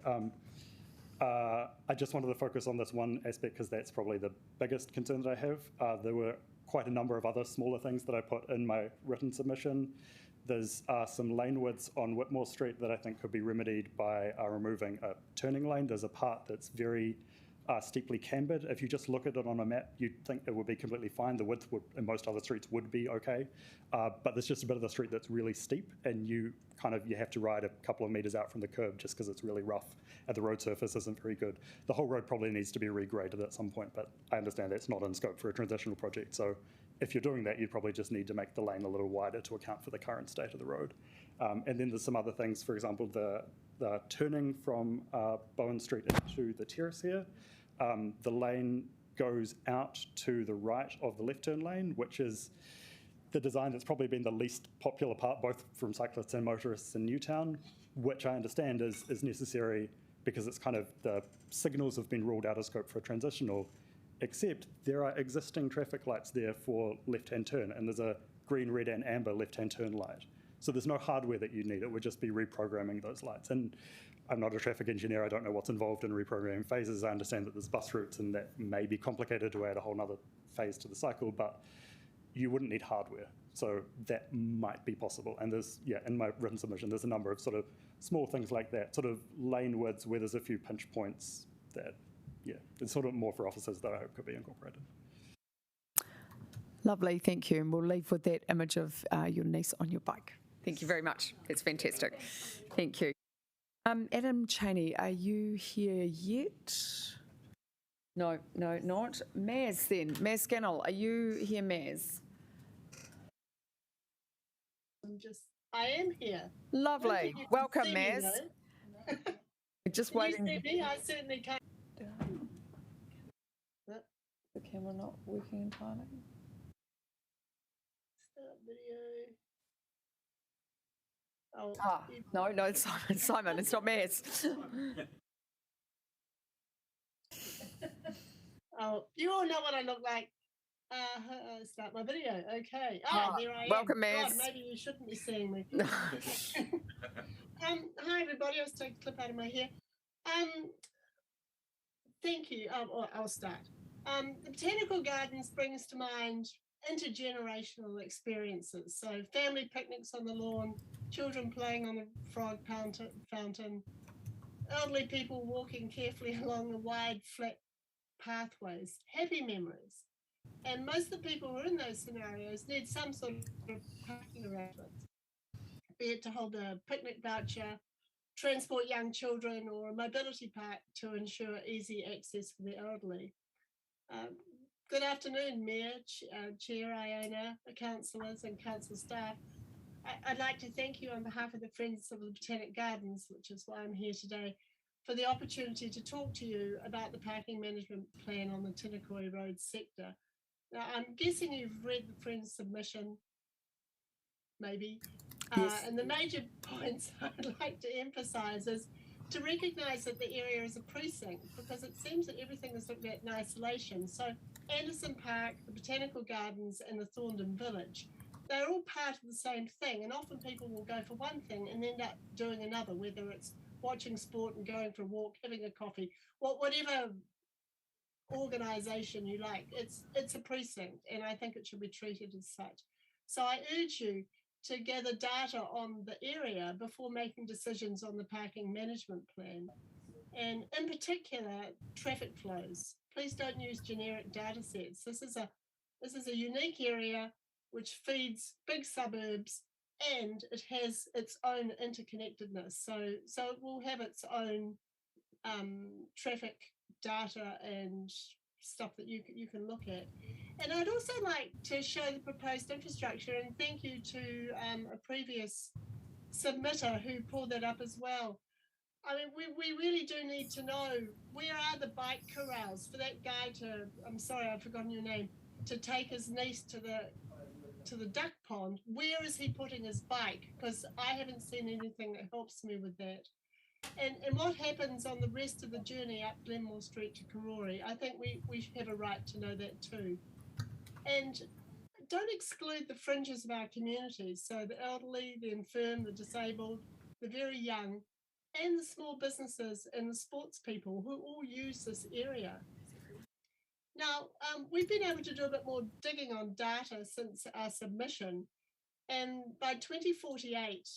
I just wanted to focus on this one aspect because that's probably the biggest concern that I have. There were quite a number of other smaller things that I put in my written submission. There's some lane widths on Whitmore Street that I think could be remedied by removing a turning lane. There's a part that's very steeply cambered. If you just look at it on a map, you'd think it would be completely fine. The width in most other streets would be okay. But there's just a bit of the street that's really steep, and you have to ride a couple of meters out from the curb just because it's really rough and the road surface isn't very good. The whole road probably needs to be regraded at some point, but I understand that's not in scope for a transitional project. So if you're doing that, you'd probably just need to make the lane a little wider to account for the current state of the road. And then there's some other things, for example, the turning from Bowen Street into the terrace here. The lane goes out to the right of the left turn lane, which is the design that's probably been the least popular part, both from cyclists and motorists in Newtown, which I understand is necessary because it's the signals have been ruled out of scope for a transitional, except there are existing traffic lights there for left-hand turn, and there's a green, red, and amber left-hand turn light. So there's no hardware that you need. It would just be reprogramming those lights. And I'm not a traffic engineer. I don't know what's involved in reprogramming phases. I understand that there's bus routes, and that may be complicated to add a whole nother phase to the cycle, but you wouldn't need hardware. So that might be possible. And there's, in my written submission, there's a number of small things like that, lane widths where there's a few pinch points that, it's more for officers that I hope could be incorporated. Lovely, thank you. And we'll leave with that image of your niece on your bike. Thank you very much. It's fantastic. Thank you. Adam Cheney, are you here yet? No, not. Maz then. Maz Scannell, are you here, Maz? I am here. Lovely. Welcome, Maz. Just waiting. You see me? I certainly can't. The camera not working entirely. Start video. Oh, No, it's Simon. It's not Maz. Oh, you all know what I look like. Start my video. Okay. There I am. welcome, God, Maz. maybe you shouldn't be seeing me. Hi, everybody. I'll just take a clip out of my hair. Thank you. I'll start. The Botanical Gardens brings to mind intergenerational experiences. So family picnics on the lawn, children playing on the frog fountain, elderly people walking carefully along the wide, flat pathways, happy memories. And most of the people who are in those scenarios need some sort of parking arrangement, be it to hold a picnic voucher, transport young children, or a mobility park to ensure easy access for the elderly. Good afternoon, Mayor, Chair Iona, councillors and council staff. I'd like to thank you on behalf of the Friends of the Botanic Gardens, which is why I'm here today, for the opportunity to talk to you about the parking management plan on the Tinakori Road sector. Now, I'm guessing you've read the Friends submission, maybe. Yes. And the major points I'd like to emphasise is to recognise that the area is a precinct, because it seems that everything is looked at in isolation. So Anderson Park, the Botanical Gardens and the Thorndon Village, they're all part of the same thing, and often people will go for one thing and end up doing another, whether it's watching sport and going for a walk, having a coffee, whatever organisation you like. It's a precinct, and I think it should be treated as such. So I urge you to gather data on the area before making decisions on the parking management plan. And in particular, traffic flows. Please don't use generic data sets. This is a unique area which feeds big suburbs, and it has its own interconnectedness. So it will have its own traffic data and stuff that you can look at. And I'd also like to show the proposed infrastructure, and thank you to a previous submitter who pulled that up as well. I mean, we really do need to know, where are the bike corrals for that guy to, I'm sorry, I've forgotten your name, to take his niece to the duck pond. Where is he putting his bike? Because I haven't seen anything that helps me with that. And what happens on the rest of the journey up Glenmore Street to Courier? I think we have a right to know that too. And don't exclude the fringes of our communities. So the elderly, the infirm, the disabled, the very young, and the small businesses and the sports people who all use this area. Now, we've been able to do a bit more digging on data since our submission. And by 2048,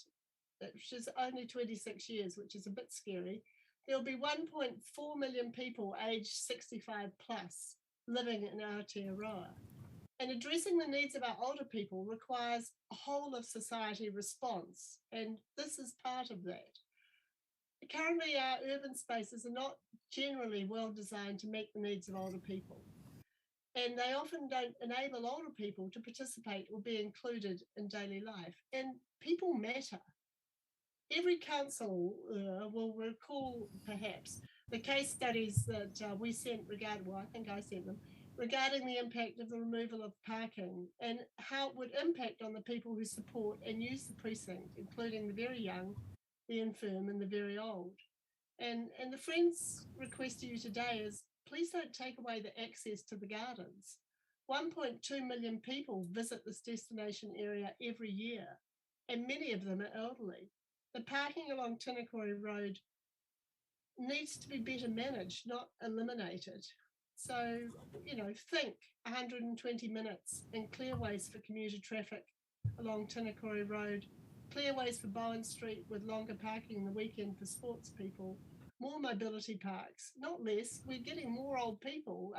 which is only 26 years, which is a bit scary, there'll be 1.4 million people aged 65 plus living in Aotearoa. And addressing the needs of our older people requires a whole of society response, and this is part of that. Currently, our urban spaces are not generally well designed to meet the needs of older people, and they often don't enable older people to participate or be included in daily life. And people matter. Every council will recall, perhaps, the case studies that we sent I think I sent them, regarding the impact of the removal of parking and how it would impact on the people who support and use the precinct, including the very young, the infirm and the very old. And the Friends' request to you today is, please don't take away the access to the gardens. 1.2 million people visit this destination area every year, and many of them are elderly. The parking along Tinakori Road needs to be better managed, not eliminated. So, think 120 minutes and clearways for commuter traffic along Tinakori Road, clearways for Bowen Street with longer parking in the weekend for sports people, more mobility parks, not less. We're getting more old people,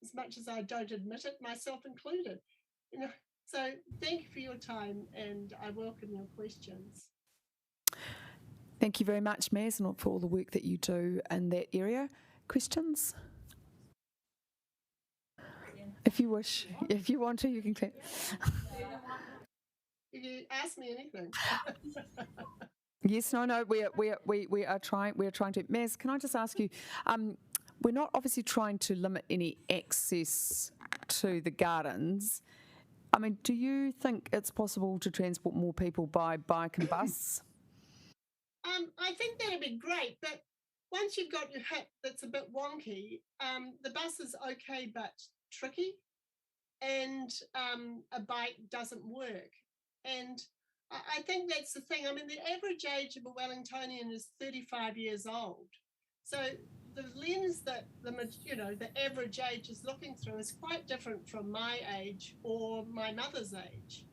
as much as I don't admit it, myself included. So thank you for your time, and I welcome your questions. Thank you very much, Maz, and for all the work that you do in that area. Questions? If you wish, if you want to, you can clap. You can ask me anything. Yes, no, we are trying to. Maz, can I just ask you? We're not obviously trying to limit any access to the gardens. I mean, do you think it's possible to transport more people by bike and bus? I think that'd be great, but once you've got your hip that's a bit wonky, the bus is okay but tricky, and a bike doesn't work. And I think that's the thing. I mean, the average age of a Wellingtonian is 35 years old. So the lens that the average age is looking through is quite different from my age or my mother's age.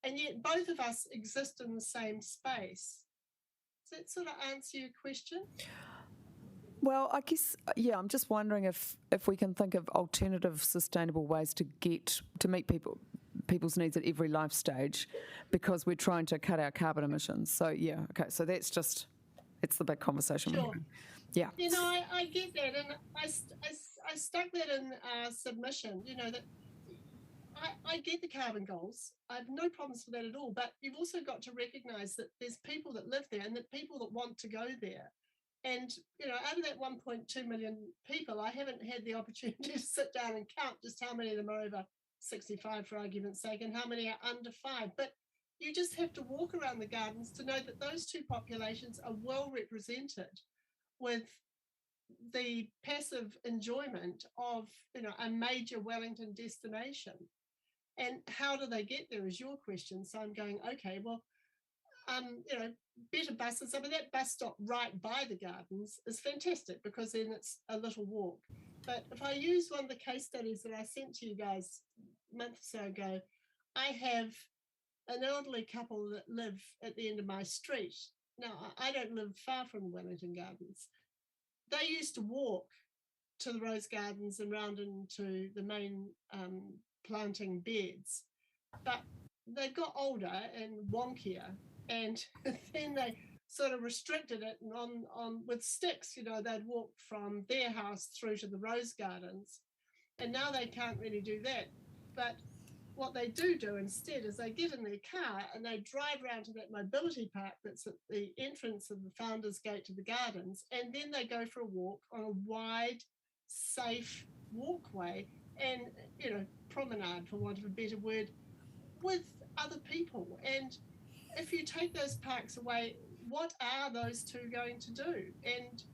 And yet both of us exist in the same space. Does that sort of answer your question? Well, I guess, yeah, I'm just wondering if we can think of alternative sustainable ways to meet people's needs at every life stage, because we're trying to cut our carbon emissions. So, yeah, okay, so it's the big conversation. Sure. Yeah. You know, I get that, and I stuck that in submission, that I get the carbon goals. I have no problems with that at all, but you've also got to recognise that there's people that live there and the people that want to go there. And, out of that 1.2 million people, I haven't had the opportunity to sit down and count just how many of them are over 65, for argument's sake, and how many are under 5. But you just have to walk around the gardens to know that those two populations are well represented, with the passive enjoyment of, a major Wellington destination. And how do they get there is your question. So I'm going, okay, well, better buses. I mean, that bus stop right by the gardens is fantastic, because then it's a little walk. But if I use one of the case studies that I sent to you guys a month or so ago, I have an elderly couple that live at the end of my street. Now, I don't live far from Wellington Gardens. They used to walk to the rose gardens and round into the main planting beds, but they got older and wonkier, and then they sort of restricted it, and on with sticks, they'd walk from their house through to the rose gardens, and now they can't really do that. But what they do instead is they get in their car and they drive around to that mobility park that's at the entrance of the Founders Gate to the gardens, and then they go for a walk on a wide, safe walkway and, promenade, for want of a better word, with other people. And if you take those parks away, what are those two going to do? And,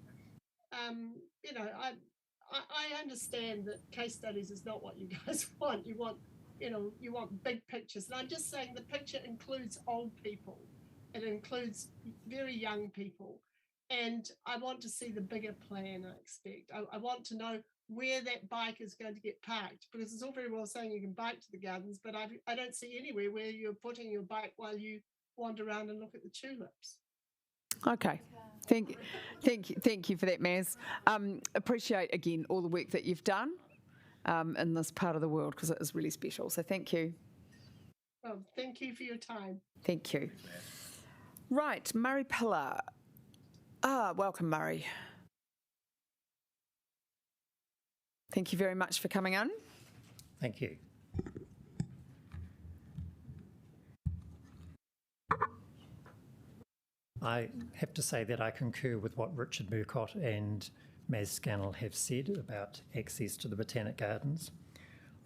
I understand that case studies is not what you guys want. You want big pictures. And I'm just saying the picture includes old people. It includes very young people. And I want to see the bigger plan, I expect. I want to know where that bike is going to get parked, because it's all very well saying you can bike to the gardens, but I don't see anywhere where you're putting your bike while you wander around and look at the tulips. Okay. Thank you for that, Maz. Appreciate, again, all the work that you've done in this part of the world, because it is really special. So thank you. Well, thank you for your time. Thank you. Right, Murray Pillar. Welcome, Murray. Thank you very much for coming on. Thank you. I have to say that I concur with what Richard Murcott and Maz Scannell have said about access to the Botanic Gardens.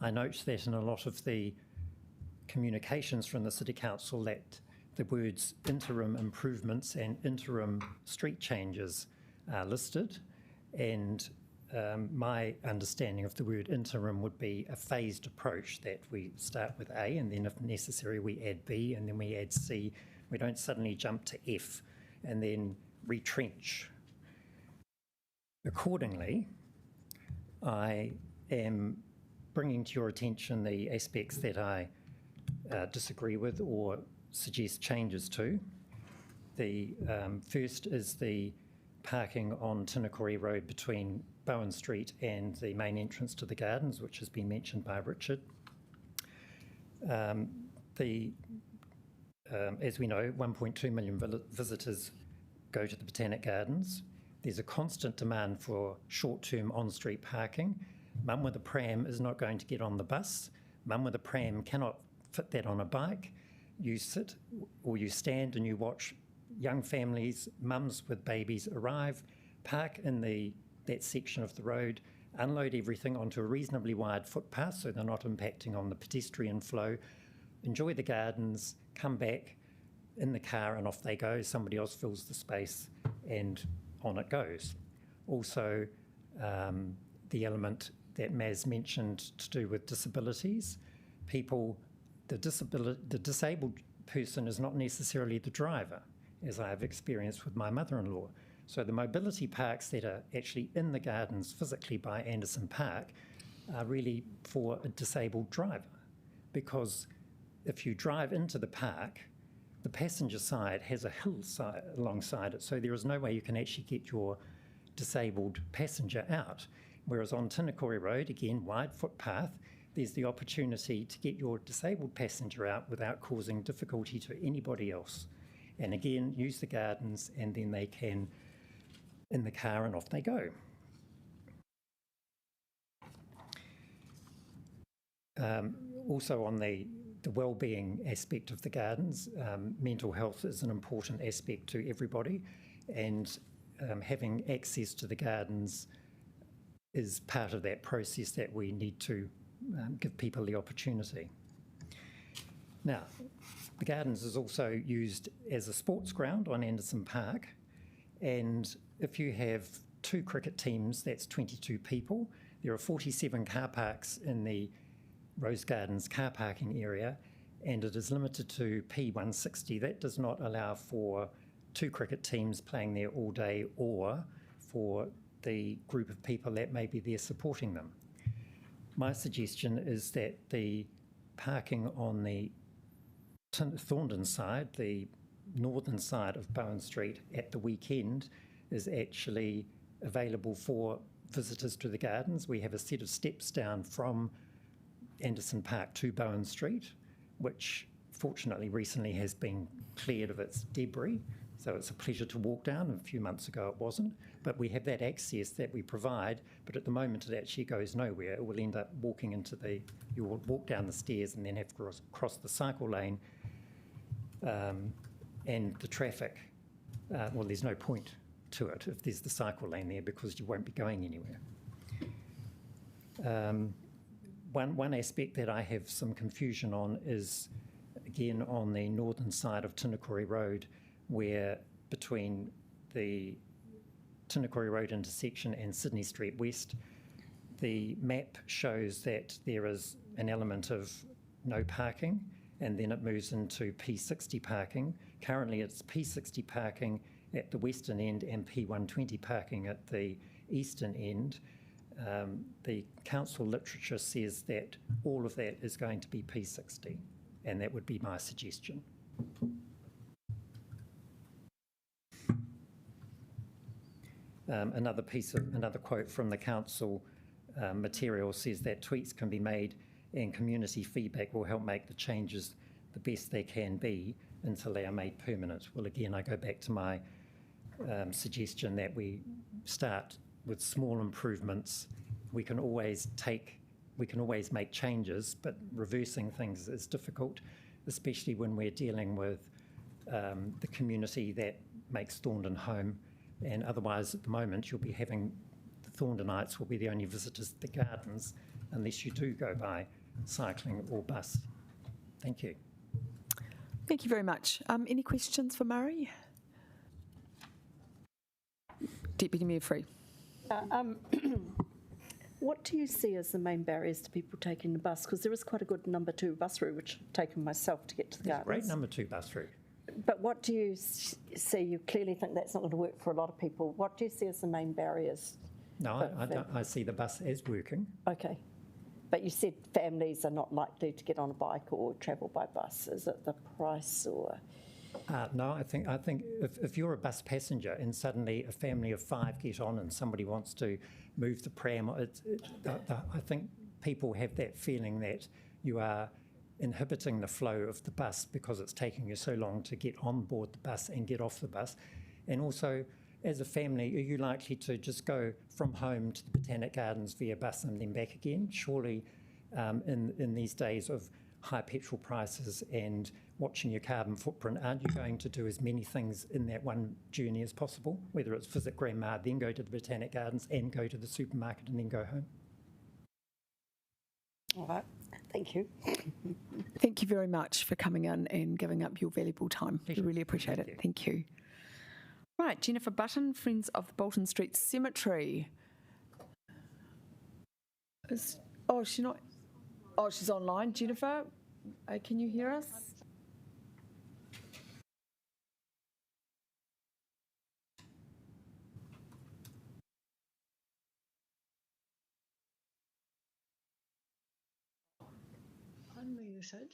I note that in a lot of the communications from the City Council that the words interim improvements and interim street changes are listed, and my understanding of the word interim would be a phased approach, that we start with A and then if necessary we add B and then we add C. We don't suddenly jump to F and then retrench. Accordingly, I am bringing to your attention the aspects that I disagree with or suggest changes to. The first is the parking on Tinakori Road between Bowen Street and the main entrance to the gardens, which has been mentioned by Richard. As we know, 1.2 million visitors go to the Botanic Gardens. There's a constant demand for short-term on-street parking. Mum with a pram is not going to get on the bus. Mum with a pram cannot fit that on a bike. You sit or you stand and you watch young families, mums with babies arrive, park in that section of the road, unload everything onto a reasonably wide footpath so they're not impacting on the pedestrian flow, enjoy the gardens, come back in the car and off they go. Somebody else fills the space and on it goes. Also, the element that Maz mentioned to do with disabilities. The disabled person is not necessarily the driver, as I have experienced with my mother-in-law. So the mobility parks that are actually in the gardens physically by Anderson Park are really for a disabled driver, because if you drive into the park, the passenger side has a hillside alongside it, so there is no way you can actually get your disabled passenger out. Whereas on Tinakori Road, again, wide footpath, there's the opportunity to get your disabled passenger out without causing difficulty to anybody else. And again, use the gardens, and then they can in the car and off they go. Also on the well-being aspect of the gardens, mental health is an important aspect to everybody, and having access to the gardens is part of that process that we need to give people the opportunity. Now, the gardens is also used as a sports ground on Anderson Park, and if you have 2 cricket teams, that's 22 people. There are 47 car parks in the Rose Gardens car parking area, and it is limited to P160. That does not allow for 2 cricket teams playing there all day, or for the group of people that may be there supporting them. My suggestion is that the parking on the Thorndon side, the northern side of Bowen Street at the weekend, is actually available for visitors to the gardens. We have a set of steps down from Anderson Park to Bowen Street, which fortunately recently has been cleared of its debris, so it's a pleasure to walk down. A few months ago it wasn't, but we have that access that we provide, but at the moment it actually goes nowhere. It will end up walking into you will walk down the stairs and then have to cross the cycle lane, and the traffic, well, there's no point to it if there's the cycle lane there, because you won't be going anywhere. One aspect that I have some confusion on is, again, on the northern side of Tinakori Road, where between the Tinakori Road intersection and Sydney Street West, the map shows that there is an element of no parking, and then it moves into P60 parking. Currently it's P60 parking at the western end and P120 parking at the eastern end. The council literature says that all of that is going to be P60, and that would be my suggestion. Another quote from the council material says that tweaks can be made and community feedback will help make the changes the best they can be until they are made permanent. Well, again, I go back to my suggestion that we start with small improvements. We can always make changes, but reversing things is difficult, especially when we're dealing with the community that makes Thorndon home. And otherwise, at the moment, you'll be having the Thorndonites will be the only visitors to the gardens unless you do go by cycling or bus. Thank you. Thank you very much. Any questions for Murray? Deputy Mayor Free. What do you see as the main barriers to people taking the bus? Because there is quite a good number 2 bus route, which I've taken myself to get to the gardens. Great number 2 bus route. But what do you see? You clearly think that's not going to work for a lot of people. What do you see as the main barriers? No, I see the bus as working. Okay. But you said families are not likely to get on a bike or travel by bus. Is it the price or...? No, I think if you're a bus passenger and suddenly a family of 5 get on and somebody wants to move the pram, I think people have that feeling that you are inhibiting the flow of the bus because it's taking you so long to get on board the bus and get off the bus. And also, as a family, are you likely to just go from home to the Botanic Gardens via bus and then back again? Surely in these days of high petrol prices and watching your carbon footprint, aren't you going to do as many things in that one journey as possible, whether it's visit Grandma, then go to the Botanic Gardens and go to the supermarket and then go home? All right, thank you. Thank you very much for coming in and giving up your valuable time. We really appreciate it. Thank you. Right, Jennifer Button, Friends of the Bolton Street Cemetery. She's not. Oh, she's online. Jennifer, can you hear us? Unmuted.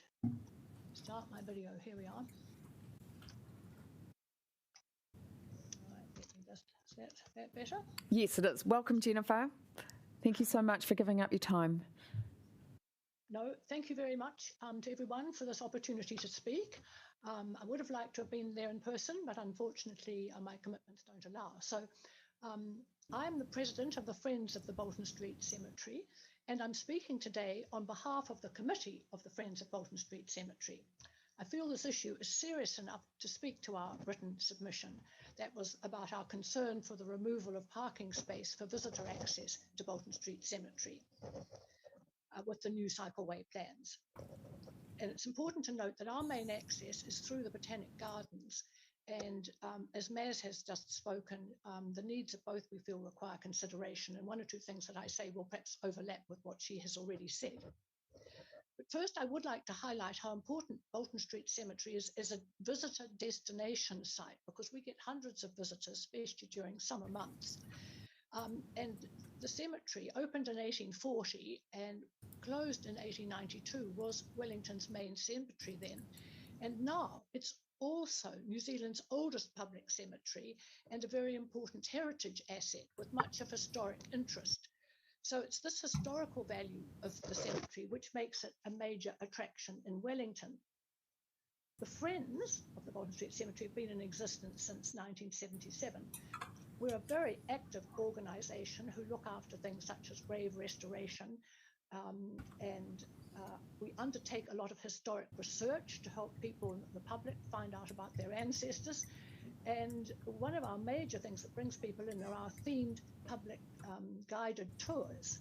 Start my video. Here we are. Is that better? Yes, it is. Welcome, Jennifer. Thank you so much for giving up your time. No, thank you very much to everyone for this opportunity to speak. I would have liked to have been there in person, but unfortunately my commitments don't allow. So I'm the president of the Friends of the Bolton Street Cemetery, and I'm speaking today on behalf of the committee of the Friends of Bolton Street Cemetery. I feel this issue is serious enough to speak to our written submission. That was about our concern for the removal of parking space for visitor access to Bolton Street Cemetery with the new cycleway plans. And it's important to note that our main access is through the Botanic Gardens. And as Maz has just spoken, the needs of both we feel require consideration. And one or two things that I say will perhaps overlap with what she has already said. But first, I would like to highlight how important Bolton Street Cemetery is as a visitor destination site, because we get hundreds of visitors, especially during summer months. And the cemetery opened in 1840 and closed in 1892, was Wellington's main cemetery then. And now it's also New Zealand's oldest public cemetery and a very important heritage asset with much of historic interest. So it's this historical value of the cemetery which makes it a major attraction in Wellington. The Friends of the Bolton Street Cemetery have been in existence since 1977. We're a very active organisation who look after things such as grave restoration, and we undertake a lot of historic research to help people, the public, find out about their ancestors. And one of our major things that brings people in are our themed public guided tours.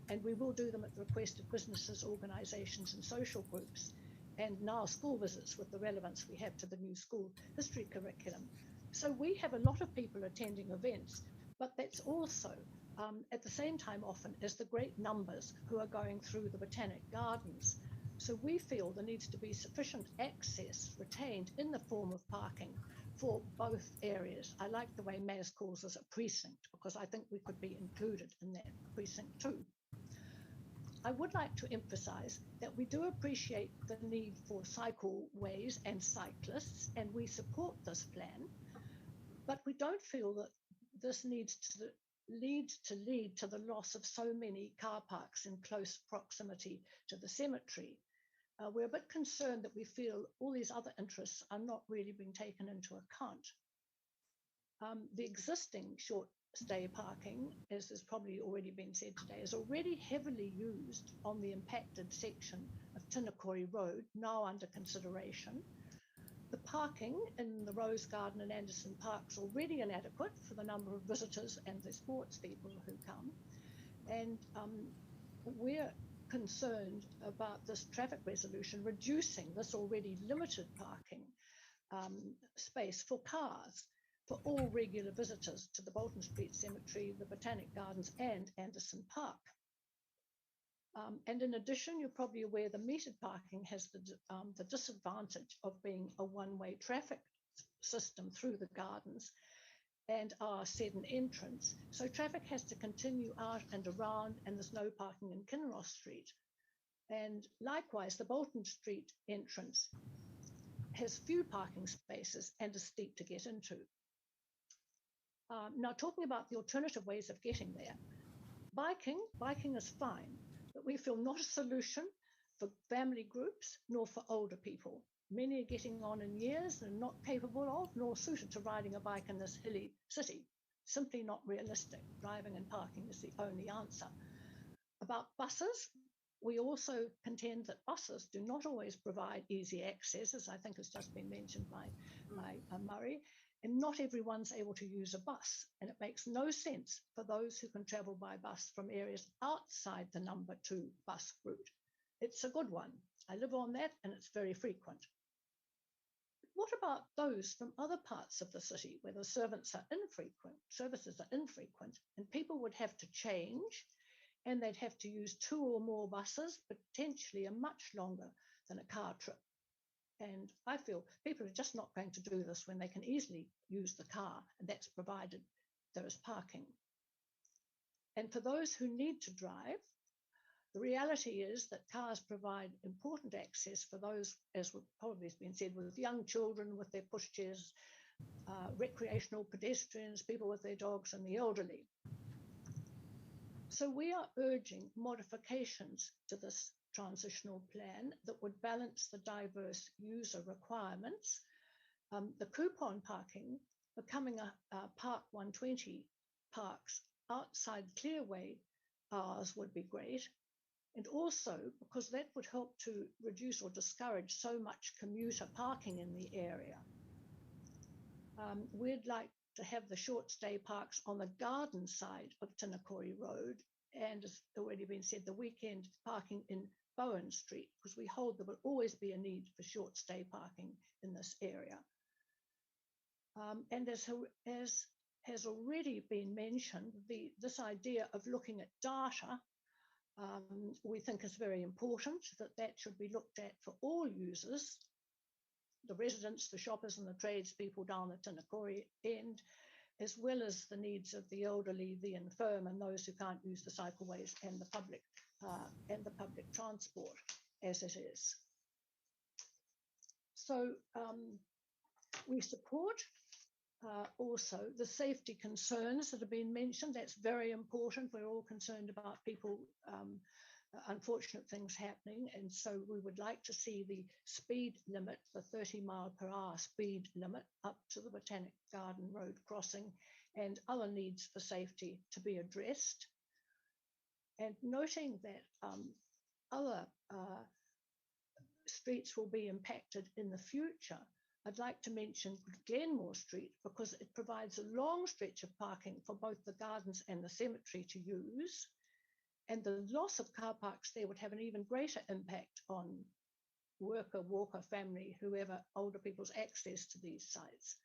And we will do them at the request of businesses, organisations and social groups. And now school visits with the relevance we have to the new school history curriculum. So we have a lot of people attending events, but that's also at the same time often as the great numbers who are going through the Botanic Gardens. So we feel there needs to be sufficient access retained in the form of parking for both areas. I like the way Maz calls us a precinct, because I think we could be included in that precinct too. I would like to emphasise that we do appreciate the need for cycleways and cyclists, and we support this plan, but we don't feel that this needs to lead to the loss of so many car parks in close proximity to the cemetery. We're a bit concerned that we feel all these other interests are not really being taken into account. The existing short stay parking, as has probably already been said today, is already heavily used on the impacted section of Tinakori Road, now under consideration. The parking in the Rose Garden and Anderson Parks already inadequate for the number of visitors and the sports people who come. And we're concerned about this traffic resolution reducing this already limited parking space for cars for all regular visitors to the Bolton Street Cemetery, the Botanic Gardens and Anderson Park. And in addition, you're probably aware the metered parking has the disadvantage of being a one-way traffic system through the gardens and our Seddon entrance. So traffic has to continue out and around, and there's no parking in Kinross Street. And likewise, the Bolton Street entrance has few parking spaces and is steep to get into. Now, talking about the alternative ways of getting there, biking is fine, but we feel not a solution for family groups nor for older people. Many are getting on in years and not capable of nor suited to riding a bike in this hilly city. Simply not realistic. Driving and parking is the only answer. About buses, we also contend that buses do not always provide easy access, as I think has just been mentioned by Murray, and not everyone's able to use a bus, and it makes no sense for those who can travel by bus from areas outside the number 2 bus route. It's a good one. I live on that and it's very frequent. what about those from other parts of the city where the services are infrequent, and people would have to change, and they'd have to use 2 or more buses, potentially a much longer than a car trip. And I feel people are just not going to do this when they can easily use the car, and that's provided there is parking. And for those who need to drive, the reality is that cars provide important access for those, as probably has been said, with young children with their pushchairs, recreational pedestrians, people with their dogs, and the elderly. So we are urging modifications to this transitional plan that would balance the diverse user requirements. The coupon parking becoming a Park 120 parks outside clearway hours would be great. And also because that would help to reduce or discourage so much commuter parking in the area. We'd like to have the short stay parks on the garden side of Tinakori Road, and as already been said, the weekend parking in Bowen Street, because we hold there will always be a need for short stay parking in this area. And as has already been mentioned, this idea of looking at data, we think is very important, that should be looked at for all users, the residents, the shoppers and the tradespeople down at Tinakori end, as well as the needs of the elderly, the infirm and those who can't use the cycleways and the public transport as it is. So we support also the safety concerns that have been mentioned. That's very important. We're all concerned about people, unfortunate things happening. And so we would like to see the speed limit, the 30-mile-per-hour speed limit up to the Botanic Garden Road crossing and other needs for safety to be addressed. And noting that other streets will be impacted in the future, I'd like to mention Glenmore Street because it provides a long stretch of parking for both the gardens and the cemetery to use. And the loss of car parks there would have an even greater impact on worker, walker, family, whoever, older people's access to these sites.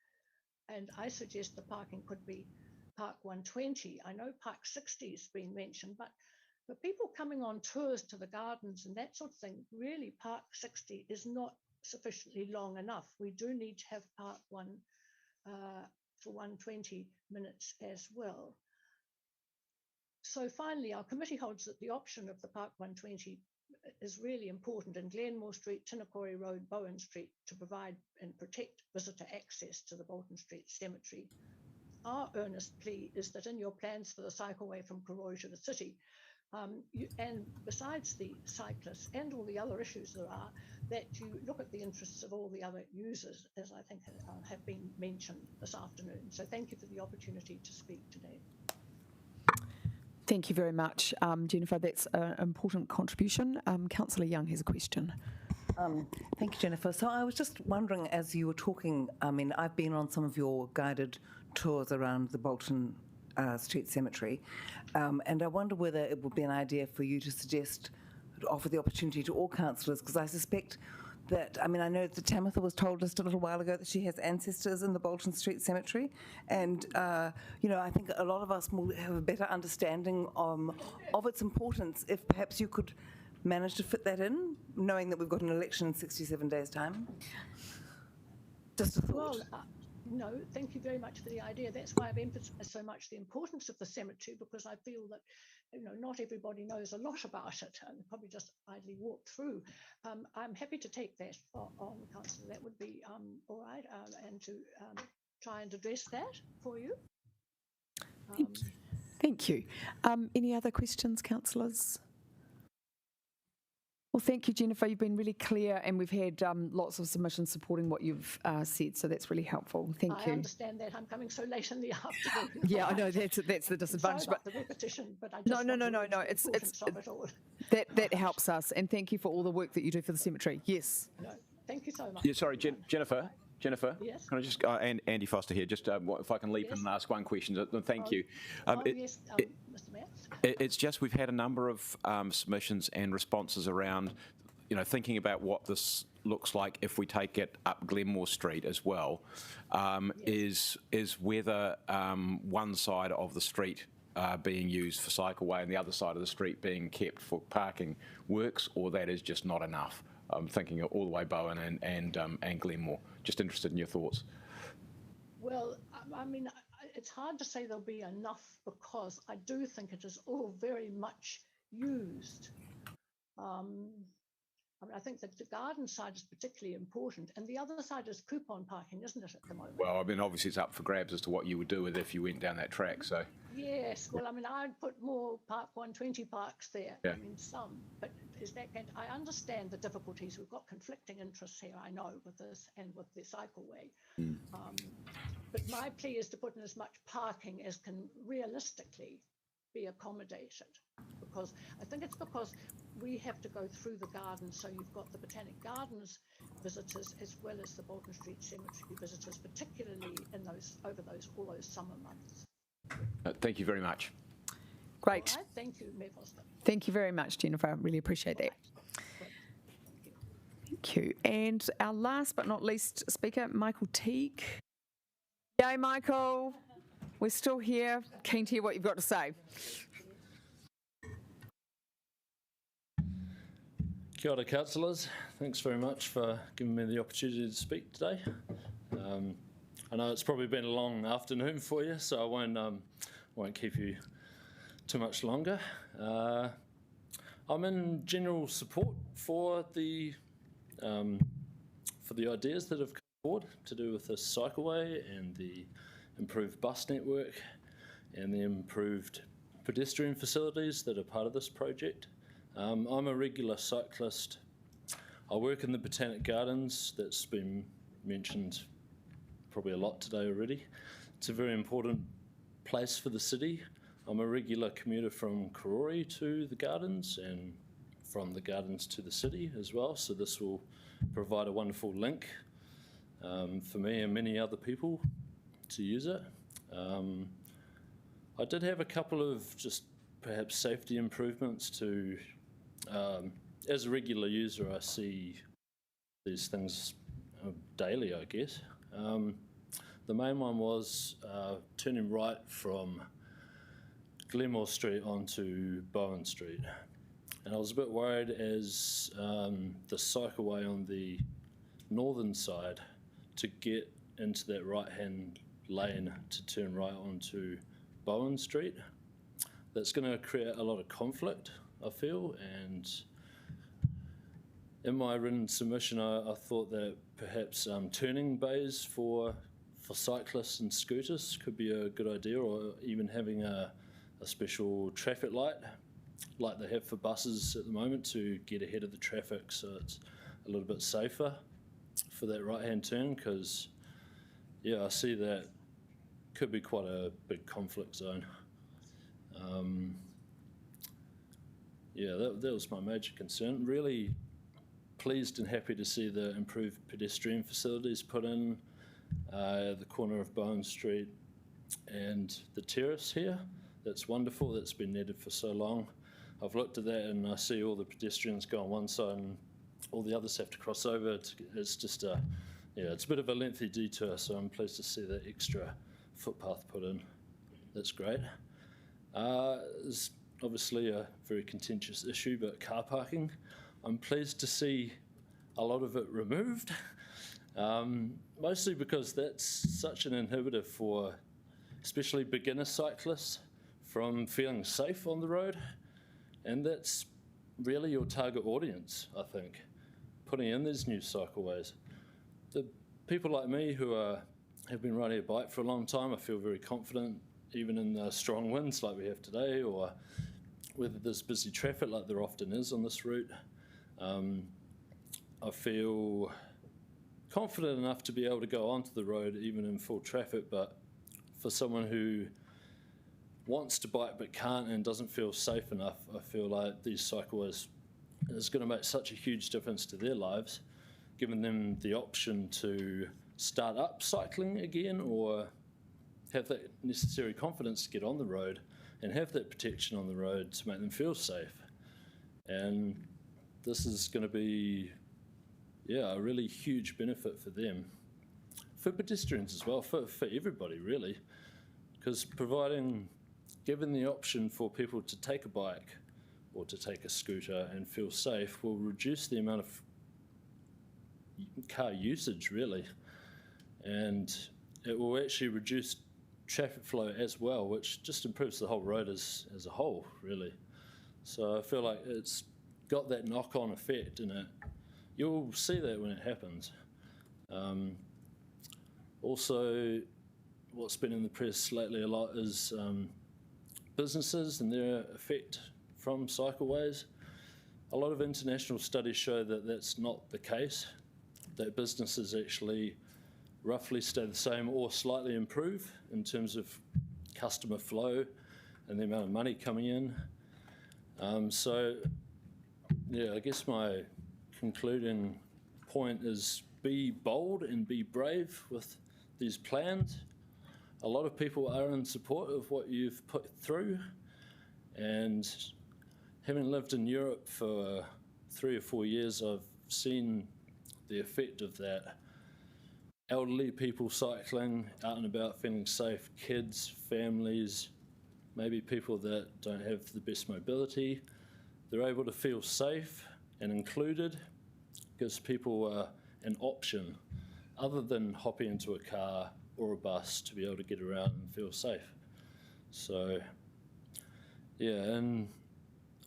And I suggest the parking could be Park 120. I know Park 60 has been mentioned, but for people coming on tours to the gardens and that sort of thing, really Park 60 is not sufficiently long enough. We do need to have Park 1 for 120 minutes as well. So finally, our committee holds that the option of the Park 120 is really important in Glenmore Street, Tinakori Road, Bowen Street to provide and protect visitor access to the Bolton Street Cemetery. Our earnest plea is that in your plans for the cycleway from Courier to the city, and besides the cyclists and all the other issues there are, that you look at the interests of all the other users, as I think have been mentioned this afternoon. So thank you for the opportunity to speak today. Thank you very much, Jennifer. That's an important contribution. Councillor Young has a question. Thank you, Jennifer. So I was just wondering, as you were talking, I mean, I've been on some of your guided tours around the Bolton Street Cemetery, and I wonder whether it would be an idea for you to offer the opportunity to all councillors, because I suspect that, I mean, I know that Tamitha was told just a little while ago that she has ancestors in the Bolton Street Cemetery, and, you know, I think a lot of us will have a better understanding of its importance if perhaps you could manage to fit that in, knowing that we've got an election in 67 days' time. Just a thought. Well, no, thank you very much for the idea. That's why I've emphasised so much the importance of the cemetery, because I feel that, you know, not everybody knows a lot about it and probably just idly walk through. I'm happy to take that on, Councillor. That would be all right, and to try and address that for you. Thank you. Any other questions, councillors? Well, thank you, Jennifer. You've been really clear, and we've had lots of submissions supporting what you've said, so that's really helpful. Thank you. I understand that. I'm coming so late in the afternoon. Yeah, I know that's the disadvantage. Sorry about the repetition, but I just no. It's that helps us, and thank you for all the work that you do for the cemetery. Yes. No, thank you so much. Yeah, sorry, Jennifer. Yes. Can I just, Andy Foster here, just if I can leap in and ask one question, thank you. Yes, Mr. Mayor. It's just we've had a number of submissions and responses around thinking about what this looks like if we take it up Glenmore Street as well, is whether one side of the street being used for cycleway and the other side of the street being kept for parking works, or that is just not enough. I'm thinking all the way Bowen and Glenmore. Just interested in your thoughts. Well, I mean, it's hard to say there'll be enough because I do think it is all very much used. I think that the garden side is particularly important, and the other side is coupon parking, isn't it, at the moment? Well, I mean, obviously it's up for grabs as to what you would do with it if you went down that track. So. Yes, well, I mean, I'd put more Park 120 parks there. Yeah. I mean, some, but is that going to, I understand the difficulties. We've got conflicting interests here, I know, with this and with the cycleway. But my plea is to put in as much parking as can realistically be accommodated, because I think it's because we have to go through the gardens. So you've got the Botanic Gardens visitors as well as the Bolton Street Cemetery visitors, particularly in all those summer months. Thank you very much. Great. Right, thank you, Mayor Foster. Thank you very much, Jennifer. I really appreciate that. Thank you. And our last but not least speaker, Michael Teague. Yay, Michael. We're still here. Keen to hear what you've got to say. Kia ora, councillors. Thanks very much for giving me the opportunity to speak today. I know it's probably been a long afternoon for you, so I won't keep you too much longer. I'm in general support for the ideas that have come forward to do with the cycleway and the improved bus network and the improved pedestrian facilities that are part of this project. I'm a regular cyclist. I work in the Botanic Gardens. That's been mentioned probably a lot today already. It's a very important place for the city. I'm a regular commuter from Courier to the gardens and from the gardens to the city as well, so this will provide a wonderful link for me and many other people to use it. I did have a couple of just perhaps safety improvements to, as a regular user, I see these things daily, I guess. The main one was turning right from Glenmore Street onto Bowen Street. And I was a bit worried as the cycleway on the northern side to get into that right-hand lane to turn right onto Bowen Street. That's going to create a lot of conflict, I feel, and in my written submission I thought that perhaps turning bays for cyclists and scooters could be a good idea, or even having a special traffic light like they have for buses at the moment to get ahead of the traffic, so it's a little bit safer for that right-hand turn, because I see that could be quite a big conflict zone. That was my major concern. Really pleased and happy to see the improved pedestrian facilities put in at the corner of Bowen Street and the terrace here. That's wonderful. That's been needed for so long. I've looked at that and I see all the pedestrians go on one side and all the others have to cross over. It's just it's a bit of a lengthy detour, so I'm pleased to see that extra footpath put in. That's great. It's obviously a very contentious issue, but car parking, I'm pleased to see a lot of it removed, mostly because that's such an inhibitor for especially beginner cyclists from feeling safe on the road, and that's really your target audience, I think, putting in these new cycleways. The people like me who have been riding a bike for a long time, I feel very confident, even in the strong winds like we have today, or whether there's busy traffic like there often is on this route. I feel confident enough to be able to go onto the road even in full traffic, but for someone who wants to bike but can't and doesn't feel safe enough, I feel like these cycleways is going to make such a huge difference to their lives, giving them the option to start up cycling again or have that necessary confidence to get on the road and have that protection on the road to make them feel safe. And this is going to be, a really huge benefit for them, for pedestrians as well, for everybody really, because given the option for people to take a bike or to take a scooter and feel safe will reduce the amount of car usage really, and it will actually reduce traffic flow as well, which just improves the whole road as a whole really. So I feel like it's got that knock-on effect in it. You'll see that when it happens. Also, what's been in the press lately a lot is businesses and their effect from cycleways. A lot of international studies show that that's not the case, that businesses actually roughly stay the same or slightly improve in terms of customer flow and the amount of money coming in. I guess my concluding point is be bold and be brave with these plans. A lot of people are in support of what you've put through, and having lived in Europe for 3 or 4 years, I've seen the effect of that. Elderly people cycling out and about feeling safe, kids, families, maybe people that don't have the best mobility, they're able to feel safe and included, gives people an option other than hopping into a car or a bus to be able to get around and feel safe. So, and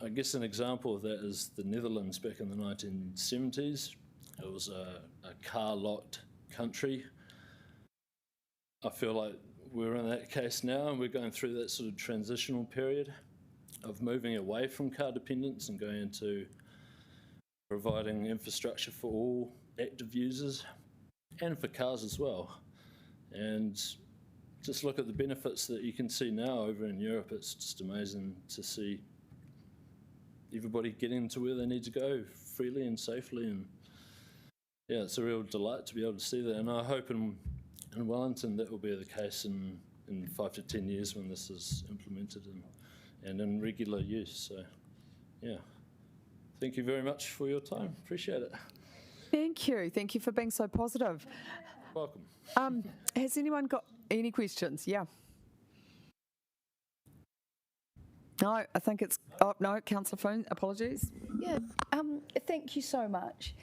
I guess an example of that is the Netherlands back in the 1970s. It was a car-locked country. I feel like we're in that case now, and we're going through that sort of transitional period of moving away from car dependence and going into providing infrastructure for all active users and for cars as well. And just look at the benefits that you can see now over in Europe. It's just amazing to see everybody getting to where they need to go freely and safely. And it's a real delight to be able to see that. And I hope in Wellington that will be the case in 5 to 10 years when this is implemented and in regular use. So, thank you very much for your time. Appreciate it. Thank you. Thank you for being so positive. Welcome. Has anyone got any questions? Yeah. No, I think it's, no, Councillor Foon, apologies. Yeah, thank you so much.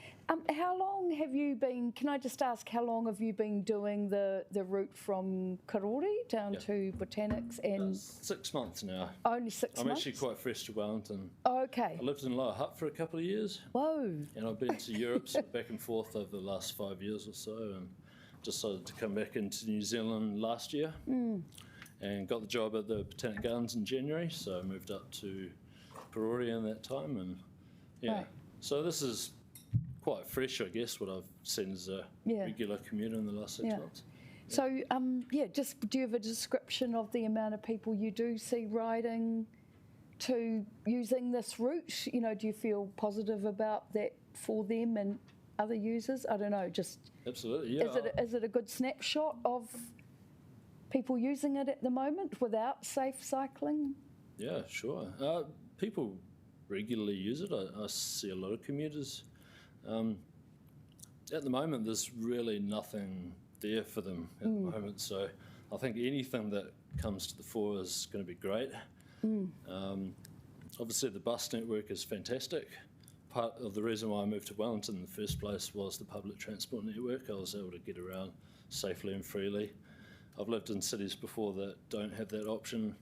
How long have you been, can I just ask, how long have you been doing the route from Courier down to Botanics? And 6 months now. Only 6 months? I'm actually quite fresh to Wellington. Oh, okay. I lived in Lower Hutt for a couple of years. Whoa. And I've been to Europe back and forth over the last 5 years or so, and decided to come back into New Zealand last year. And got the job at the Botanic Gardens in January, so I moved up to Pūroro in that time, and Right. So this is quite fresh, I guess, what I've seen as a regular commuter in the last 6 months. So, just do you have a description of the amount of people you do see riding to using this route? You know, do you feel positive about that for them and other users? I don't know, just... Absolutely, yeah. Is it a good snapshot of people using it at the moment without safe cycling? Yeah, sure. People regularly use it. I see a lot of commuters. At the moment, there's really nothing there for them at the moment, so I think anything that comes to the fore is going to be great. Obviously, the bus network is fantastic. Part of the reason why I moved to Wellington in the first place was the public transport network. I was able to get around safely and freely. I've lived in cities before that don't have that option,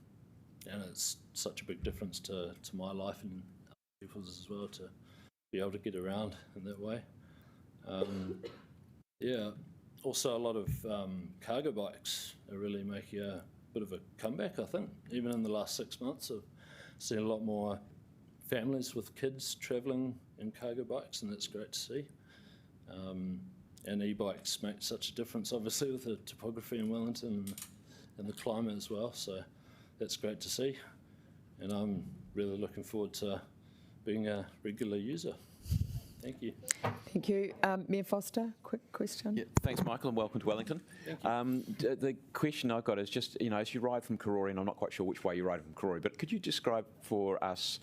and it's such a big difference to my life and other people's as well to be able to get around in that way. Also a lot of cargo bikes are really making a bit of a comeback, I think. Even in the last 6 months, I've seen a lot more families with kids travelling in cargo bikes, and that's great to see. And e-bikes make such a difference, obviously, with the topography in Wellington and the climate as well, so that's great to see. And I'm really looking forward to being a regular user. Thank you. Thank you. Mayor Foster, quick question. Yeah, thanks, Michael, and welcome to Wellington. The question I've got is just, as you ride from Courier, and I'm not quite sure which way you ride from Courier, but could you describe for us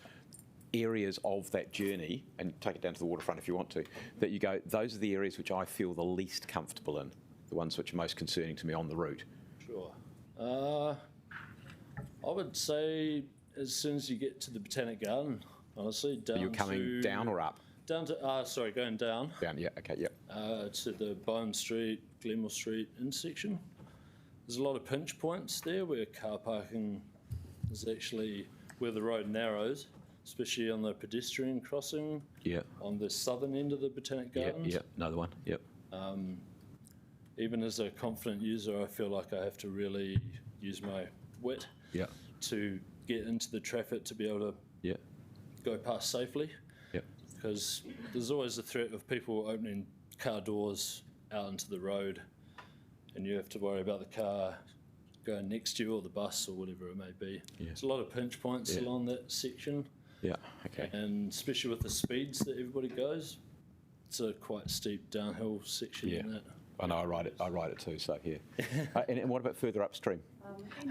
areas of that journey, and take it down to the waterfront if you want to, that you go, those are the areas which I feel the least comfortable in, the ones which are most concerning to me on the route? Sure. I would say as soon as you get to the Botanic Garden, honestly, down. You're coming down or up? Down to, sorry, going down. Down, yeah, okay, yep. To the Bowen Street, Glenmore Street intersection. There's a lot of pinch points there where car parking is actually where the road narrows, especially on the pedestrian crossing. Yeah. On the southern end of the Botanic Gardens. Yeah, another one, yep. Even as a confident user, I feel like I have to really use my wit to get into the traffic to be able to go past safely. Because there's always the threat of people opening car doors out into the road, and you have to worry about the car going next to you or the bus or whatever it may be. There's a lot of pinch points along that section. Yeah, okay. And especially with the speeds that everybody goes, it's a quite steep downhill section in that. I know, I ride it too, so yeah. And what about further upstream?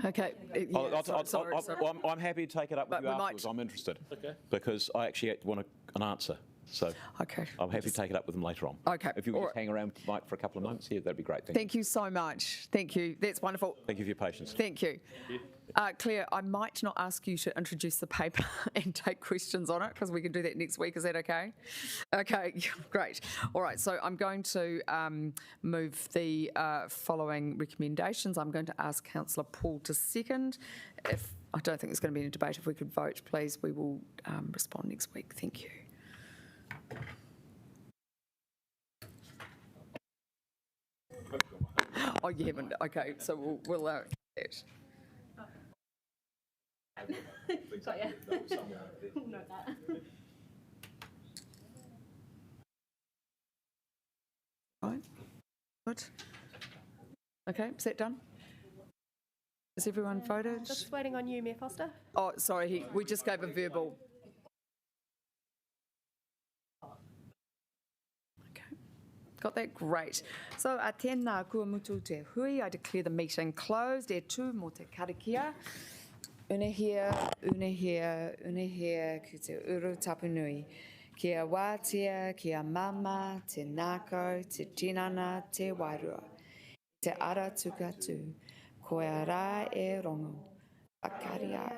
Okay. I'm happy to take it up with you afterwards. I'm interested. Okay. Because I actually want an answer. So I'm happy to take it up with them later on. Okay. If you would just hang around, Mike, for a couple of moments here, that'd be great. Thank you so much. Thank you. That's wonderful. Thank you for your patience. Thank you. Claire, I might not ask you to introduce the paper and take questions on it because we can do that next week. Is that okay? Okay, great. All right, so I'm going to move the following recommendations. I'm going to ask Councillor Paul to second. If I don't think there's going to be any debate. If we could vote, please, we will respond next week. Thank you. Oh, you haven't. Okay, so we'll allow it. Got ya. Note that. Right. Good. Okay, is that done? Has everyone voted? Just waiting on you, Mayor Foster. Oh, sorry, we just gave a verbal. Got that? Great. So, a tēnā kua mutu te hui. I declare the meeting closed. E tū mō te karakia. Una here, ki te uru tapunui. Kia wātia, kia mama, te nākau, te tinana, te wairua. Te ara tukatu. Koe rā e rongo. Akaria.